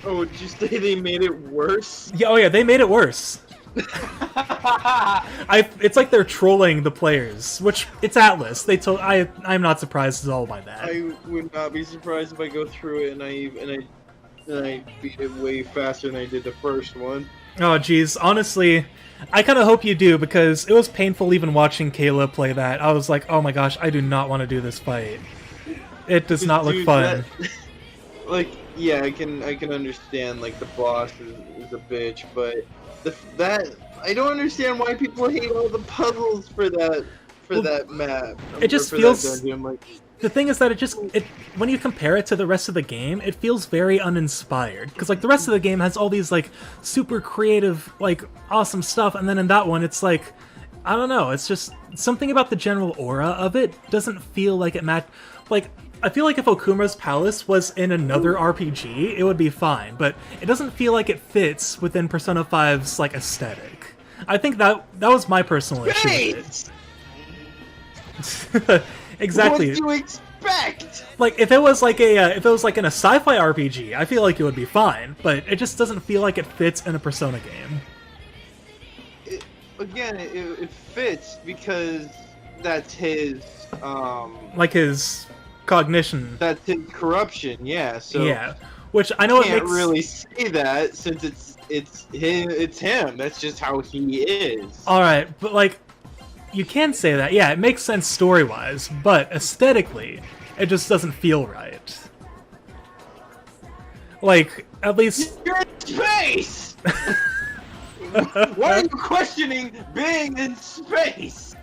Speaker 2: Oh, did you say they made it worse?
Speaker 1: Yeah, oh yeah, they made it worse. It's like they're trolling the players, which it's Atlas. I'm not surprised at all by that.
Speaker 2: I would not be surprised if I go through it and I beat it way faster than I did the first one.
Speaker 1: Oh jeez, honestly, I kind of hope you do, because it was painful even watching Kayla play that. I was like, oh my gosh, I do not want to do this fight. It does not look fun.
Speaker 2: Like, yeah, I can understand, like, the boss is a bitch, but that I don't understand why people hate all the puzzles for that map.
Speaker 1: It just
Speaker 2: for
Speaker 1: feels...
Speaker 2: that dungeon. Like,
Speaker 1: the thing is that when you compare it to the rest of the game, it feels very uninspired. Because, like, the rest of the game has all these, like, super creative, like, awesome stuff, and then in that one, it's like, I don't know, it's just something about the general aura of it doesn't feel like it matched. Like, I feel like if Okumura's Palace was in another RPG, it would be fine, but it doesn't feel like it fits within Persona 5's, like, aesthetic. I think that was my personal issue with it. Exactly.
Speaker 2: What do you expect?
Speaker 1: Like, if it was like in a sci-fi RPG, I feel like it would be fine, but it just doesn't feel like it fits in a Persona game.
Speaker 2: It fits because that's his
Speaker 1: like his cognition.
Speaker 2: That's his corruption, yeah. So
Speaker 1: yeah, which I know
Speaker 2: you can't really say that since it's him. That's just how he is.
Speaker 1: All right, but like, you can say that. Yeah, it makes sense story-wise, but aesthetically, it just doesn't feel right. Like, at least
Speaker 2: you're in space. Why are you questioning being in space?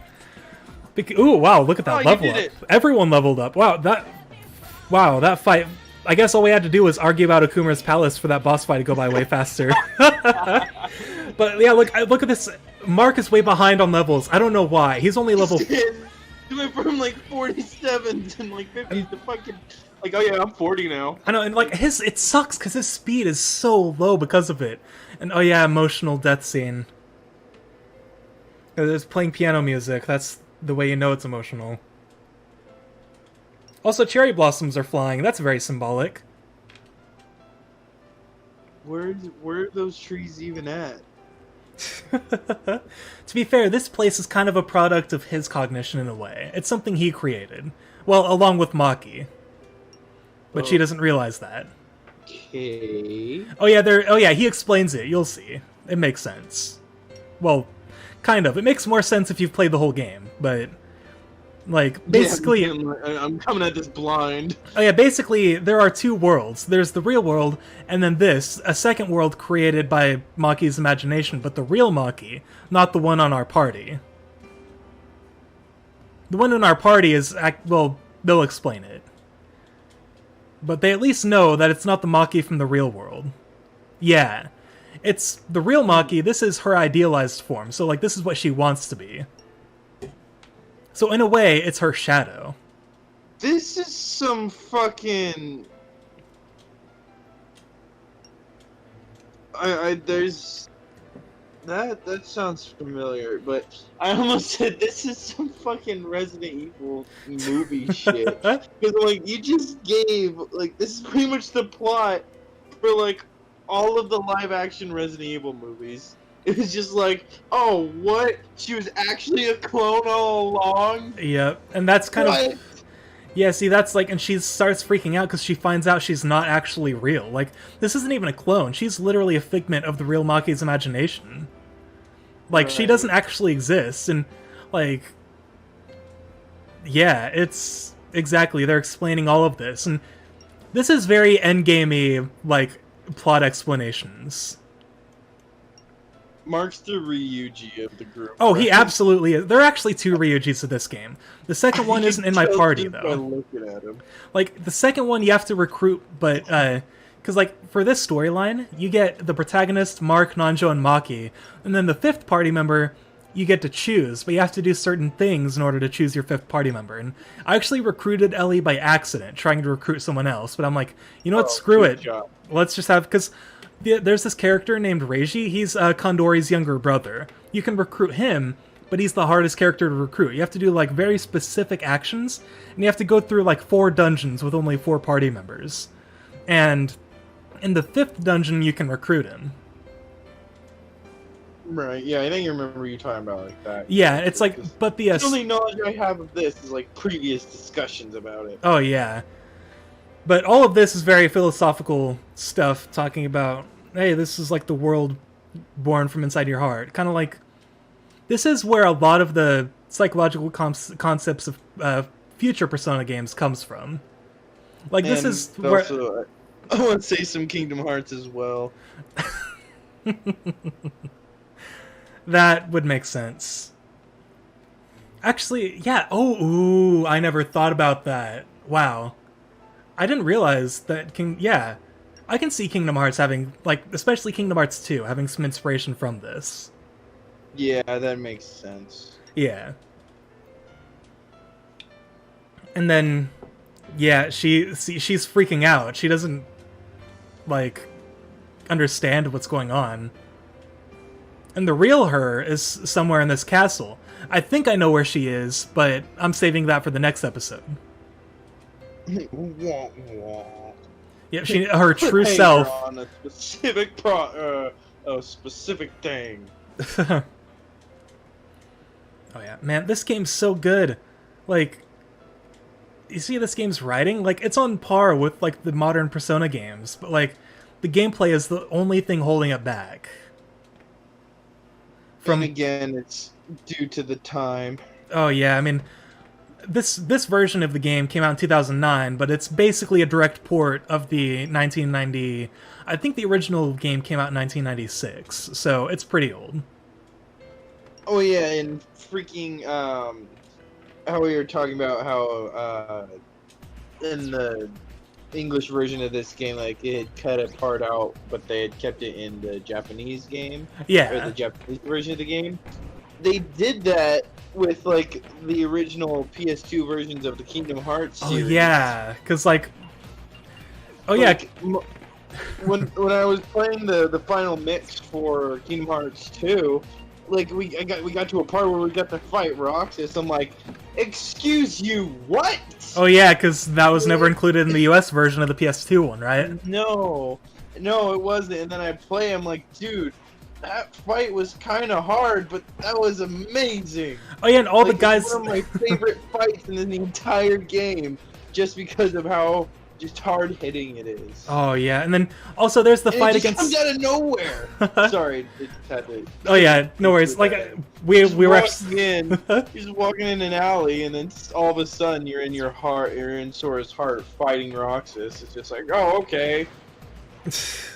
Speaker 1: Ooh, wow, look at that level up. Everyone leveled up. Wow, that fight. I guess all we had to do was argue about Okumura's Palace for that boss fight to go by way faster. But yeah, look at this. Mark is way behind on levels. I don't know why. He's only level...
Speaker 2: He went from like 47 to like 50 to fucking... Like, oh yeah, I'm 40 now.
Speaker 1: I know, and like, it sucks because his speed is so low because of it. And oh yeah, emotional death scene. It's playing piano music. That's the way you know it's emotional. Also, cherry blossoms are flying. That's very symbolic.
Speaker 2: Where are those trees even at?
Speaker 1: To be fair, this place is kind of a product of his cognition in a way. It's something he created. Well, along with Maki. but she doesn't realize that.
Speaker 2: Okay.
Speaker 1: Oh yeah, he explains it. You'll see. It makes sense. Well, kind of. It makes more sense if you've played the whole game, but like basically,
Speaker 2: yeah, I'm coming at this blind.
Speaker 1: Oh yeah, basically there are two worlds. There's the real world, and then a second world created by Maki's imagination, but the real Maki, not the one on our party. The one in our party is, well, they'll explain it. But they at least know that it's not the Maki from the real world. Yeah. It's the real Maki, this is her idealized form, so like this is what she wants to be. So in a way, it's her shadow.
Speaker 2: This is some fucking... there's... That sounds familiar, but I almost said this is some fucking Resident Evil movie shit. Because, like, you just gave, like, this is pretty much the plot for, like, all of the live-action Resident Evil movies. It was just like, oh, what? She was actually a clone all along?
Speaker 1: Yep, and that's kind of... Yeah, see, that's like, and she starts freaking out because she finds out she's not actually real. Like, this isn't even a clone. She's literally a figment of the real Maki's imagination. Like, she doesn't actually exist, and, like... Yeah, it's... Exactly, they're explaining all of this, and this is very endgamey, like, plot explanations.
Speaker 2: Mark's the Ryuji of the group.
Speaker 1: Oh, he absolutely is. There are actually two Ryujis of this game. The second one isn't in my party, though.
Speaker 2: By looking at him.
Speaker 1: Like, the second one you have to recruit, but, because, like, for this storyline, you get the protagonist, Mark, Nanjo, and Maki, and then the fifth party member you get to choose, but you have to do certain things in order to choose your fifth party member. And I actually recruited Ellie by accident, trying to recruit someone else, but I'm like, you know what, screw it.
Speaker 2: Job.
Speaker 1: Let's just have, because there's this character named Reiji, he's Kondori's younger brother. You can recruit him, but he's the hardest character to recruit. You have to do, like, very specific actions, and you have to go through, like, 4 dungeons with only 4 party members. And in the 5th dungeon, you can recruit him.
Speaker 2: Right, yeah, I think you remember you talking about like that.
Speaker 1: Yeah, it's like, but the...
Speaker 2: The only knowledge I have of this is, like, previous discussions about it.
Speaker 1: Oh, yeah. But all of this is very philosophical stuff, talking about, hey, this is like the world born from inside your heart. Kind of like, this is where a lot of the psychological concepts of future Persona games comes from. Like, this is where...
Speaker 2: Also, I want to say some Kingdom Hearts as well.
Speaker 1: That would make sense. Actually, yeah. Oh, ooh, I never thought about that. Wow. I didn't realize that yeah. I can see Kingdom Hearts having, like, especially Kingdom Hearts 2, having some inspiration from this.
Speaker 2: Yeah, that makes sense.
Speaker 1: Yeah. And then, yeah, she's freaking out. She doesn't, like, understand what's going on. And the real her is somewhere in this castle. I think I know where she is, but I'm saving that for the next episode. Yeah, her true self.
Speaker 2: On a specific specific thing.
Speaker 1: Oh yeah, man, this game's so good. Like, you see this game's writing? Like, it's on par with, like, the modern Persona games, but, like, the gameplay is the only thing holding it back.
Speaker 2: And again, it's due to the time.
Speaker 1: Oh yeah, I mean, this version of the game came out in 2009, but it's basically a direct port of the 1990... I think the original game came out in 1996, so it's pretty old.
Speaker 2: Oh yeah, and freaking, how we were talking about how, in the English version of this game, like, it had cut a part out, but they had kept it in the Japanese game.
Speaker 1: Yeah.
Speaker 2: Or the Japanese version of the game. They did that with, like, the original PS2 versions of the Kingdom Hearts series.
Speaker 1: Oh yeah, because, like... Oh
Speaker 2: like,
Speaker 1: yeah.
Speaker 2: When I was playing the final mix for Kingdom Hearts 2, like, we got to a part where we got to fight Roxas. I'm like, excuse you, what?
Speaker 1: Oh yeah, because that was never included in the US version of the PS2 one, right?
Speaker 2: No, it wasn't. And then I play, I'm like, dude, that fight was kind of hard, but that was amazing.
Speaker 1: Oh yeah, and all
Speaker 2: like,
Speaker 1: the guys...
Speaker 2: It's one of my favorite fights in the entire game, just because of how just hard hitting it is.
Speaker 1: Oh yeah, and then also there's the
Speaker 2: And
Speaker 1: fight
Speaker 2: it just
Speaker 1: against.
Speaker 2: comes out of nowhere. Sorry, it had to.
Speaker 1: Oh yeah, no worries. Like we were actually.
Speaker 2: You're just walking in an alley, and then all of a sudden you're in you're in Sora's heart fighting Roxas. It's just like, oh, okay.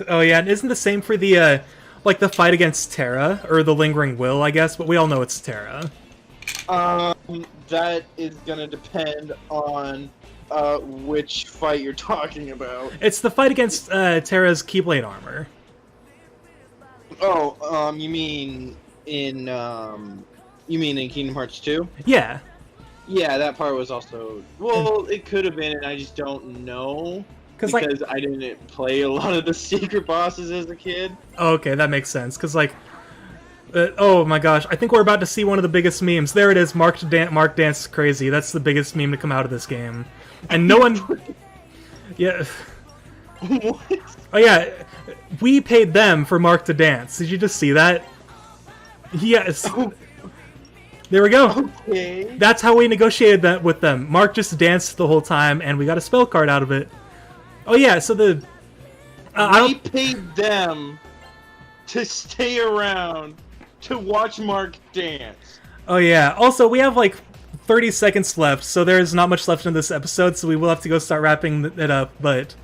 Speaker 1: Oh yeah, and isn't the same for the like the fight against Terra or the Lingering Will, I guess, but we all know it's Terra.
Speaker 2: That is gonna depend on which fight you're talking about.
Speaker 1: It's the fight against Terra's Keyblade armor.
Speaker 2: Oh, you mean in Kingdom Hearts 2?
Speaker 1: Yeah.
Speaker 2: Yeah, that part was also well. It could have been, and I just don't know because
Speaker 1: like,
Speaker 2: I didn't play a lot of the secret bosses as a kid.
Speaker 1: Oh, okay, that makes sense. Because like, oh my gosh, I think we're about to see one of the biggest memes. There it is. Mark Dance is crazy. That's the biggest meme to come out of this game, and no one. Yeah.
Speaker 2: What?
Speaker 1: Oh yeah, we paid them for Mark to dance. Did you just see that? Yes. There we go.
Speaker 2: Okay.
Speaker 1: That's how we negotiated that with them. Mark just danced the whole time, and we got a spell card out of it. Oh yeah, so the
Speaker 2: we paid them to stay around to watch Mark dance.
Speaker 1: Oh yeah. Also, we have like 30 seconds left, so there's not much left in this episode, so we will have to go start wrapping it up. But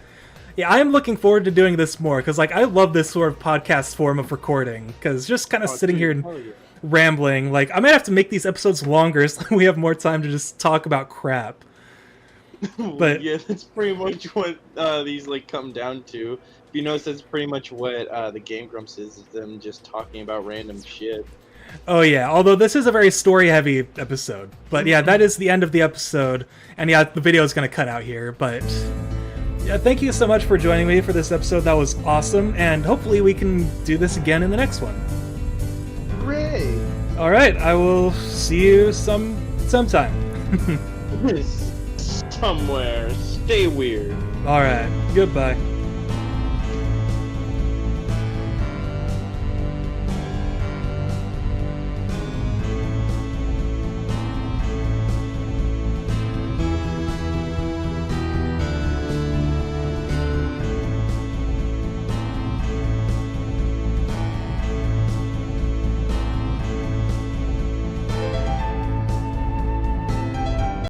Speaker 1: yeah, I am looking forward to doing this more because like I love this sort of podcast form of recording because just kind of sitting here and rambling. Like I might have to make these episodes longer so we have more time to just talk about crap. But
Speaker 2: yeah, that's pretty much what these like come down to. If you notice, that's pretty much what the Game Grumps is them just talking about random shit.
Speaker 1: Oh yeah, although this is a very story-heavy episode. But yeah, that is the end of the episode, and yeah, the video is going to cut out here, but yeah, thank you so much for joining me for this episode. That was awesome, and hopefully we can do this again in the next one.
Speaker 2: Great!
Speaker 1: Alright, I will see you sometime.
Speaker 2: Somewhere. Stay weird.
Speaker 1: Alright, goodbye.